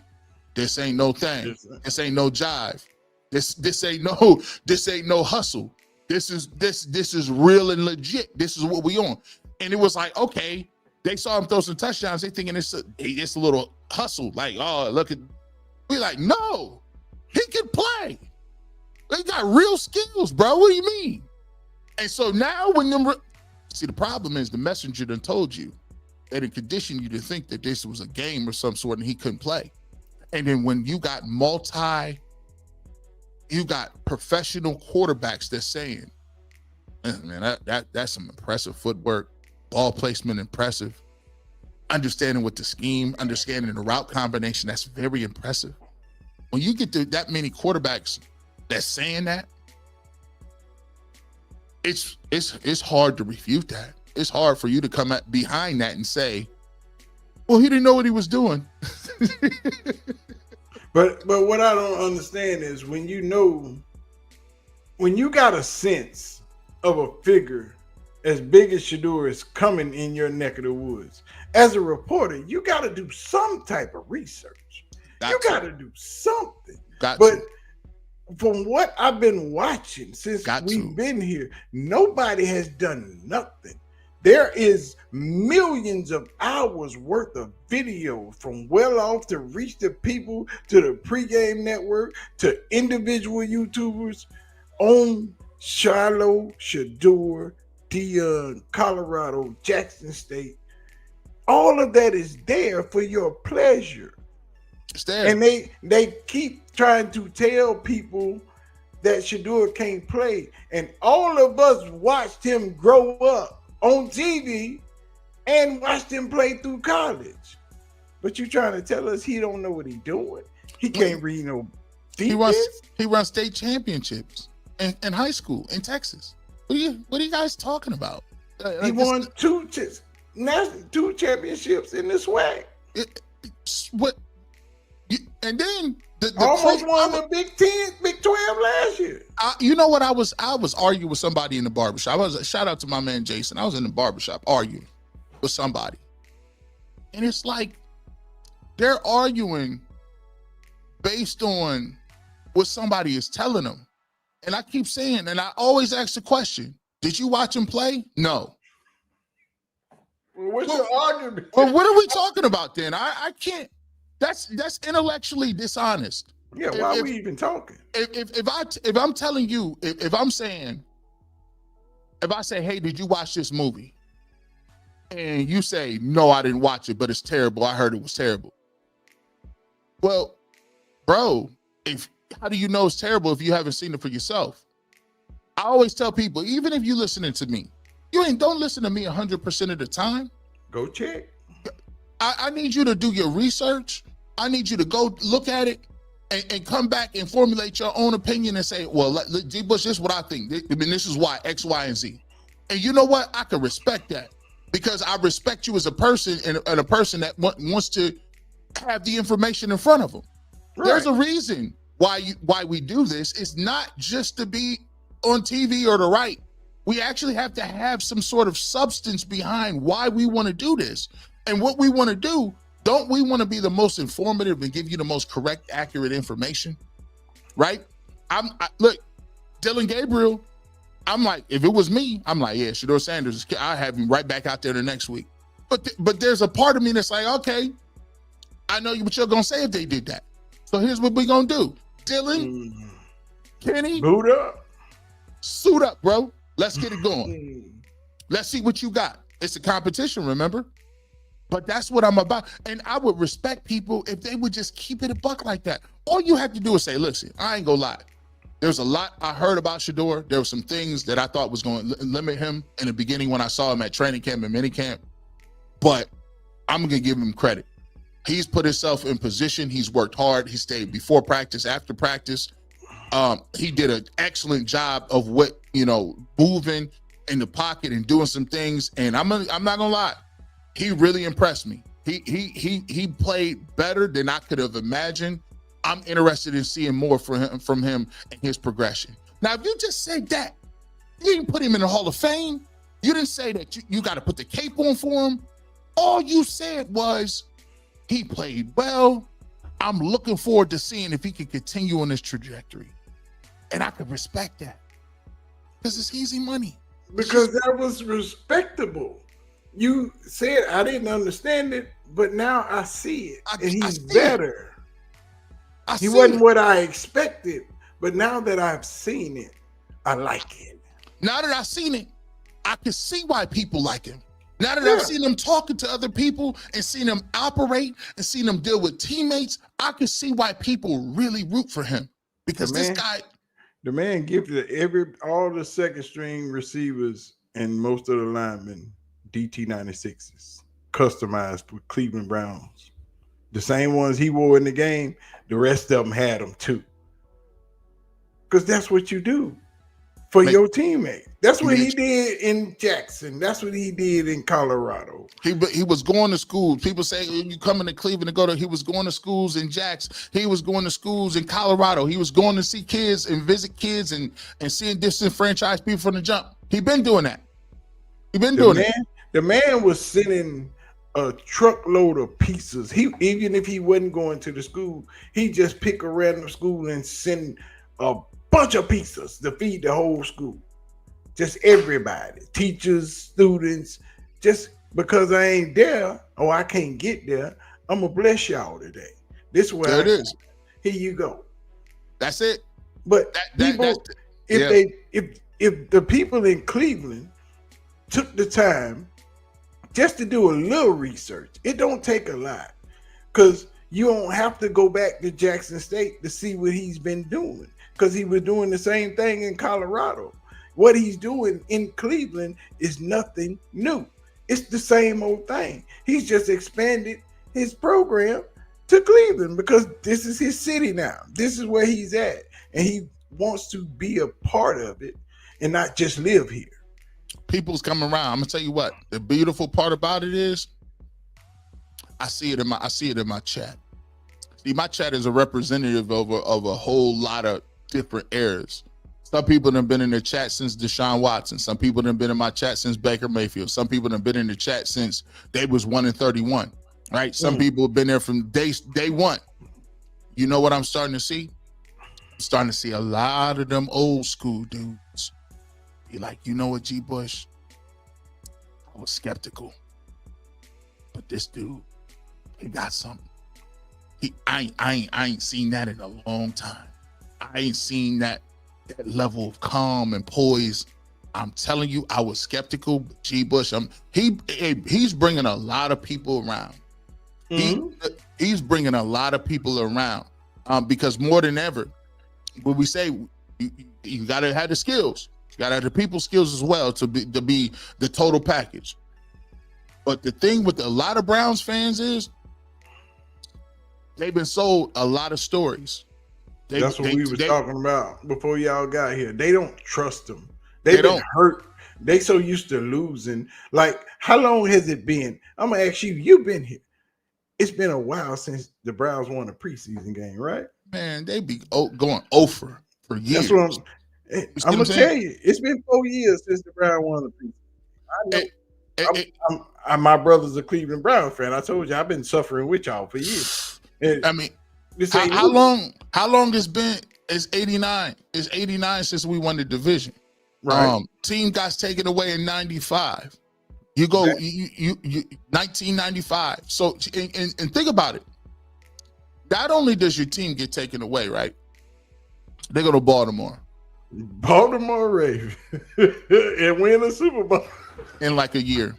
this ain't no thing. This ain't no jive. This ain't no hustle. This is real and legit. This is what we on. And it was like, okay, they saw him throw some touchdowns. They thinking it's a little hustle. Like, oh, look at, we like, no, he can play. They got real skills, bro. What do you mean? And so now when see, the problem is the messenger done told you that it conditioned you to think that this was a game or some sort and he couldn't play. And then when you got professional quarterbacks that's saying, man, that's some impressive footwork, ball placement impressive, understanding with the scheme, understanding the route combination, that's very impressive. When you get to that many quarterbacks that's saying that, it's hard to refute that. It's hard for you to come behind that and say, well, he didn't know what he was doing. But what I don't understand is when you got a sense of a figure as big as Shedeur is coming in your neck of the woods, as a reporter, you got to do some type of research. You got to do something. But from what I've been watching since we've been here, nobody has done nothing. There is millions of hours worth of video from well off to reach the people, to the pregame network, to individual YouTubers on Shiloh, Shedeur, Dion, Colorado, Jackson State. All of that is there for your pleasure. It's there. And they keep trying to tell people that Shedeur can't play. And all of us watched him grow up on TV and watched him play through college. But you trying to tell us he don't know what he's doing? He can't read no defense? He runs state championships in high school in Texas. What are you guys talking about? He won two championships in this way. And then almost won the Big 10, Big 12 last year. You know what? I was arguing with somebody in the barbershop. Shout out to my man Jason. I was in the barbershop arguing with somebody, and it's like they're arguing based on what somebody is telling them. And I keep saying, and I always ask the question: did you watch him play? No. Well, what's your argument? Well, what are we talking about then? I can't. That's intellectually dishonest. Yeah, why are we even talking? If I'm telling you, if I say, hey, did you watch this movie? And you say, no, I didn't watch it, but it's terrible. I heard it was terrible. Well, bro, how do you know it's terrible if you haven't seen it for yourself? I always tell people, even if you're listening to me, don't listen to me 100% of the time. Go check. I need you to do your research. I need you to go look at it and come back and formulate your own opinion and say, well, G. Bush, this is what I think. I mean, this is why, X, Y, and Z. And you know what? I can respect that because I respect you as a person and a person that wants to have the information in front of them. Right. There's a reason why we do this. It's not just to be on TV or to write. We actually have to have some sort of substance behind why we want to do this. And what we want to do, don't we want to be the most informative and give you the most correct, accurate information? Right? Look, Dylan Gabriel, I'm like, if it was me, I'm like, yeah, Shadur Sanders, I'll have him right back out there the next week. But there's a part of me that's like, okay, I know what you're going to say if they did that. So here's what we're going to do. Dylan, Kenny, Boot up. suit up, bro. Let's get it going. Let's see what you got. It's a competition, remember? But that's what I'm about. And I would respect people if they would just keep it a buck like that. All you have to do is say, listen, I ain't gonna lie. There's a lot I heard about Shedeur. There were some things that I thought was going to limit him in the beginning when I saw him at training camp and mini camp. But I'm going to give him credit. He's put himself in position. He's worked hard. He stayed before practice, after practice. He did an excellent job of moving in the pocket and doing some things. And I'm not going to lie. He really impressed me. He played better than I could have imagined. I'm interested in seeing more from him and his progression. Now, if you just said that, you didn't put him in the Hall of Fame. You didn't say that you got to put the cape on for him. All you said was he played well. I'm looking forward to seeing if he can continue on this trajectory. And I could respect that because it's easy money. Because that was respectable. You said I didn't understand it, but now I see it. And he's better. He wasn't what I expected, but now that I've seen it, I like it. Now that I've seen it, I can see why people like him. Now that I've seen him talking to other people and seen him operate and seen him deal with teammates, I can see why people really root for him. Because the man gifted all the second string receivers and most of the linemen DT 96s, customized with Cleveland Browns. The same ones he wore in the game, the rest of them had them too. Because that's what you do for your teammate. That's what he did in Jackson. That's what he did in Colorado. He was going to schools. People say you coming to Cleveland to he was going to schools in Jackson. He was going to schools in Colorado. He was going to see kids and visit kids and seeing disenfranchised people from the jump. He been doing that. The man was sending a truckload of pizzas. Even if he wasn't going to the school, he just pick a random school and send a bunch of pizzas to feed the whole school. Just everybody, teachers, students. Just because I ain't there or I can't get there, I'm gonna bless y'all today. This is where it is. Here you go. That's it. But if the people in Cleveland took the time just to do a little research, it don't take a lot, because you don't have to go back to Jackson State to see what he's been doing, because he was doing the same thing in Colorado. What he's doing in Cleveland is nothing new. It's the same old thing. He's just expanded his program to Cleveland because this is his city now. This is where he's at, and he wants to be a part of it and not just live here. People's coming around. I'm gonna tell you what. The beautiful part about it is, I see it in my chat. See, my chat is a representative of a whole lot of different eras. Some people have been in the chat since Deshaun Watson. Some people have been in my chat since Baker Mayfield. Some people have been in the chat since they was 1-31. Right? Some people have been there from day one. You know what I'm starting to see? I'm starting to see a lot of them old school dudes be like, you know what, G. Bush? I was skeptical, but this dude, he got something. I ain't seen that in a long time. I ain't seen that level of calm and poise. I'm telling you, I was skeptical. G. Bush, he's bringing a lot of people around. He's bringing a lot of people around because more than ever, when we say you got to have the skills, you got to have the people skills as well to be the total package. But the thing with a lot of Browns fans is they've been sold a lot of stories. That's what we was talking about before y'all got here. They don't trust them. They've been hurt. They so used to losing. Like, how long has it been? I'm gonna ask you. You've been here. It's been a while since the Browns won a preseason game, right? Man, they be going over for years. That's what I'm gonna tell you. It's been 4 years since the Browns won the preseason. I know. My brother's a Cleveland Browns fan. I told you I've been suffering with y'all for years. I mean, how long it's been? It's 89. It's 89 since we won the division. Right. Team got taken away in 95. You go, you 1995. So, and think about it. Not only does your team get taken away, right? They go to Baltimore Baltimore Ravens and win a Super Bowl in like a year.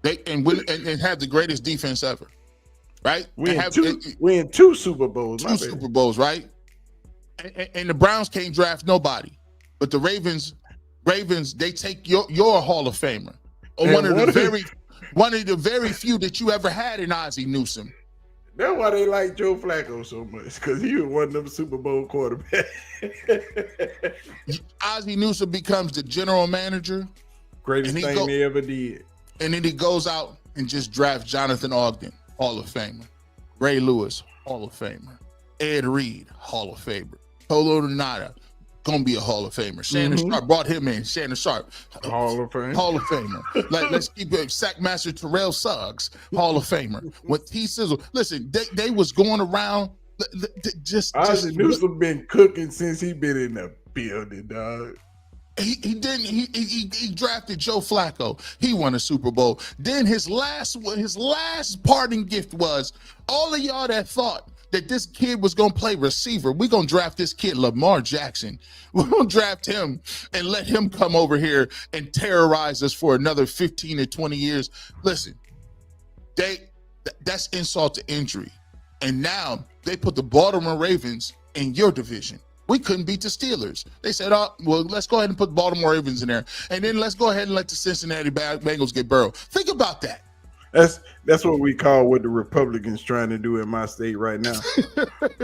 They and win and have the greatest defense ever, right? Win two Super Bowls. Two Super Bowls, right? And the Browns can't draft nobody, but the Ravens, they take your Hall of Famer, or one of the very few that you ever had in Ozzie Newsome. That's why they like Joe Flacco so much, because he was one of them Super Bowl quarterbacks. Ozzie Newsome becomes the general manager. Greatest thing they ever did. And then he goes out and just drafts Jonathan Ogden, Hall of Famer. Ray Lewis, Hall of Famer. Ed Reed, Hall of Famer. Polo Donata, gonna be a Hall of Famer. Shannon Sharp brought him in. Shannon Sharp, Hall of Fame. Hall of Famer. Let's keep it. Sackmaster Terrell Suggs, Hall of Famer. With T Sizzle, listen, they was going around. Ozzie Newsome been cooking since he been in the building, dog. He drafted Joe Flacco. He won a Super Bowl. Then his last parting gift was all of y'all that thought that this kid was gonna play receiver. We're gonna draft this kid, Lamar Jackson. We're gonna draft him and let him come over here and terrorize us for another 15 to 20 years. Listen, that's insult to injury. And now they put the Baltimore Ravens in your division. We couldn't beat the Steelers. They said, oh, well, let's go ahead and put the Baltimore Ravens in there. And then let's go ahead and let the Cincinnati Bengals get Burrow. Think about that. That's what we call what the Republicans trying to do in my state right now.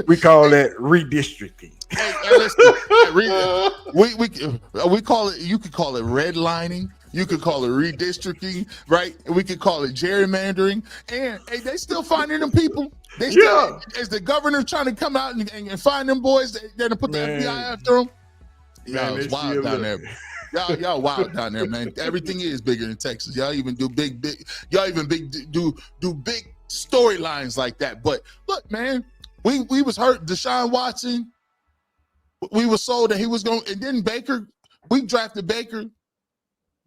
We call that redistricting. Hey, listen, we call it. You could call it redlining. You could call it redistricting, right? And we could call it gerrymandering. And hey, they still finding them people. They still, is the governor trying to come out and find them boys that put the FBI after them? Y'all it's wild down there. Y'all wild down there, man. Everything is bigger in Texas. Y'all even do big. Y'all even do big storylines like that. But look, man, we was hurt. Deshaun Watson, we were sold that he was going. And then Baker, we drafted Baker.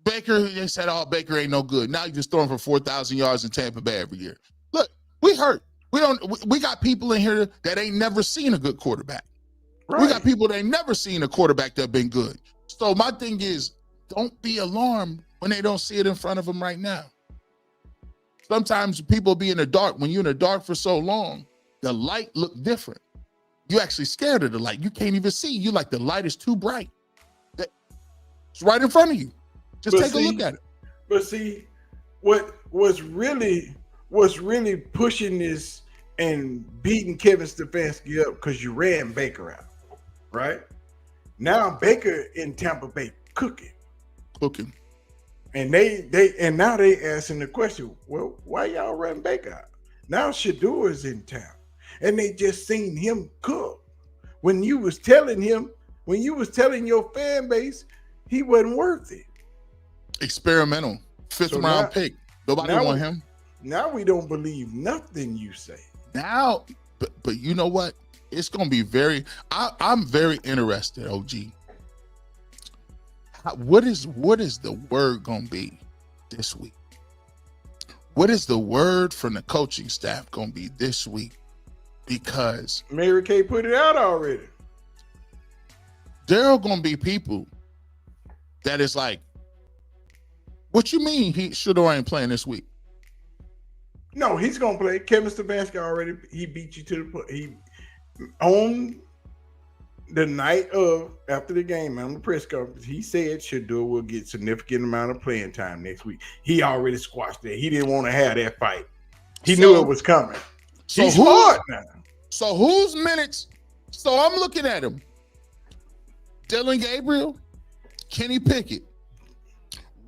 They said, "Oh, Baker ain't no good." Now you just throwing for 4,000 yards in Tampa Bay every year. Look, we hurt. We got people in here that ain't never seen a good quarterback. Right. We got people that ain't never seen a quarterback that been good. So my thing is, don't be alarmed when they don't see it in front of them right now. Sometimes people be in the dark. When you're in the dark for so long, the light look different. You actually scared of the light. You can't even see. You like the light is too bright. It's right in front of you. Just take a look at it. But see, what's really pushing this and beating Kevin Stefanski up because you ran Baker out, right? Now Baker in Tampa Bay cooking. And now they asking the question, well, why y'all run Baker out? Now Shedeur is in town. And they just seen him cook. When you was telling your fan base, he wasn't worth it. Experimental. Fifth round pick. Nobody want him. Now we don't believe nothing you say. Now, but you know what? It's gonna be I'm very interested, OG. What is the word gonna be this week? What is the word from the coaching staff gonna be this week? Because Mary Kay put it out already. There are gonna be people that is like, what you mean Shedeur ain't playing this week? No, he's gonna play. Kevin Stefanski already. He beat you to the on the night of after the game on the press conference. He said Shedeur will get significant amount of playing time next week. He already squashed that. He didn't want to have that fight. He knew it was coming. So he's hard now. So whose minutes? So I'm looking at him. Dylan Gabriel, Kenny Pickett.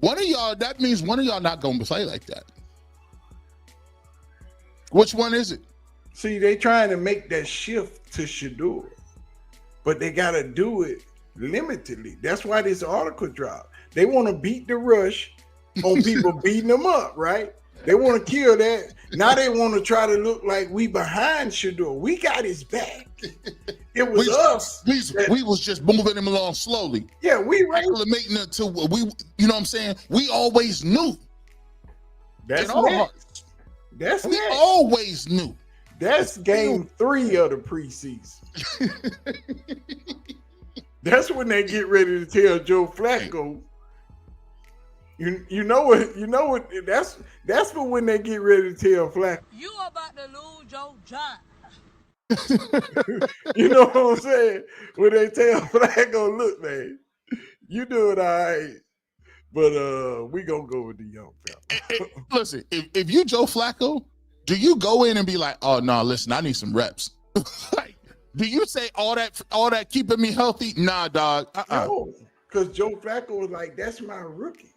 One of y'all. That means one of y'all not gonna play like that. Which one is it? See, they trying to make that shift to Shedeur, but they got to do it limitedly. That's why this article dropped. They want to beat the rush on people beating them up, right? They want to kill that. Now they want to try to look like we behind Shedeur. We got his back. It was us. We was just moving him along slowly. Yeah, we acclimating to we. You know what I'm saying? We always knew. That's next. That's we always knew. That's game 3 of the preseason. That's when they get ready to tell Joe Flacco. You know what that's for when they get ready to tell Flacco. You about to lose your job. You know what I'm saying? When they tell Flacco, look, man, you doing all right, but we gonna go with the young fella. Listen, if you Joe Flacco, do you go in and be like, oh no, listen, I need some reps? Like, do you say all that keeping me healthy? Nah, dog. No, because Joe Flacco was like, that's my rookie.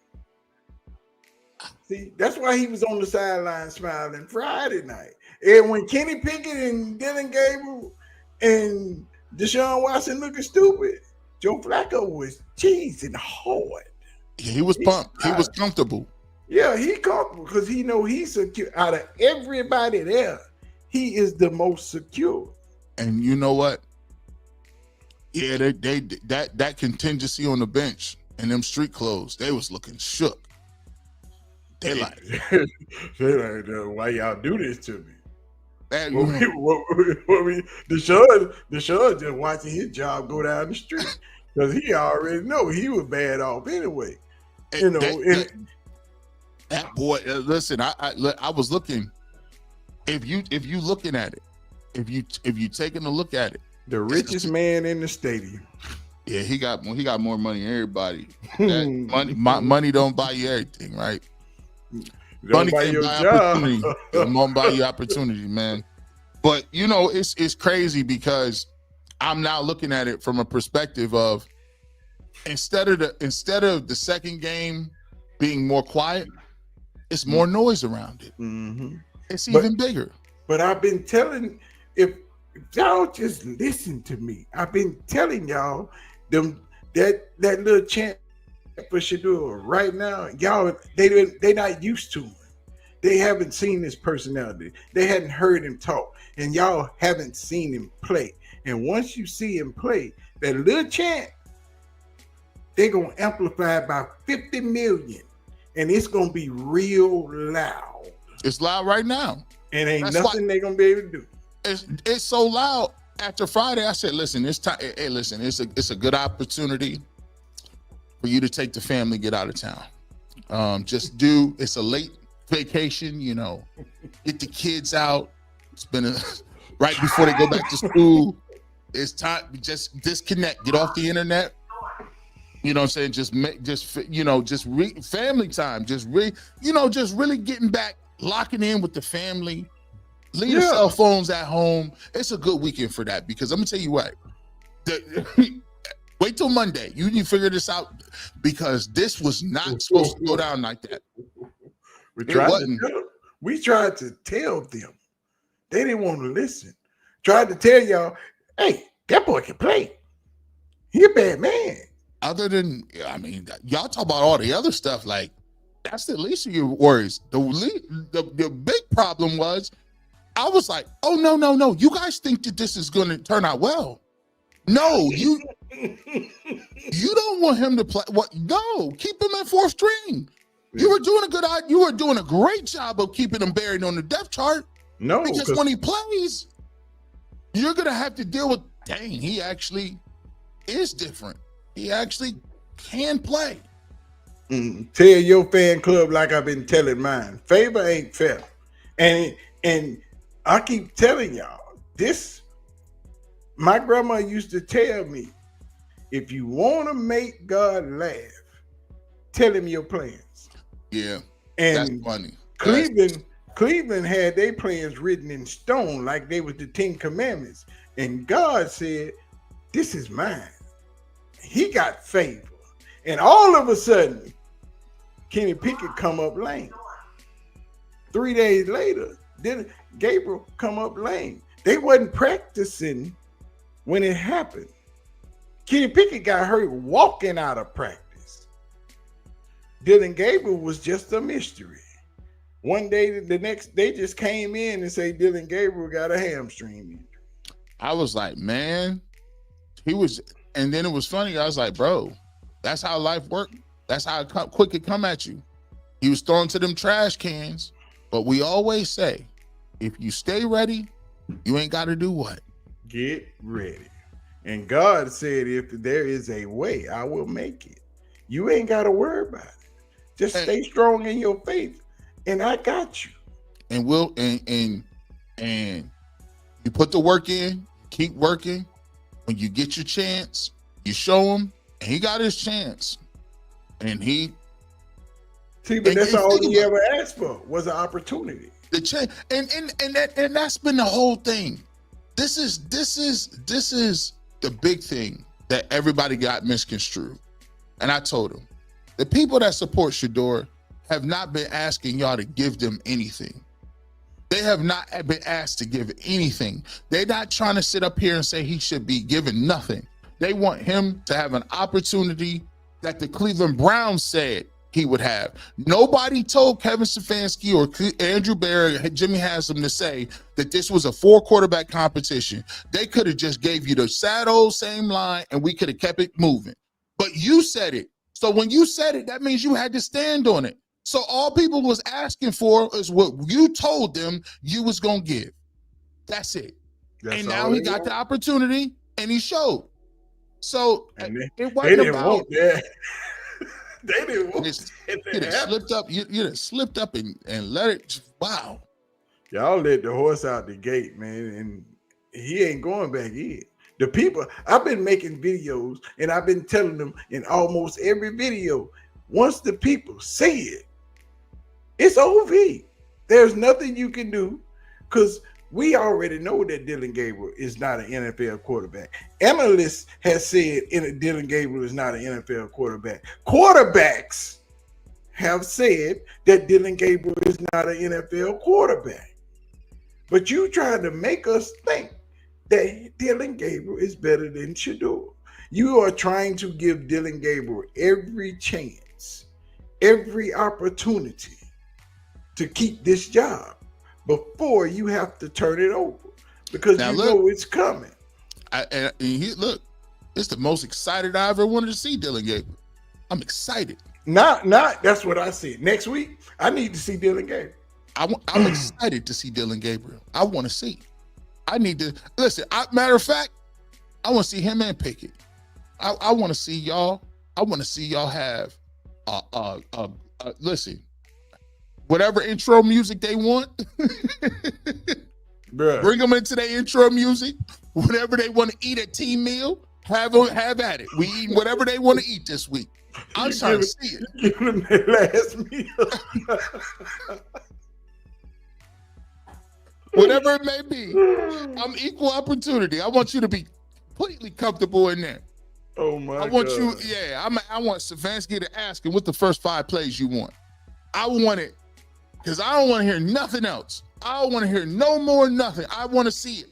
See, that's why he was on the sideline smiling Friday night. And when Kenny Pickett and Dylan Gabriel and Deshaun Watson looking stupid, Joe Flacco was cheesing hard. Yeah, he was pumped. He was comfortable. Yeah, he comfortable because he know he's secure. Out of everybody there, he is the most secure. And you know what? Yeah, that contingency on the bench and them street clothes, they was looking shook. They like, why y'all do this to me? Man, Deshaun just watching his job go down the street because he already know he was bad off anyway. You know, that boy. Listen, I was looking. If you looking at it, if you taking a look at it, the richest man in the stadium. Yeah, he got more money than everybody. Money don't buy you everything, right? Money can buy opportunity. It won't buy you opportunity, man. But you know, it's crazy because I'm now looking at it from a perspective of instead of the second game being more quiet, it's more noise around it. Mm-hmm. It's even bigger. But I've been telling, if y'all just listen to me, I've been telling y'all that little chant for Shedeur right now, y'all they not used to him. They haven't seen his personality. They hadn't heard him talk, and y'all haven't seen him play. And once you see him play, that little chant, they're gonna amplify it by 50 million, and it's gonna be real loud. It's loud right now. And ain't nothing they're gonna be able to do. It's so loud. After Friday, I said, listen, it's time. Hey, listen, it's a good opportunity for you to take the family, get out of town. It's a late vacation, you know, get the kids out. It's been right before they go back to school. It's time, just disconnect, get off the internet. You know what I'm saying? Family time, just really getting back, locking in with the family. Leave your cell phones at home. It's a good weekend for that because I'm gonna tell you what. Wait till Monday. You need to figure this out because this was not supposed to go down like that. We tried to tell them. They didn't want to listen. Tried to tell y'all, hey, that boy can play. He a bad man. Other than, I mean, y'all talk about all the other stuff, like, that's the least of your worries. The big problem was, I was like, oh, no. You guys think that this is going to turn out well. No, you don't want him to play. What? No, keep him at fourth string. You were doing a great job of keeping him buried on the depth chart. No, because when he plays, you're gonna have to deal with. Dang, he actually is different. He actually can play. Tell your fan club like I've been telling mine. Favor ain't fair, and I keep telling y'all this. My grandma used to tell me, if you want to make God laugh, tell him your plans. Yeah, and that's funny. Cleveland had their plans written in stone like they was the 10 Commandments. And God said, this is mine. He got favor. And all of a sudden, Kenny Pickett come up lame. 3 days later, then Gabriel come up lame. They wasn't practicing when it happened. Kenny Pickett got hurt walking out of practice. Dylan Gabriel was just a mystery. One day, the next, they just came in and say Dylan Gabriel got a hamstring injury. I was like, man, and then it was funny. I was like, bro, that's how life works. That's how quick it come at you. He was thrown to them trash cans. But we always say, if you stay ready, You ain't got to do what? Get ready. And God said, if there is a way, I will make it. You ain't got to worry about it. Just stay strong in your faith, and I got you. And and you put the work in, keep working. When you get your chance, you show him, and he got his chance. And he see, but that's all he ever asked for was an opportunity. The chance, and that's been the whole thing. This is the big thing that everybody got misconstrued. And I told him, the people that support Shedeur have not been asking y'all to give them anything. They have not been asked to give anything. They're not trying to sit up here and say he should be given nothing. They want him to have an opportunity that the Cleveland Browns said he would have. Nobody told Kevin Stefanski or Andrew Barry, Jimmy Haslam to say that this was a 4-quarterback competition. They could have just gave you the sad old same line and we could have kept it moving. But you said it. So when you said it, that means you had to stand on it. So all people was asking for is what you told them you was going to give. That's it. And now he got the opportunity and he showed. So it wasn't about that. They didn't want it. You'd have slipped up. You'd have slipped up and let it. Wow. Y'all let the horse out the gate, man, and he ain't going back in. The people, I've been making videos and I've been telling them in almost every video, once the people say it, it's OV. There's nothing you can do because we already know that Dylan Gabriel is not an NFL quarterback. Analysts has said Dylan Gabriel is not an NFL quarterback. Quarterbacks have said that Dylan Gabriel is not an NFL quarterback. But you trying to make us think that Dylan Gabriel is better than Shedeur. You are trying to give Dylan Gabriel every chance, every opportunity to keep this job before you have to turn it over because now you know it's coming. Look, it's the most excited I ever wanted to see Dylan Gabriel. I'm excited. Not that's what I said. Next week, I need to see Dylan Gabriel. I'm excited to see Dylan Gabriel. I want to see. I need to listen. Matter of fact, I want to see him and Pickett. I want to see y'all. I want to see y'all have listen. Whatever intro music they want, bring them into their intro music. Whatever they want to eat at team meal, have at it. We eat whatever they want to eat this week. I'm trying to see it. Give them their last meal. Whatever it may be, I'm equal opportunity. I want you to be completely comfortable in there. Oh my! I want you. Yeah, I want Stefanski to ask him what the first 5 plays you want. I want it. Because I don't want to hear nothing else. I don't want to hear no more nothing. I want to see it.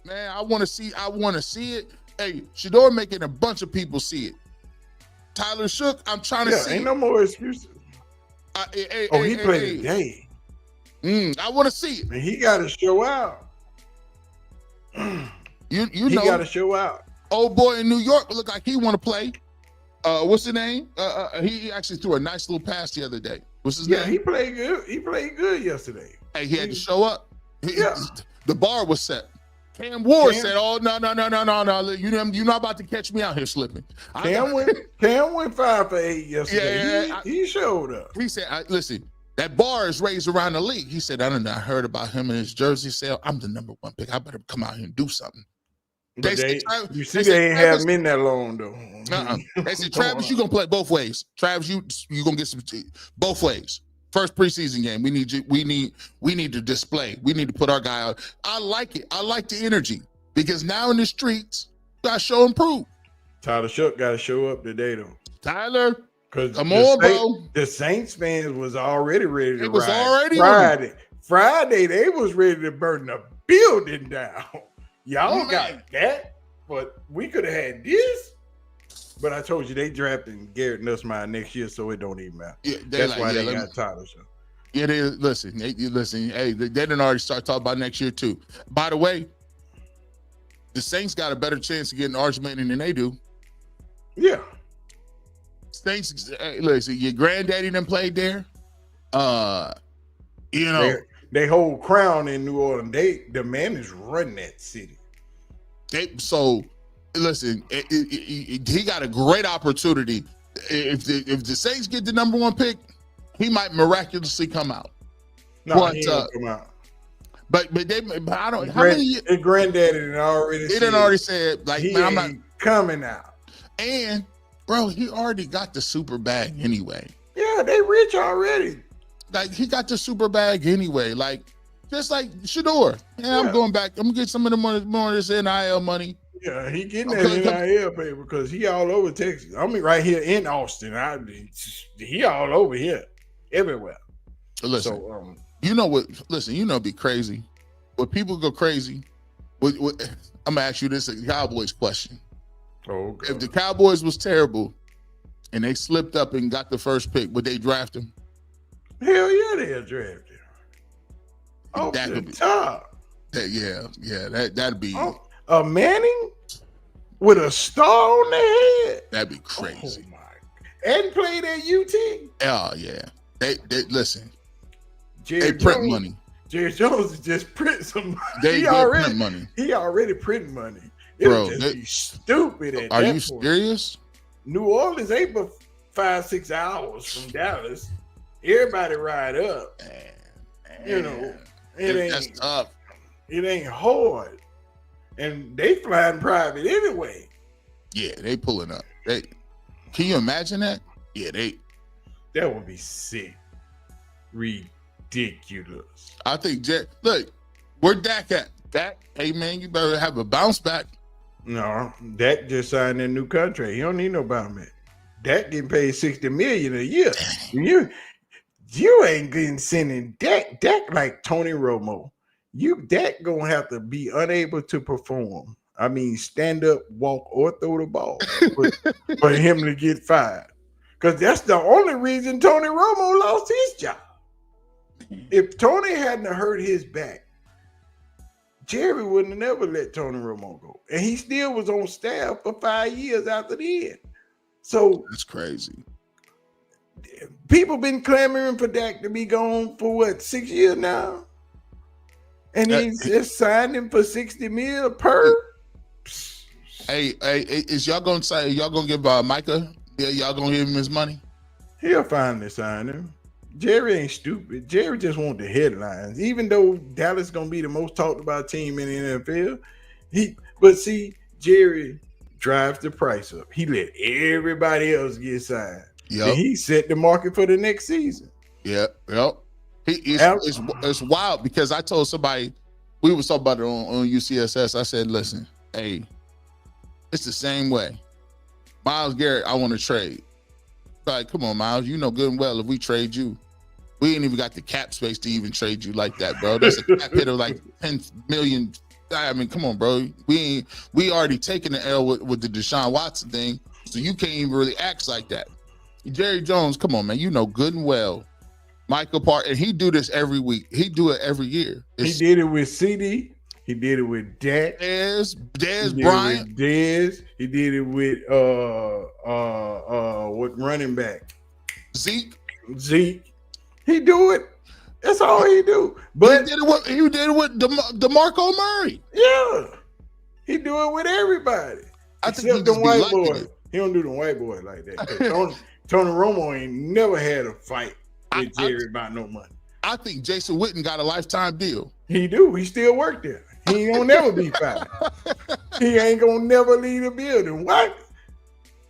Man, I want to see it. Hey, Shedeur making a bunch of people see it. Tyler Shook, I'm trying to see ain't no more excuses. He played today. I want to see it. And he got to show out. He got to show out. Old boy in New York look like he want to play. What's his name? He actually threw a nice little pass the other day. What's his name? He played good. He played good yesterday. Hey, he had to show up. The bar was set. Cam Ward said, "Oh no! You're not about to catch me out here slipping." Cam went 5 for 8 yesterday. He showed up. He said, "Listen, that bar is raised around the league." He said, "I don't know. I heard about him and his jersey sale. I'm the number 1 pick. I better come out here and do something." But they ain't have him in that long though. They said, Travis, you gonna play both ways. Travis, you gonna get some both ways. First preseason game, we need you. We need to display. We need to put our guy out. I like it. I like the energy because now in the streets, gotta show and prove. Tyler Shook got to show up today though. Tyler, because come on, bro. The Saints fans was already ready to it was ride. already Friday they was ready to burn the building down. Y'all got that, but we could have had this. But I told you they drafting Garrett Nussmeier next year, so it don't even matter. Yeah, that's why they got Tyler. Yeah, they listen. Hey, they didn't already start talking about next year too. By the way, the Saints got a better chance of getting Archman than they do. Yeah, Saints. Listen, your granddaddy done played there. they hold crown in New Orleans. The man is running that city. So listen, he got a great opportunity. If the Saints get the number 1 pick, he might miraculously come out. No, But, he ain't come out. But I don't. How many? His granddaddy done already. He done already said like, he man, I'm ain't not coming out. And bro, he already got the super bag anyway. Yeah, they rich already. Like he got the super bag anyway. Like just like Shedeur. Yeah, I'm going back. I'm gonna get some of the more of this NIL money. Yeah, he getting that NIL paper because he all over Texas. I mean, right here in Austin. He all over here, everywhere. Listen, so, you know what? Listen, you know, be crazy. When people go crazy, I'm gonna ask you this Cowboys question. Oh, God. If the Cowboys was terrible and they slipped up and got the first pick, would they draft him? Hell yeah, they'll draft him. Off That the would be top. That'd be a Manning with a star on their head. That'd be crazy. Oh my! And played at UT. Oh yeah. They listen. Jerry they print Jones, money. Jerry Jones is just print some money. They print money. He already print money. It'll just be stupid at Are that you point. serious? New Orleans ain't but 5-6 hours from Dallas. Everybody ride up. Man, you know, that's tough. It ain't hard. And they flying private anyway. Yeah, they pulling up. Can you imagine that? Yeah, that would be sick. Ridiculous. I think look, where Dak at? Dak, hey man, you better have a bounce back. No, Dak just signed a new contract. He don't need no bounce back. Dak getting paid $60 million a year. You ain't getting sending Dak like Tony Romo. Dak gonna have to be unable to perform. I mean, stand up, walk, or throw the ball for him to get fired. Because that's the only reason Tony Romo lost his job. If Tony hadn't hurt his back, Jerry wouldn't have never let Tony Romo go. And he still was on staff for 5 years after the end. So that's crazy. People been clamoring for Dak to be gone for 6 years now? And he's just signed him for $60 million per. Hey, is y'all gonna say y'all gonna give Micah? Yeah, y'all gonna give him his money? He'll finally sign him. Jerry ain't stupid. Jerry just want the headlines. Even though Dallas gonna be the most talked about team in the NFL, but see, Jerry drives the price up. He let everybody else get signed. Yeah, he set the market for the next season. Yeah, yep. It's wild because I told somebody, we was talking about it on UCSS. I said, listen, hey, it's the same way. Myles Garrett, I want to trade. Like, come on, Myles, you know good and well if we trade you, we ain't even got the cap space to even trade you like that, bro. That's a cap hit of like 10 million. I mean, come on, bro. We already taken the L with the Deshaun Watson thing, so you can't even really act like that. Jerry Jones, come on, man. You know good and well. Michael Park, and he do this every week. He do it every year. He did it with CD. He did it with Dak. Dez Bryant. Dez. He did it with what running back? Zeke. He do it. That's all he do. But he did it with DeMarco Murray. Yeah. He do it with everybody. I think he the white boy. He don't do the white boy like that. Tony Romo ain't never had a fight with Jerry about no money. I think Jason Witten got a lifetime deal. He do. He still work there. He ain't gonna never be fired. He ain't gonna never leave the building. What?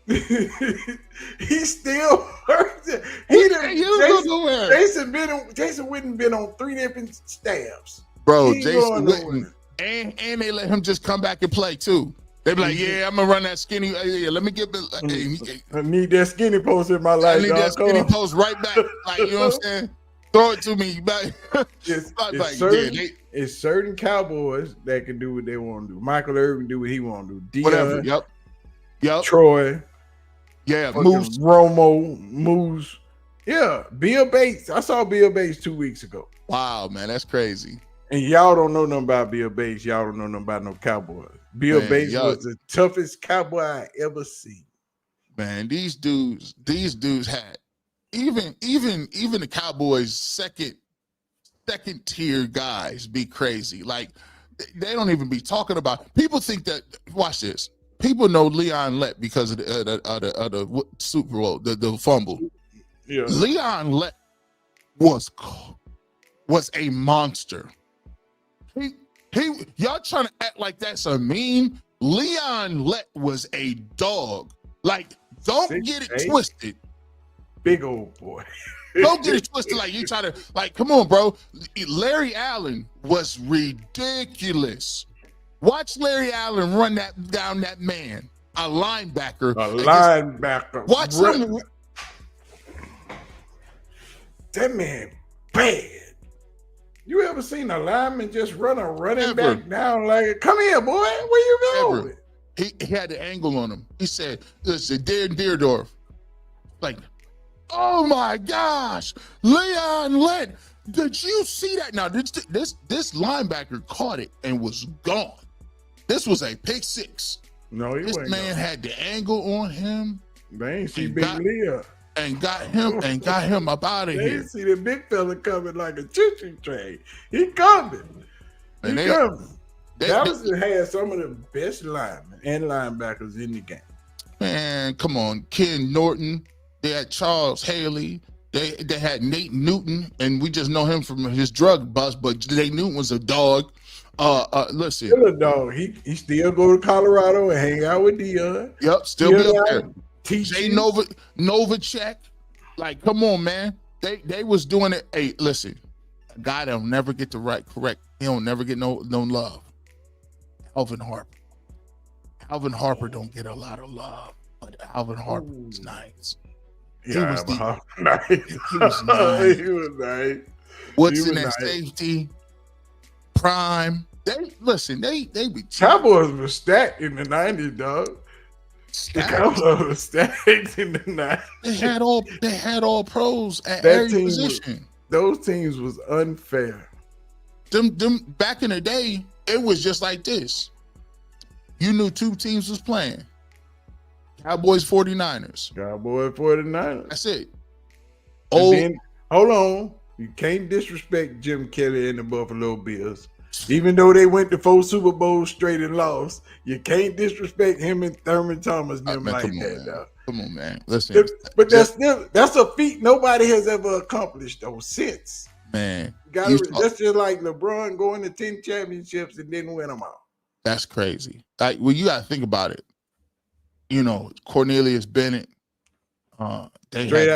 He still works there. Jason Witten been on 3 different staffs. Bro, Jason Witten. And they let him just come back and play too. They be like, yeah, I'm gonna run that skinny. Yeah, let me get. I need that skinny post in my life. I need that skinny post right back. Like, you know what I'm saying? Throw it to me. It's certain Cowboys that can do what they want to do. Michael Irvin do what he want to do. Deion, whatever. Yep. Troy. Yeah. Moose. Romo. Moose. Yeah. Bill Bates. I saw Bill Bates 2 weeks ago. Wow, man, that's crazy. And y'all don't know nothing about Bill Bates. Y'all don't know nothing about no Cowboys. Bill Bates was the toughest Cowboy I ever seen. Man, these dudes had even the Cowboys' second second tier guys be crazy. Like they don't even be talking about. People think that. Watch this. People know Leon Lett because of the Super Bowl, the fumble. Yeah. Leon Lett was a monster. He y'all trying to act like that's a meme. Leon Lett was a dog. Like, don't get it twisted. Big old boy. Don't get it twisted. Like you try to, like, come on, bro. Larry Allen was ridiculous. Watch Larry Allen run down that man, a linebacker. Watch him. That man bad. You ever seen a lineman just run a running back down like, come here, boy, where you going? He had the angle on him. He said, listen, Deerdorf. Like, oh my gosh, Leon Lett, did you see that? Now, this linebacker caught it and was gone. This was a pick six. No, this man had the angle on him. They ain't see Big Leah. And got him up out of here. They see the big fella coming like a choo-choo train. He coming. Coming. Dallas had some of the best linemen and linebackers in the game. Man, come on. Ken Norton. They had Charles Haley. They had Nate Newton, and we just know him from his drug bust, but Nate Newton was a dog. Listen. Still a dog. He still go to Colorado and hang out with Dion. Yep, still be up there. Jay Novacek, like, come on, man. They was doing it. Hey, listen, a guy that'll never get the correct. He don't never get no love. Alvin Harper don't get a lot of love, but Alvin Harper was nice. Yeah, he was nice. He was nice. What's in that safety? Prime. They be Cowboys were stacked in the 90s, dog. The Cowboys were stacked in the 90s. They had all pros at every position. Those teams was unfair. Them back in the day, it was just like this. You knew two teams was playing. Cowboys 49ers. Cowboys 49ers. That's it. Then, hold on. You can't disrespect Jim Kelly and the Buffalo Bills. Even though they went to 4 Super Bowls straight and lost, you can't disrespect him and Thurman Thomas them like that, dog. Come on, man. Listen. But that's a feat nobody has ever accomplished though since. Man. That's just like LeBron going to 10 championships and didn't win them all. That's crazy. Like, well, you gotta think about it. You know, Cornelius Bennett. Straight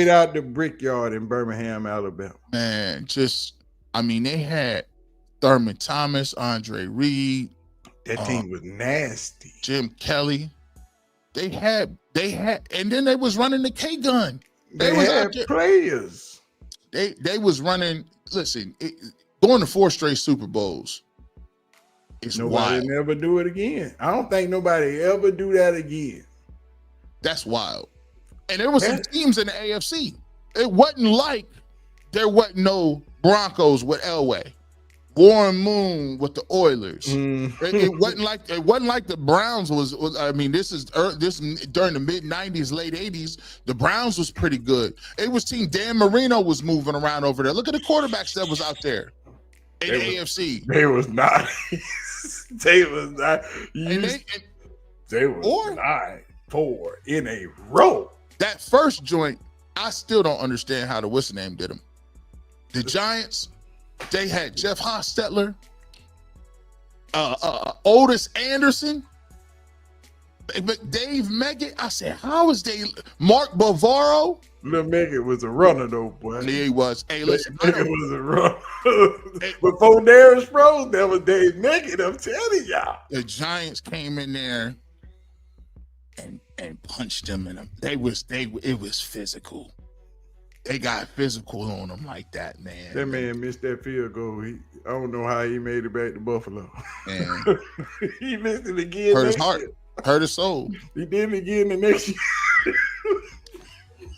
out the brickyard in Birmingham, Alabama. Man, they had Thurman Thomas, Andre Reed. That team was nasty. Jim Kelly. They had, and then they was running the K gun. They had players. They was running. Listen, going to 4 straight Super Bowls. Nobody never do it again. I don't think nobody ever do that again. That's wild. And there was some teams in the AFC. It wasn't like there wasn't no Broncos with Elway. Warren Moon with the Oilers. It wasn't like the Browns was. I mean, this during the mid '90s, late '80s. The Browns was pretty good. It was team Dan Marino was moving around over there. Look at the quarterbacks that was out there in the AFC. They was not. They was not. They was 9-4 in a row. That first joint, I still don't understand how the what's name did them. The Giants. They had Jeff Hostetler, Otis Anderson, Dave Meggett. I said, how is they? Mark Bavaro. Lil Meggett was a runner though, boy. Yeah, he was. Hey, listen, Meggett was a runner. Before Darius Sproles, that was Dave Meggett. I'm telling y'all. The Giants came in there and punched them in them. It was physical. They got physical on him like that, man. That man missed that field goal. I don't know how he made it back to Buffalo. Man. He missed it again. Hurt his heart. Hurt his soul. He did it again the next year.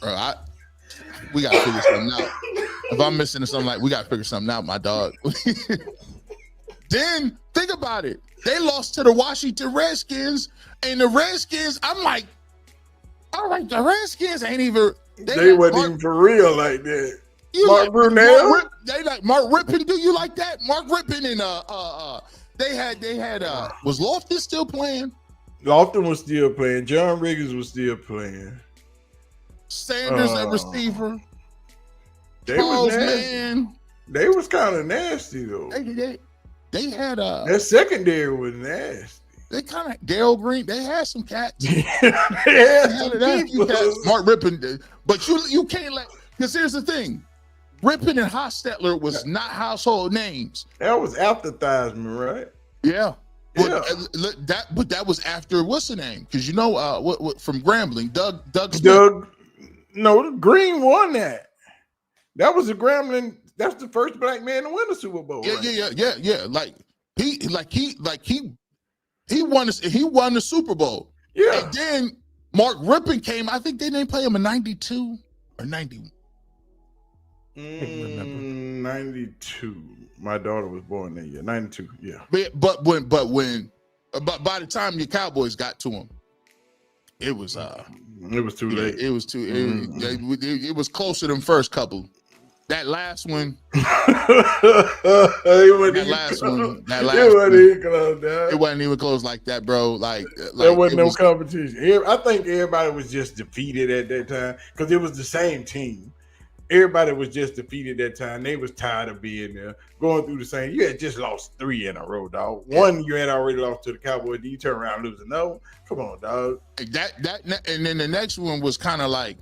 Bro, we gotta figure something out. If I'm missing something, we gotta figure something out, my dog. Then think about it. They lost to the Washington Redskins, and the Redskins, I'm like, all right, the Redskins ain't even. They wasn't even for real like that. You Mark like Brunell? they like Mark Rippon. Do you like that? Mark Rippon and they had was Loftus still playing? Lofton was still playing. John Riggins was still playing. Sanders at receiver. They Charles was nasty. Mann. They was kind of nasty though. They had That secondary was nasty. they kind of Darryl Green. They had some cats. They had some They had a few people. cats. Mark Rippon did. But you can't let, because here's the thing. Rippon and Hostetler was not household names. That was after Theismann, right? Yeah. Yeah. But that was after what's the name? Because you know what from Grambling, Doug Smith. No, Green won that. That was a Grambling. That's the first black man to win the Super Bowl. Yeah, right? yeah. He won the Super Bowl. Yeah. And then Mark Rippon came. I think they didn't play him in 92 or 91. 92. My daughter was born that year. 92. Yeah. But by the time the Cowboys got to him, it was too late. It was too. It was closer than first couple. That last one. It wasn't even close like that, bro. Like there wasn't no competition. I think everybody was just defeated at that time because it was the same team. Everybody was just defeated that time. They was tired of being there, going through the same. You had just lost 3 in a row, dog. One you had already lost to the Cowboys. Then you turn around and lose another one. Come on, dog. And then the next one was kind of like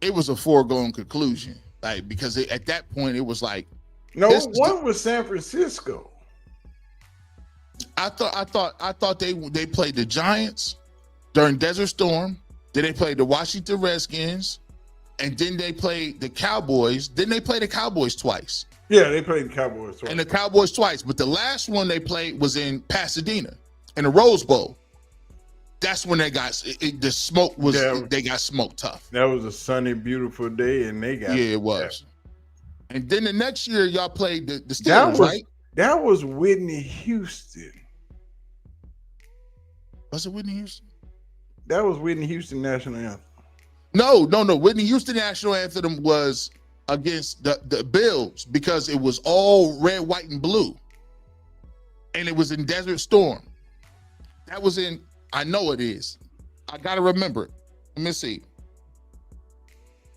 it was a foregone conclusion, like because at that point it was like one was San Francisco. I thought they played the Giants during Desert Storm. Then they played the Washington Redskins. And then they played the Cowboys. Then they played the Cowboys twice. Yeah, they played the Cowboys twice. And the Cowboys twice. But the last one they played was in Pasadena in the Rose Bowl. That's when they got the smoke was. They got smoked tough. That was a sunny, beautiful day, and they got it was. And then the next year y'all played the Steelers, right? That was Whitney Houston. Was it Whitney Houston? That was Whitney Houston national anthem. No. Whitney Houston national anthem was against the Bills because it was all red, white, and blue. And it was in Desert Storm. That was in, I know it is. I got to remember it. Let me see.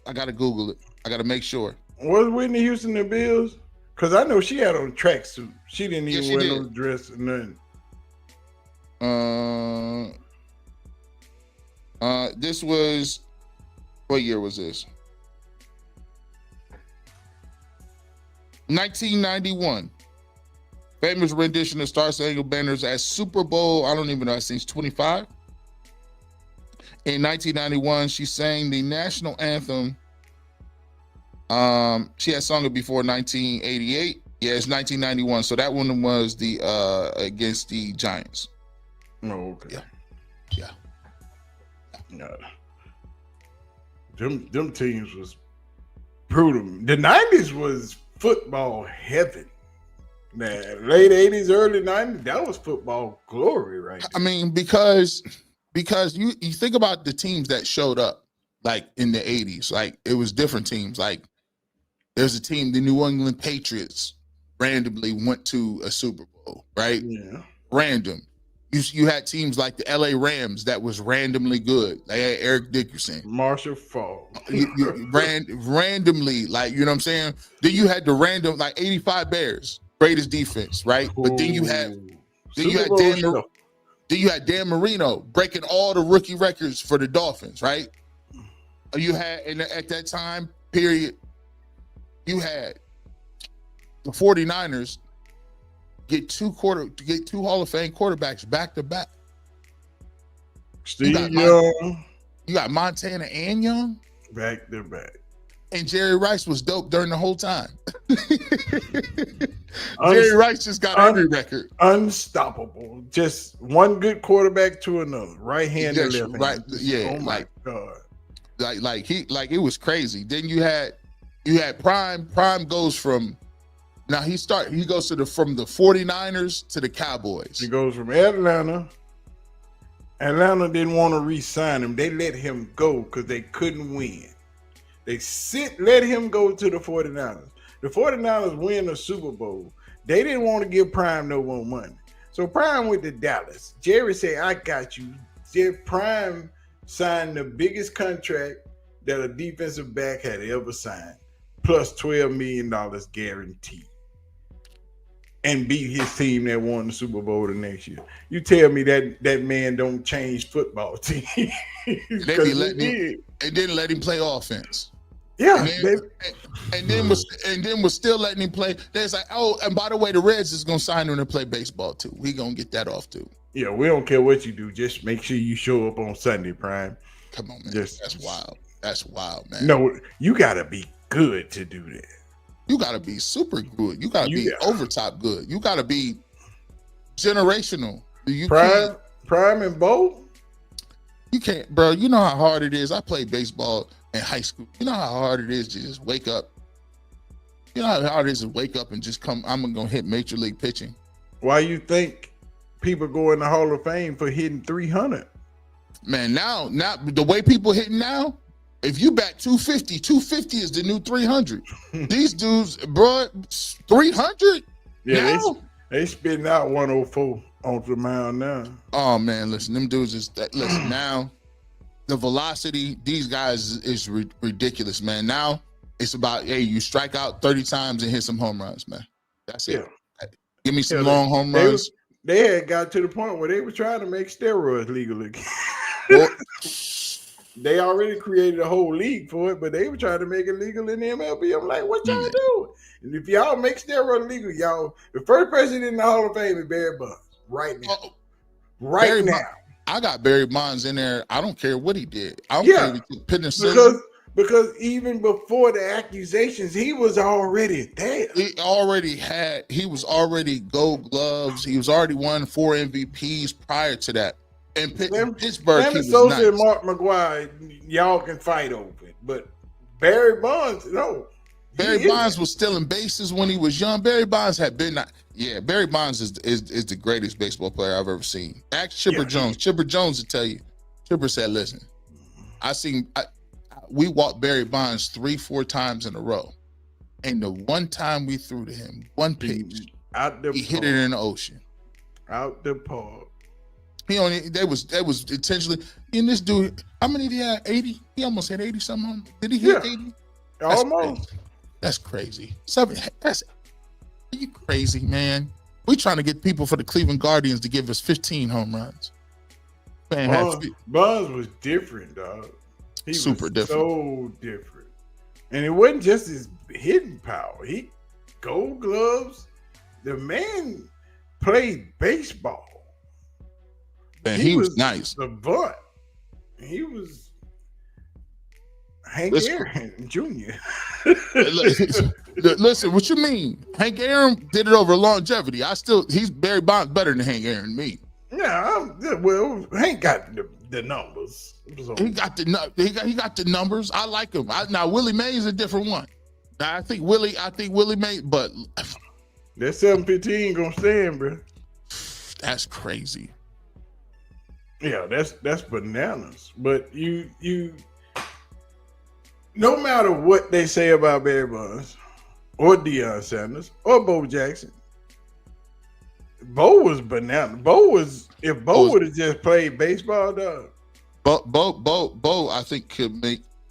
I got to Google it. I got to make sure. Was Whitney Houston the Bills? Because I know she had on a tracksuit. She didn't even wear no dress or nothing. This was, what year was this? 1991. Famous rendition of Star Spangled Banners at Super Bowl, I don't even know, I think it's 25. In 1991, she sang the national anthem. She had sung it before 1988. Yeah, it's 1991. So that one was the against the Giants. Oh, okay. Yeah. Them teams was brutal. The 90s was football heaven. Man, late 80s, early 90s, that was football glory, right? I mean, because you think about the teams that showed up like in the 80s, like it was different teams. Like there's a team, the New England Patriots randomly went to a Super Bowl, right? Yeah. Random. You had teams like the LA Rams that was randomly good. They had Eric Dickerson, Marshall Falk. randomly, like, you know what I'm saying? Then you had the random, like 85 Bears, greatest defense, right? But then you had Dan Marino breaking all the rookie records for the Dolphins, right? You had, and at that time period, you had the 49ers get two Hall of Fame quarterbacks back to back. Steve Young. You got Montana and Young back to back. And Jerry Rice was dope during the whole time. Jerry Rice just got every record. Unstoppable. Just one good quarterback to another. Right hand and left hand. Right. Yeah. Oh my God. Like it was crazy. Then you had Prime. Prime goes from from the 49ers to the Cowboys. He goes from Atlanta. Atlanta didn't want to re-sign him. They let him go because they couldn't win. They let him go to the 49ers. The 49ers win the Super Bowl. They didn't want to give Prime no more money. So Prime went to Dallas. Jerry said, I got you. Prime signed the biggest contract that a defensive back had ever signed, plus $12 million guaranteed, and beat his team that won the Super Bowl the next year. You tell me that man don't change football team. They didn't let him play offense. Yeah, and then was still letting him play. There's like, oh, and by the way, the Reds is gonna sign him to play baseball too. We gonna get that off too. Yeah, we don't care what you do. Just make sure you show up on Sunday, Prime. Come on, man. That's wild. That's wild, man. No, you gotta be good to do that. You gotta be super good. You gotta be over top good. You gotta be generational. Prime and Bo. You can't, bro. You know how hard it is. I played baseball in high school. You know how hard it is to just wake up. You know how hard it is to wake up and just come. I'm gonna hit major league pitching. Why you think people go in the Hall of Fame for hitting 300? Man, now the way people hitting now, if you bat 250 is the new 300. These dudes, bro, 300. Yeah, they spitting out 104 on the mound now. Oh man, listen, them dudes listen now. The velocity, these guys is ridiculous, man. Now it's about, hey, you strike out 30 times and hit some home runs, man. That's it. Give me some long home runs. They had got to the point where they were trying to make steroids legal again. Well, they already created a whole league for it, but they were trying to make it legal in the MLB. I'm like, what y'all doing? And if y'all make steroids legal, y'all, the first person in the Hall of Fame is Barry Bonds right now. Now. I got Barry Bonds in there. I don't care what he did. I don't care if he took penicillin. Because even before the accusations, he was already there. He was already Gold Gloves. He was already won 4 MVPs prior to that. And Pittsburgh, he was nice. And Mark McGwire, y'all can fight over it. But Barry Bonds, no. Barry Bonds was stealing bases when he was young. Barry Bonds had been Barry Bonds is the greatest baseball player I've ever seen. Ask Chipper Jones. Chipper Jones will tell you. Chipper said, listen, we walked Barry Bonds 3-4 times in a row. And the one time we threw to him, one pitch, he hit it in the ocean. Out the park. That was intentionally. And this dude, how many did he have? 80? He almost had 80 something. Did he hit 80? Almost. That's crazy. Are you crazy, man? We trying to get people for the Cleveland Guardians to give us 15 home runs. Man, Bonds was different, dog. He super was different. So different. And it wasn't just his hitting power. He Gold Gloves. The man played baseball. Man, he was nice. Savant. He was Hank Aaron Jr. Listen, what you mean? Hank Aaron did it over longevity. He's Barry Bonds better than Hank Aaron to me. Yeah, well, Hank got the numbers. He got the numbers. I like him. Now Willie Mays is a different one. Now I think Willie Mays, but that 715 gonna stand, bro. That's crazy. Yeah, that's bananas. But you no matter what they say about Barry Bonds or Deion Sanders or Bo Jackson, Bo was banana. If Bo would have just played baseball, dog. Bo, I think could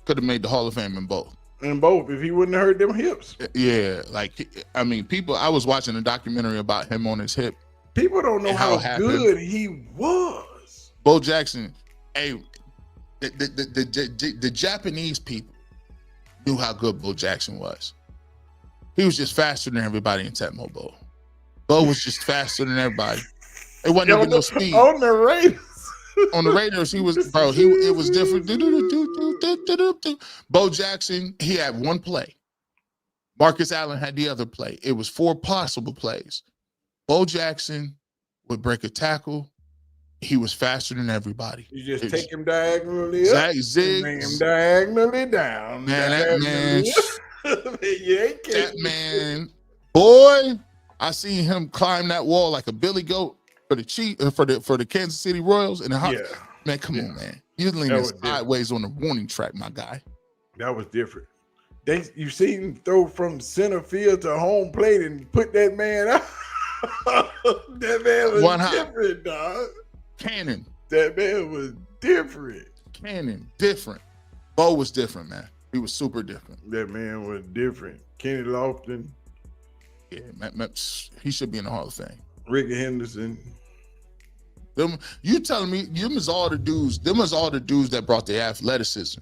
have made the Hall of Fame in both. In both, if he wouldn't have hurt them hips. Yeah, people. I was watching a documentary about him on his hip. People don't know how good he was. Bo Jackson, the Japanese people knew how good Bo Jackson was. He was just faster than everybody in Tecmo Bowl. Bo was just faster than everybody. It wasn't even no speed. On the Raiders. On the Raiders, he was, bro, it was different. Bo Jackson, he had one play. Marcus Allen had the other play. It was 4 possible plays. Bo Jackson would break a tackle. He was faster than everybody. You just take him diagonally up, zig him diagonally down. Man, that man, boy, I seen him climb that wall like a billy goat for the Kansas City Royals. And man, come on, man. You leaning sideways on the warning track, my guy. That was different. You seen him throw from center field to home plate and put that man out. That man was One hot. different, dog. Cannon. That man was different. Cannon. Different. Bo was different, man. He was super different. That man was different. Kenny Lofton. Yeah, man, he should be in the Hall of Fame. Ricky Henderson. Them, you telling me them is all the dudes that brought the athleticism.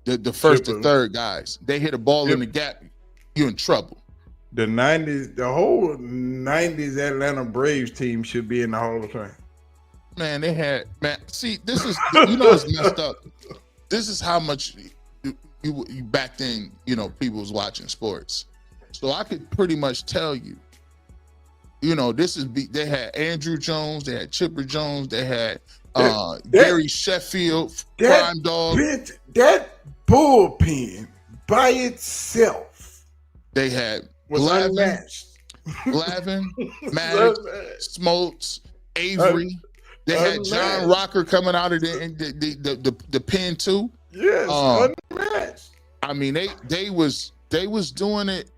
The first Chipper. and third guys. They hit a ball in the gap, you in trouble. The 90s, the whole 90s Atlanta Braves team should be in the Hall of Fame. Man, they had see, this is it's messed up. This is how much you back then, people was watching sports. So I could pretty much tell you, they had Andrew Jones, they had Chipper Jones, they had Gary Sheffield, Prime Dog. That bullpen by itself They had was unmatched. Glavin, Maddox, Smoltz, Avery. They had John Rocker coming out of the pen too. Yes, unmatched. I mean, they was doing it.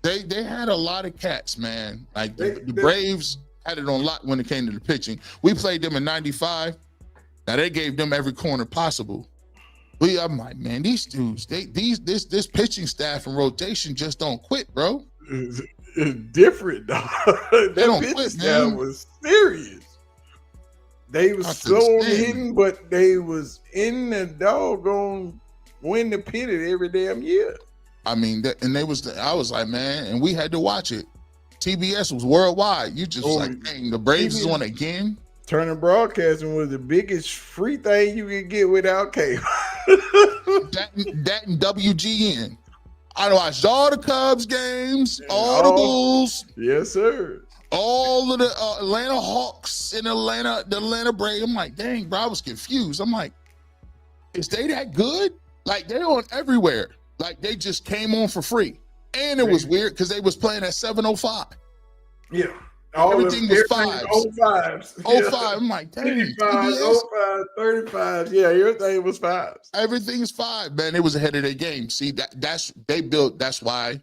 They had a lot of cats, man. Like the Braves had it on lock when it came to the pitching. We played them in '95. Now they gave them every corner possible. I'm like, man, these dudes, this pitching staff and rotation just don't quit, bro. It's different, dog. That don't pitching quit, staff man. was serious. They was I slow understand. hitting, but they was in the doggone win the pennant every damn year. I mean, I was like, man, and we had to watch it. TBS was worldwide. You just like, dang, the Braves is on again. Turner Broadcasting was the biggest free thing you could get without cable. that and WGN. I watched all the Cubs games, all the Bulls, Yes, sir. all of the Atlanta Hawks and the Atlanta Braves. I'm like, dang, bro, I was confused. I'm like, is they that good? Like, they're on everywhere. Like, they just came on for free. And it was weird because they was playing at 7:05. Yeah. Everything was fives. 05s. 05. I'm like, dang, 35, TBS, 05, 35. Yeah, everything was fives. everything's five, man. It was ahead of their game. See, that's why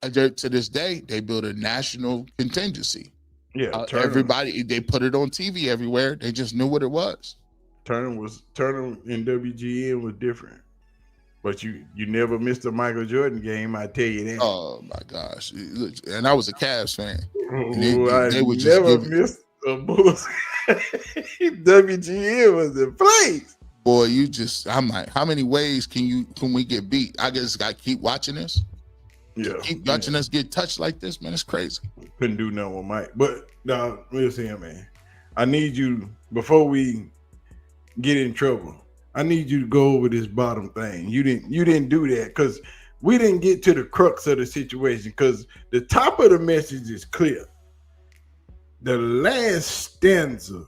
to this day they built a national contingency. Yeah, everybody, they put it on TV everywhere. They just knew what it was. Turner in WGN was different. But you never missed a Michael Jordan game, I tell you that. Oh my gosh. And I was a Cavs fan. I would just never give it. missed a Bulls. WGN was the place. Boy, I'm like, how many ways can we get beat? I just got to keep watching this. Yeah. Keep watching us get touched like this, man. It's crazy. Couldn't do nothing with Mike. But no, listen, man. I need you, before we get in trouble, I need you to go over this bottom thing. You didn't do that because we didn't get to the crux of the situation, because the top of the message is clear. The last stanza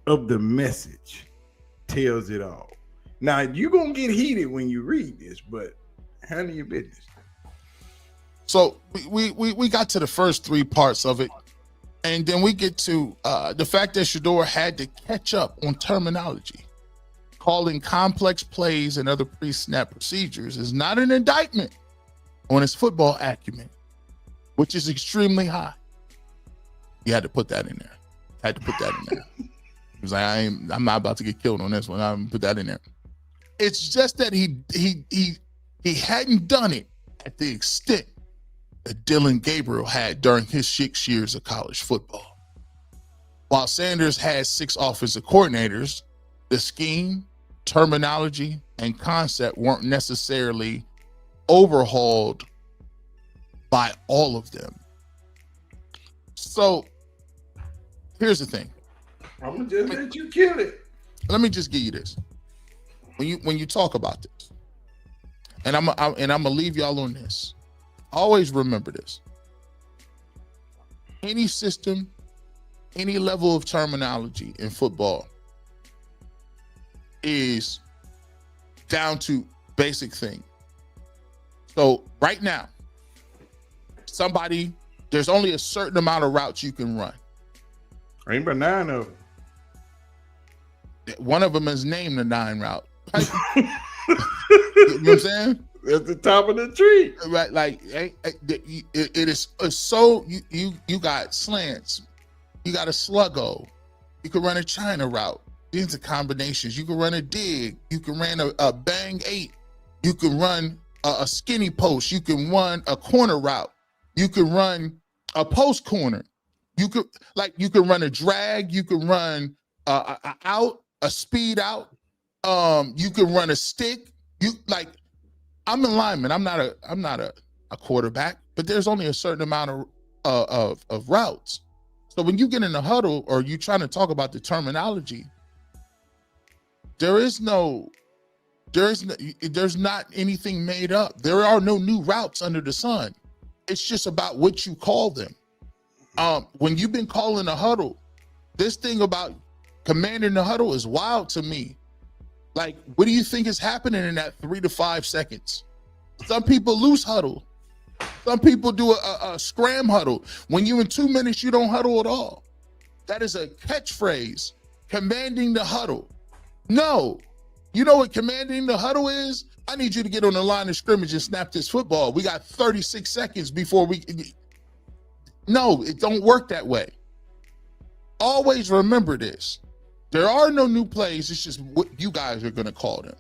of the message tells it all. Now, you're going to get heated when you read this, but handle your business. So we got to the first three parts of it, and then we get to the fact that Shedeur had to catch up on terminology. Calling complex plays and other pre-snap procedures is not an indictment on his football acumen, which is extremely high. You had to put that in there. He was like, I'm not about to get killed on this one. I'm gonna put that in there. It's just that he hadn't done it at the extent that Dylan Gabriel had during his 6 years of college football. While Sanders had 6 offensive coordinators, the scheme, terminology, and concept weren't necessarily overhauled by all of them. So here's the thing. I'm gonna just let you kill it. Let me just give you this. When you talk about this, and I'm gonna leave y'all on this. Always remember this. Any system, any level of terminology in football is down to basic thing. So right now, there's only a certain amount of routes you can run. Ain't but 9 of them. One of them is named the 9 route. You know what I'm saying? At the top of the tree. Right, like it is so you got slants, you got a sluggo, you can run a China route. These are combinations. You can run a dig, you can run a bang 8, you can run a skinny post, you can run a corner route, you can run a post corner, you can run a drag, you can run a out, a speed out, you can run a stick. I'm a lineman. I'm not a quarterback, but there's only a certain amount of routes. So when you get in a huddle or you trying to talk about the terminology, there's not anything made up. There are no new routes under the sun. It's just about what you call them. When you've been calling a huddle, this thing about commanding the huddle is wild to me. Like, what do you think is happening in that 3 to 5 seconds? Some people lose huddle. Some people do a scram huddle. When you in 2 minutes, you don't huddle at all. That is a catchphrase, commanding the huddle. No, you know what commanding the huddle is? I need you to get on the line of scrimmage and snap this football. We got 36 seconds before no, it don't work that way. Always remember this. There are no new plays. It's just what you guys are going to call them.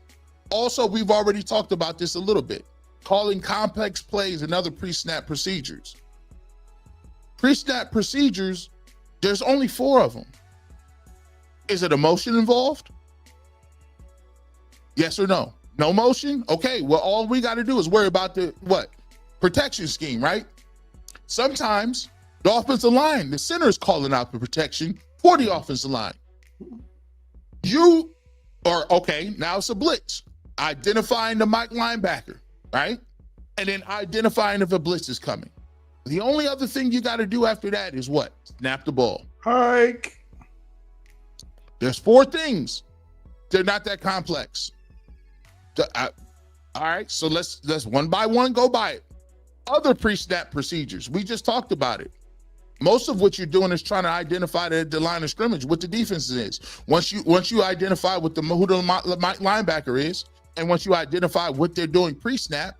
Also, we've already talked about this a little bit. Calling complex plays and other pre-snap procedures. Pre-snap procedures, there's only 4 of them. Is it a motion involved? Yes or no? No motion? Okay, well, all we got to do is worry about the, protection scheme, right? Sometimes the offensive line, the center is calling out the protection for the offensive line. Now it's a blitz. Identifying the Mike linebacker, right? And then identifying if a blitz is coming. The only other thing you got to do after that is what? Snap the ball. Hike. There's 4 things. They're not that complex. All right, so let's one by one go by it. Other pre-snap procedures, we just talked about it. Most of what you're doing is trying to identify the line of scrimmage, what the defense is. Once you identify who the linebacker is, and once you identify what they're doing pre-snap,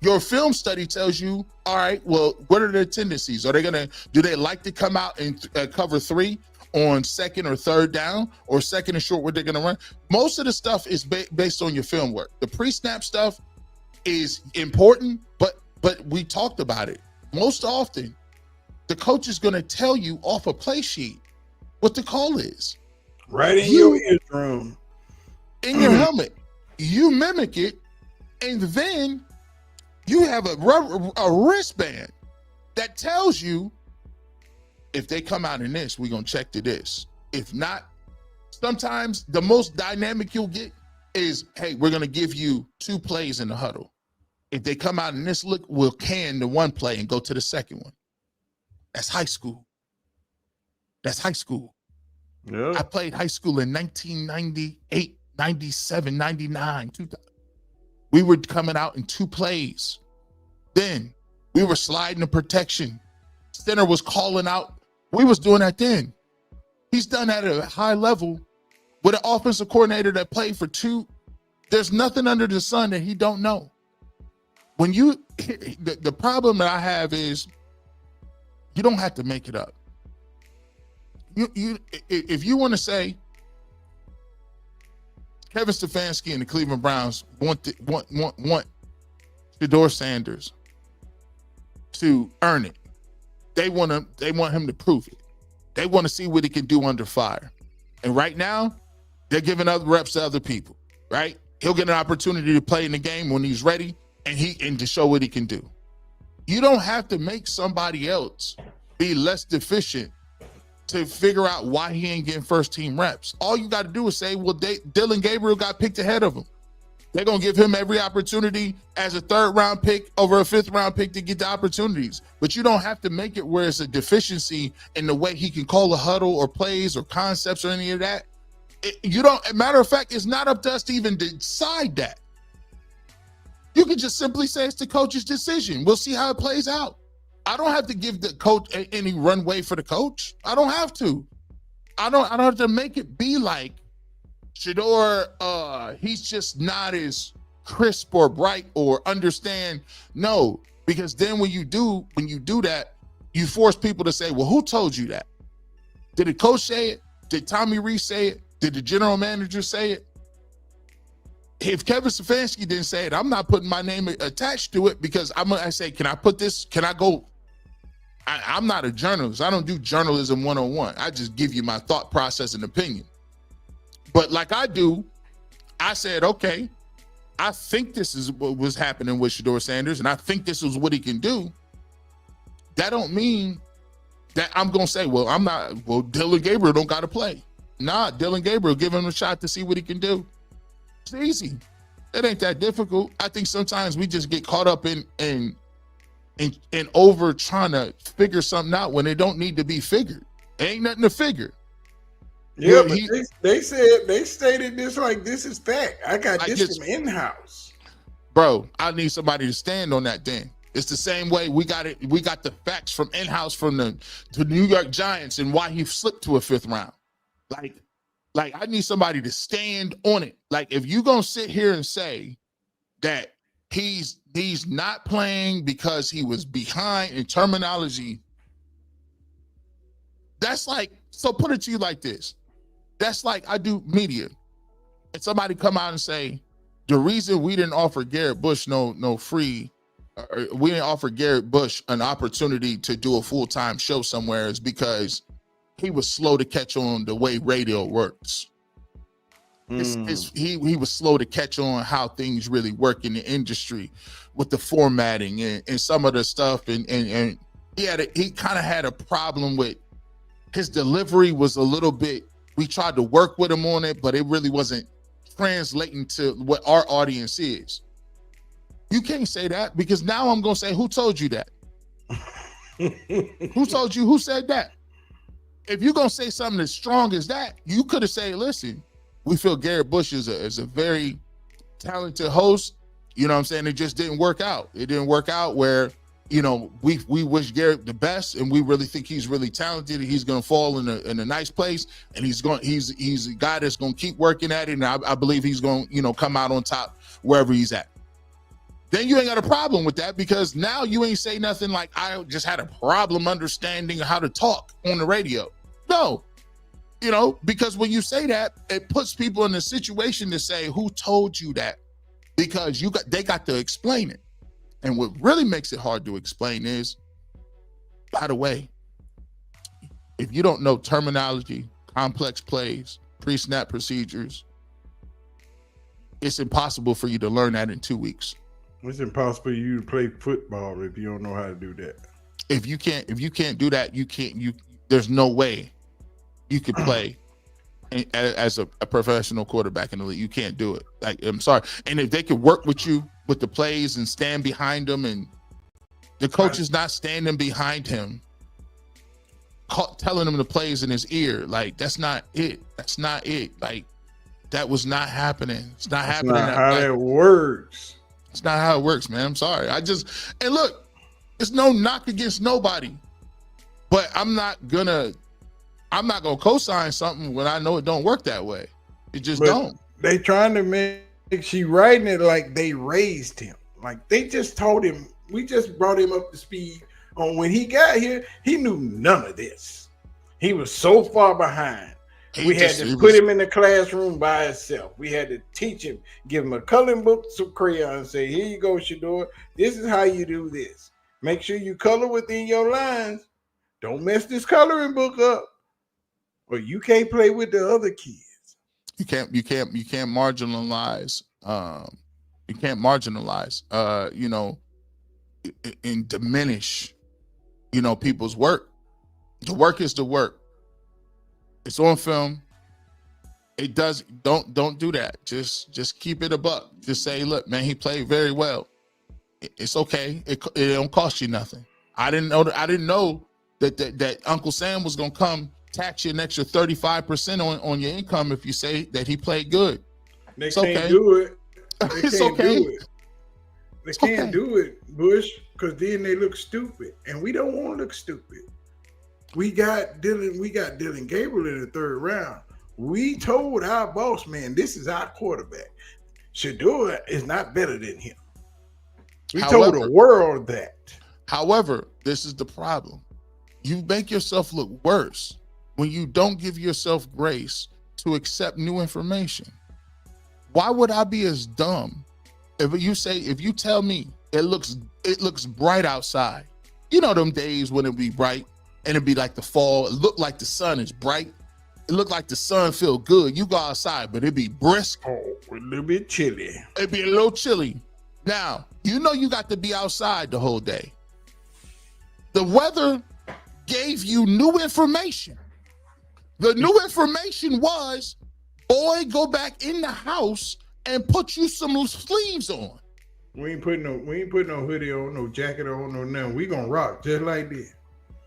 your film study tells you, all right, well, what are their tendencies? Do they like to come out and cover 3 on second or third down, or second and short, what they're gonna run? Most of the stuff is based on your film work. The pre-snap stuff is important, but we talked about it. Most often, the coach is gonna tell you off a play sheet what the call is. Right in your eardrum. In your helmet. You mimic it, and then you have a wristband that tells you, if they come out in this, we're going to check to this. If not, sometimes the most dynamic you'll get is, hey, we're going to give you 2 plays in the huddle. If they come out in this look, we'll can the 1 play and go to the second one. That's high school. That's high school. Yeah. I played high school in 1998, 97, 99, 2000. We were coming out in 2 plays. Then we were sliding the protection. Center was calling out. We was doing that then. He's done that at a high level with an offensive coordinator that played for 2. There's nothing under the sun that he don't know. When the problem that I have is you don't have to make it up. If you want to say Kevin Stefanski and the Cleveland Browns want Shedeur Sanders to earn it, they want him to prove it. They want to see what he can do under fire. And right now, they're giving other reps to other people, right? He'll get an opportunity to play in the game when he's ready and to show what he can do. You don't have to make somebody else be less deficient to figure out why he ain't getting first team reps. All you got to do is say, well, Dylan Gabriel got picked ahead of him. They're going to give him every opportunity as a 3rd round pick over a 5th round pick to get the opportunities. But you don't have to make it where it's a deficiency in the way he can call a huddle or plays or concepts or any of that. Matter of fact, it's not up to us to even decide that. You can just simply say it's the coach's decision. We'll see how it plays out. I don't have to give the coach any runway for the coach. I don't have to. I don't have to make it be like Shedeur, he's just not as crisp or bright or understand. No, because then when you do that, you force people to say, well, who told you that? Did the coach say it? Did Tommy Rees say it? Did the general manager say it? If Kevin Stefanski didn't say it, I'm not putting my name attached to it, because I say, can I put this? Can I go? I'm not a journalist. I don't do journalism 101. I just give you my thought process and opinion. But like I do, I said, okay, I think this is what was happening with Shedeur Sanders, and I think this is what he can do. That don't mean that I'm going to say, well, Dylan Gabriel don't got to play. Nah, Dylan Gabriel, give him a shot to see what he can do. It's easy. It ain't that difficult. I think sometimes we just get caught up in over trying to figure something out when it don't need to be figured. It ain't nothing to figure. Yeah, but they stated this like this is fact. I got this from in-house. Bro, I need somebody to stand on that thing. It's the same way we got the facts from in-house from the New York Giants and why he slipped to a 5th round. Like I need somebody to stand on it. Like, if you gonna sit here and say that he's not playing because he was behind in terminology, that's like, so put it to you like this. That's like I do media, and somebody come out and say, the reason we didn't offer Garrett Bush no free, we didn't offer Garrett Bush an opportunity to do a full-time show somewhere is because he was slow to catch on the way radio works. He was slow to catch on how things really work in the industry with the formatting and some of the stuff. And he kind of had a problem with his delivery was a little bit, we tried to work with him on it, but it really wasn't translating to what our audience is. You can't say that, because now I'm going to say, who told you that? Who told you? Who said that? If you're going to say something as strong as that, you could have said, listen, we feel Garrett Bush is a very talented host. You know what I'm saying? It just didn't work out. It didn't work out where, you know, we wish Garrett the best, and we really think he's really talented, and he's going to fall in a nice place, and he's a guy that's going to keep working at it, and I believe he's going to, you know, come out on top wherever he's at. Then you ain't got a problem with that, because now you ain't say nothing like, I just had a problem understanding how to talk on the radio. No, you know, because when you say that, it puts people in a situation to say, who told you that? Because they got to explain it. And what really makes it hard to explain is, by the way, if you don't know terminology, complex plays, pre-snap procedures, it's impossible for you to learn that in 2 weeks. It's impossible for you to play football if you don't know how to do that. If you can't do that, there's no way you could play as a professional quarterback in the league. You can't do it. Like, I'm sorry. And if they could work with you with the plays and stand behind them, and the coach is not standing behind him, telling him the plays in his ear, like, that's not it. That's not it. Like, that was not happening. It's not happening. That's not how that works. It's not how it works, man. I'm sorry. And look, it's no knock against nobody, but I'm not gonna co-sign something when I know it don't work that way. It just don't. They trying to make, she writing it like they raised him. Like they just told him, we just brought him up to speed on when he got here. He knew none of this. He was so far behind. We had to put him in the classroom by himself. We had to teach him, give him a coloring book, some crayons, say, here you go, Shedeur. This is how you do this. Make sure you color within your lines. Don't mess this coloring book up, or you can't play with the other kids. You can't marginalize. You can't marginalize, you know, and diminish, you know, people's work. The work is the work. It's on film. It does. Don't do that. Just keep it a buck. Just say, look, man, he played very well. It's okay. It don't cost you nothing. I didn't know that Uncle Sam was gonna come tax you an extra 35% on your income if you say that he played good. They can't do it. It's okay. They can't do it, Bush, because then they look stupid, and we don't want to look stupid. We got Dylan Gabriel in the 3rd round. We told our boss man, this is our quarterback. Shedeur is not better than him. We told However- the world that. However, this is the problem. You make yourself look worse when you don't give yourself grace to accept new information. Why would I be as dumb if you tell me it looks bright outside? You know them days when it'd be bright and it'd be like the fall. It looked like the sun is bright. It looked like the sun feel good. You go outside, but it'd be brisk. Oh, a little bit chilly. It'd be a little chilly. Now, you know you got to be outside the whole day. The weather gave you new information. The new information was, boy, go back in the house and put you some sleeves on. We ain't putting no hoodie on, no jacket on, no nothing. We gonna rock just like this.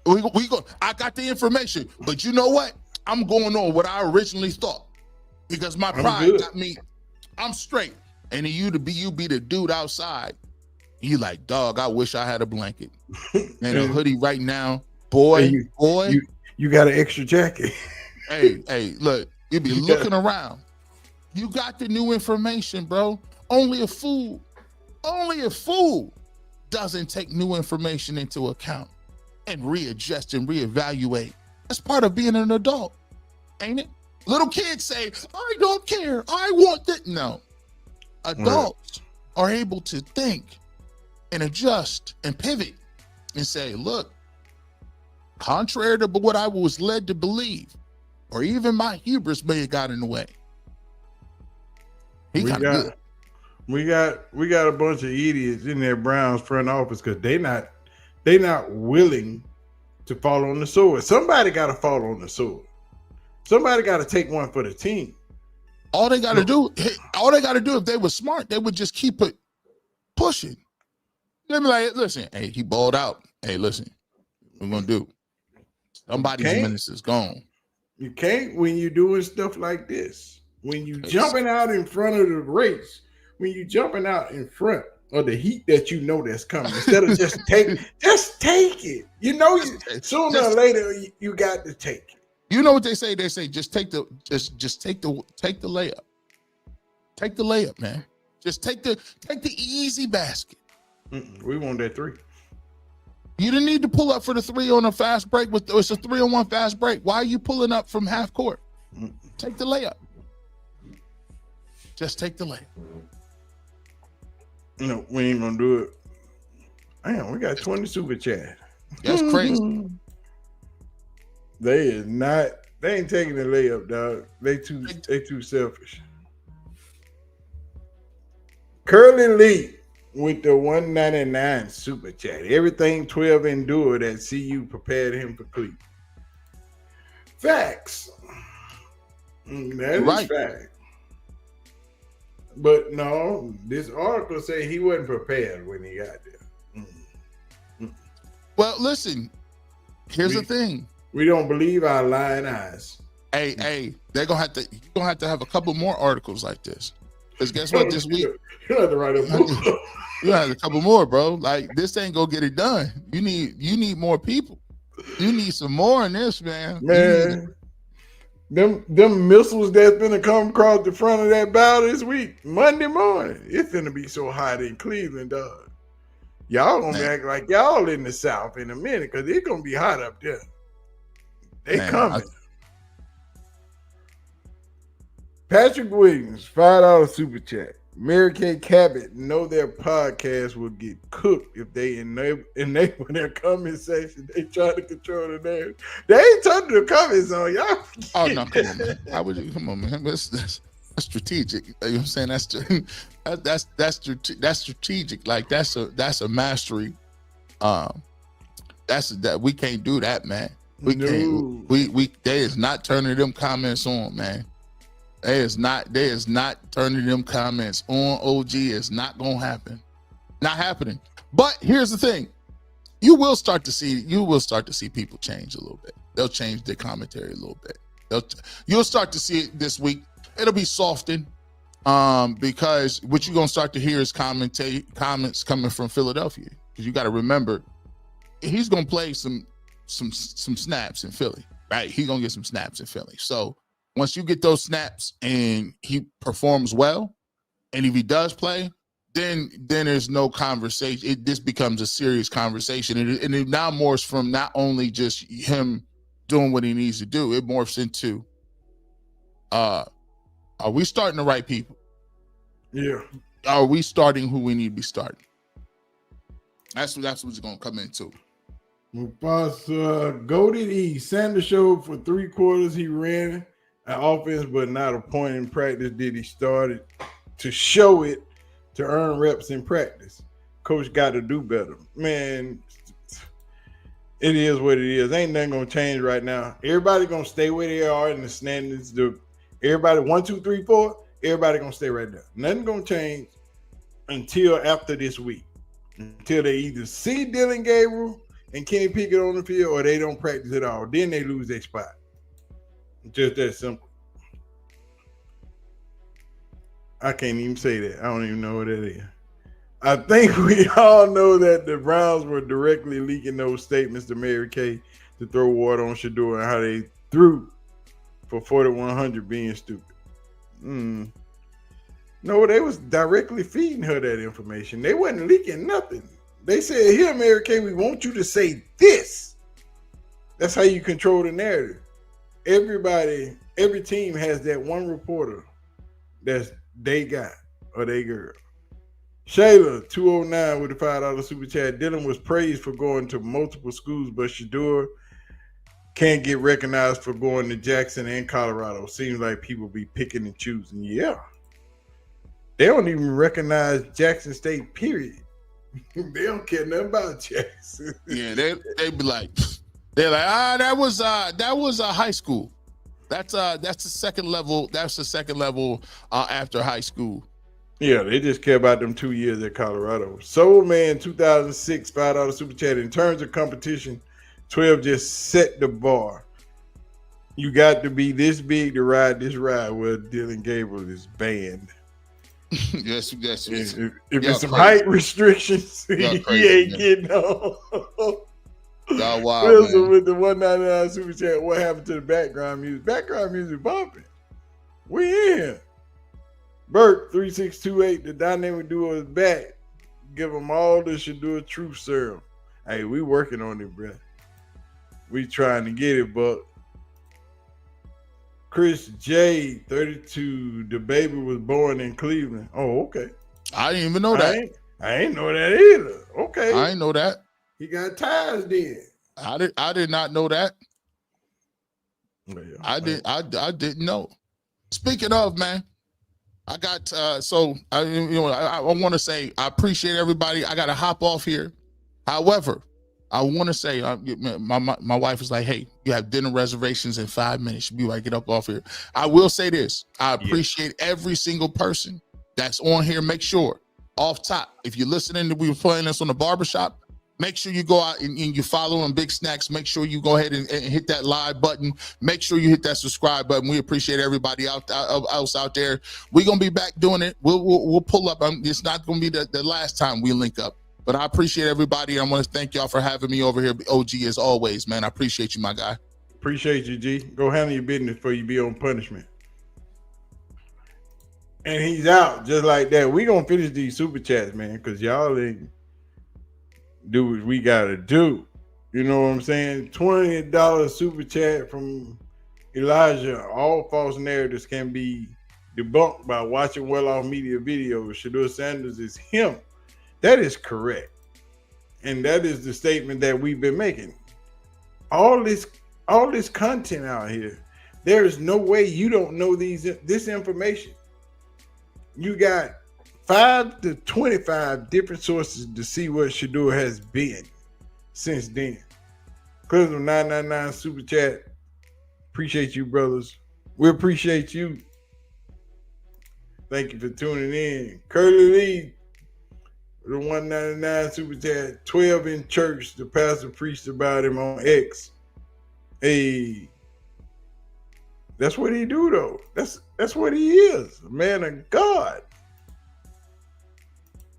I got the information, but you know what? I'm going on what I originally thought because my pride got me. I'm straight, and then you be the dude outside. You like, dog, I wish I had a blanket and a hoodie right now. Boy, you got an extra jacket. hey, look, you be looking around. You got the new information, bro. Only a fool doesn't take new information into account and readjust and reevaluate. That's part of being an adult, ain't it? Little kids say, I don't care. I want that. No. Adults are able to think and adjust and pivot and say, look, contrary to what I was led to believe, or even my hubris may have got in the way. We got a bunch of idiots in their Browns front office because they not willing to fall on the sword. Somebody got to fall on the sword. Somebody got to take one for the team. All they got to do, if they were smart, they would just keep it pushing. They'd be like, listen, hey, he balled out. Hey, listen, what we're gonna do? Somebody's minutes is gone. You can't when you're doing stuff like this. When you jumping out in front of the race, when you jumping out in front of the heat that you know that's coming, instead of just take it. You know, sooner or later you got to take it. You know what they say? They say just take the layup. Take the layup, man. Just take the easy basket. We want that 3. You didn't need to pull up for the 3 on a fast break. It's a 3-on-1 fast break. Why are you pulling up from half court? Take the layup. Just take the layup. No, we ain't gonna do it. Damn, we got 20 super chat. That's crazy. They ain't taking the layup, dog. They too selfish. Curly Lee with the 199 super chat. Everything 12 endured at CU prepared him for Cleveland. Facts. That is fact. But no, this article say he wasn't prepared when he got there. Well, listen, here's the thing. We don't believe our lying eyes. Hey, you're gonna have to have a couple more articles like this. Because guess what? This week you have to write a book. You have a couple more, bro. Like this ain't gonna get it done. You need more people. You need some more in this, man. Man, them missiles that's gonna come across the front of that bow this week, Monday morning. It's gonna be so hot in Cleveland, dog. Y'all gonna act like y'all in the South in a minute because it's gonna be hot up there. They coming. Patrick Williams, $5 super chat. Mary Kay Cabot know their podcast will get cooked if they enable their comment section. They try to control the name. They ain't turning the comments on y'all. Oh no, come on, man. How would you come on, man? That's strategic. You know what I'm saying? That's strategic. Like that's a mastery. That we can't do that, man. We can't. They is not turning them comments on, man. They is not turning them comments on. OG is not gonna happen. Not happening. But here's the thing. You will start to see people change a little bit. They'll change their commentary a little bit. You'll start to see it this week. It'll be softened. Because what you're gonna start to hear is comments coming from Philadelphia. Because you gotta remember, he's gonna play some snaps in Philly, right? He's gonna get some snaps in Philly. So once you get those snaps and he performs well, And if he does play, then there's no conversation. This becomes a serious conversation. And it now morphs from not only just him doing what he needs to do, it morphs into, are we starting the right people? Yeah. Are we starting who we need to be starting? That's what it's going to come into. Mufasa goaded E. Sanders showed for 3 quarters he ran an offense, but not a point in practice did he started to show it to earn reps in practice. Coach got to do better. Man, it is what it is. Ain't nothing going to change right now. Everybody going to stay where they are in the standards. Everybody, 1, 2, 3, 4, everybody going to stay right there. Nothing going to change until after this week. Until they either see Dylan Gabriel and Kenny Pickett on the field or they don't practice at all. Then they lose their spot. Just that simple. I can't even say that. I don't even know what that is. I think we all know that the Browns were directly leaking those statements to Mary Kay to throw water on Shedeur and how they threw for 4,100 being stupid. No, they was directly feeding her that information. They wasn't leaking nothing. They said, here, Mary Kay, we want you to say this. That's how you control the narrative. Every team has that one reporter that's they got or they girl. Shayla, 209 with a $5 super chat. Dylan was praised for going to multiple schools, but Shedeur can't get recognized for going to Jackson and Colorado. Seems like people be picking and choosing. Yeah. They don't even recognize Jackson State, period. They don't care nothing about Jackson. Yeah, they be like, that was high school. That's the second level. That's the second level after high school. Yeah, they just care about them 2 years at Colorado. Soul Man 2006 $5 super chat. In terms of competition, 12 just set the bar. You got to be this big to ride this ride where Dylan Gabriel is banned. Yes. If it's some height restrictions, he ain't getting on. Y'all wild, Wilson man. with the 199 super chat. What happened to the background music? Background music bumping. We in. Burke 3628. The dynamic duo is back. Give them all the Shadur truth serum. Hey, we working on it, bro. We trying to get it, but Chris J 32. The baby was born in Cleveland. Oh, okay. I didn't even know that. I ain't know that either. Okay. I didn't know that. He got ties then. I did not know that. Yeah, I didn't know. Speaking of, man, I got I want to say I appreciate everybody. I got to hop off here. However, I want to say my wife is like, hey, you have dinner reservations in 5 minutes. Be right, get up off here. I will say this. I appreciate every single person that's on here. Make sure off top, if you're listening, we were playing this on the barbershop. Make sure you go out and you follow on Big Snacks. Make sure you go ahead and hit that live button. Make sure you hit that subscribe button. We appreciate everybody else out there. We're gonna be back doing it. We'll pull up. It's not gonna be the last time we link up. But I appreciate everybody. I want to thank y'all for having me over here. OG as always, man. I appreciate you, my guy. Appreciate you, G. Go handle your business before you be on punishment. And he's out just like that. We gonna finish these super chats, man, because y'all ain't do what we gotta do. You know what I'm saying? $20 super chat from Elijah. All false narratives can be debunked by watching well-off media videos. Shadur Sanders is him. That is correct. And that is the statement that we've been making. All this content out here, there is no way you don't know this information. You got 5 to 25 different sources to see what Shadur has been since then. Cleveland 999 super chat. Appreciate you, brothers. We appreciate you. Thank you for tuning in. Curly Lee, the 199 super chat. 12 in church. The pastor preached about him on X. Hey, that's what he do though. That's what he is. A man of God.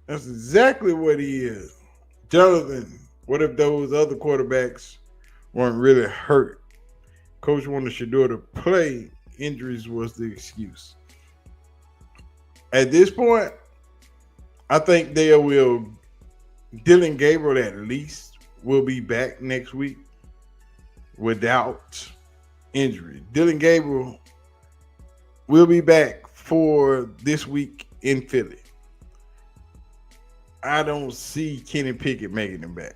That's exactly what he is. Jonathan, what if those other quarterbacks weren't really hurt? Coach wanted Shedeur to play. Injuries was the excuse. At this point, I think they will. Dylan Gabriel at least will be back next week without injury. Dylan Gabriel will be back for this week in Philly. I don't see Kenny Pickett making him back.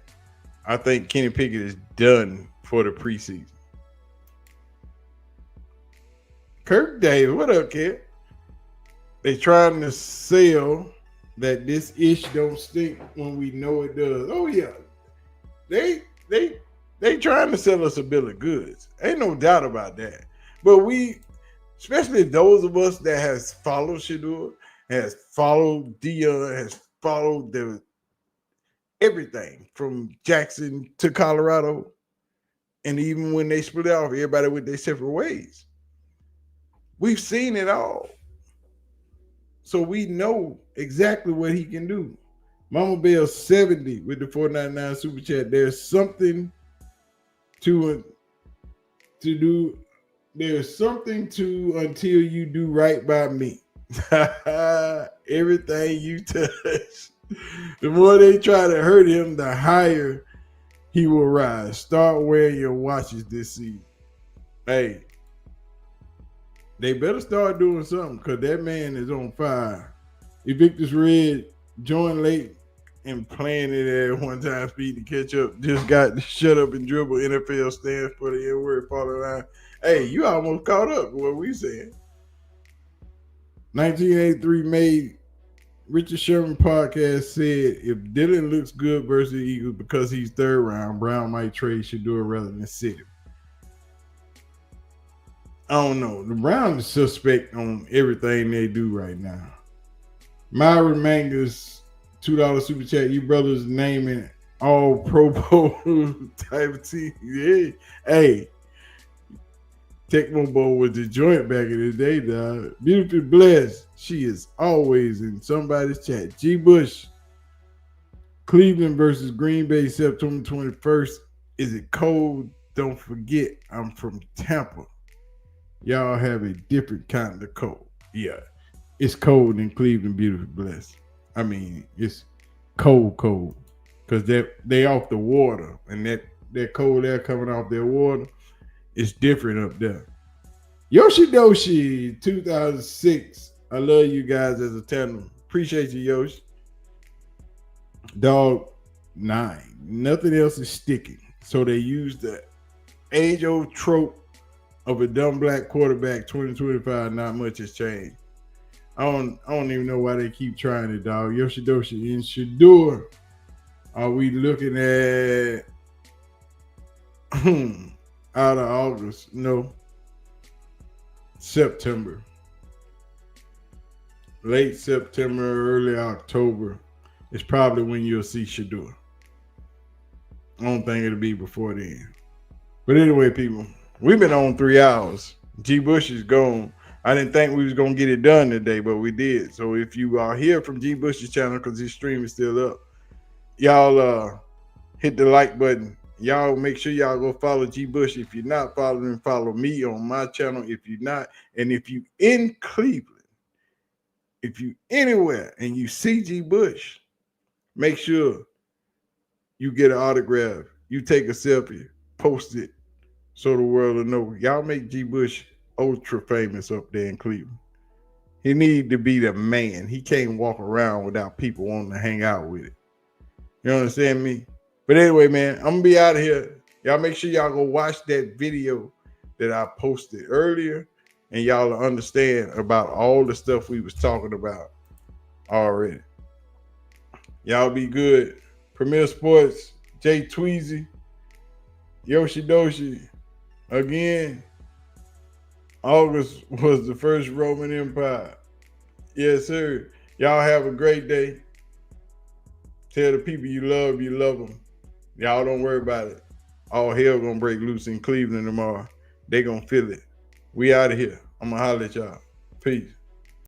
I think Kenny Pickett is done for the preseason. Kirk Davis, what up, kid? They trying to sell that this ish don't stink when we know it does. Oh yeah, they trying to sell us a bill of goods. Ain't no doubt about that. But we, especially those of us that has followed Shadur, has followed Dion, has followed the everything from Jackson to Colorado, and even when they split off, everybody went their separate ways. We've seen it all. So we know exactly what he can do. Mama Bell 70 with the 499 super chat. There's something to do. There's something to until you do right by me. Everything you touch. The more they try to hurt him, the higher he will rise. Start wearing your watches this season. Hey, they better start doing something because that man is on fire. Evictus Red joined late and playing it at one time speed to catch up. Just got to shut up and dribble. NFL stands for the N-word follow line. Hey, you almost caught up with what we said. 1983 made Richard Sherman podcast said if Dylan looks good versus the Eagles because he's third round, Brown might trade Shedeur rather than sit him. I don't know. The Browns is suspect on everything they do right now. Myron Mangus, $2 super chat. You brothers naming all Pro Bowl type of team. Yeah. Hey, Tecmo Bowl was the joint back in the day, dog. Beautifully blessed. She is always in somebody's chat. G. Bush, Cleveland versus Green Bay, September 21st. Is it cold? Don't forget, I'm from Tampa. Y'all have a different kind of cold. Yeah, it's cold in Cleveland, beautifully blessed. I mean, it's cold, because they off the water, and that cold air coming off their water is different up there. Yoshidoshi 2006. I love you guys as a tandem. Appreciate you, Yoshi. Dog 9. Nothing else is sticking, so they use the age-old trope of a dumb black quarterback. 2025, not much has changed. I don't even know why they keep trying it, dog. Yoshidoshi in Shedeur. Are we looking at out of August? No. September. Late September, early October is probably when you'll see Shedeur. I don't think it'll be before then. But anyway, people, we've been on 3 hours. G. Bush is gone. I didn't think we was going to get it done today, but we did. So if you are here from G. Bush's channel, because his stream is still up, y'all hit the like button. Y'all make sure y'all go follow G. Bush. If you're not following, follow me on my channel. If you're not, and if you in Cleveland, if you anywhere and you see G. Bush, make sure you get an autograph. You take a selfie, post it, so the world will know. Y'all make G. Bush ultra famous up there in Cleveland. He need to be the man. He can't walk around without people wanting to hang out with it. You understand me? But anyway, man, I'm going to be out of here. Y'all make sure y'all go watch that video that I posted earlier, and y'all will understand about all the stuff we was talking about already. Y'all be good. Premier Sports, Jay Tweezy, Yoshidoshi. Again, August was the first Roman Empire. Yes, sir. Y'all have a great day. Tell the people you love them. Y'all don't worry about it. All hell gonna break loose in Cleveland tomorrow. They gonna feel it. We out of here. I'm gonna holler at y'all. Peace.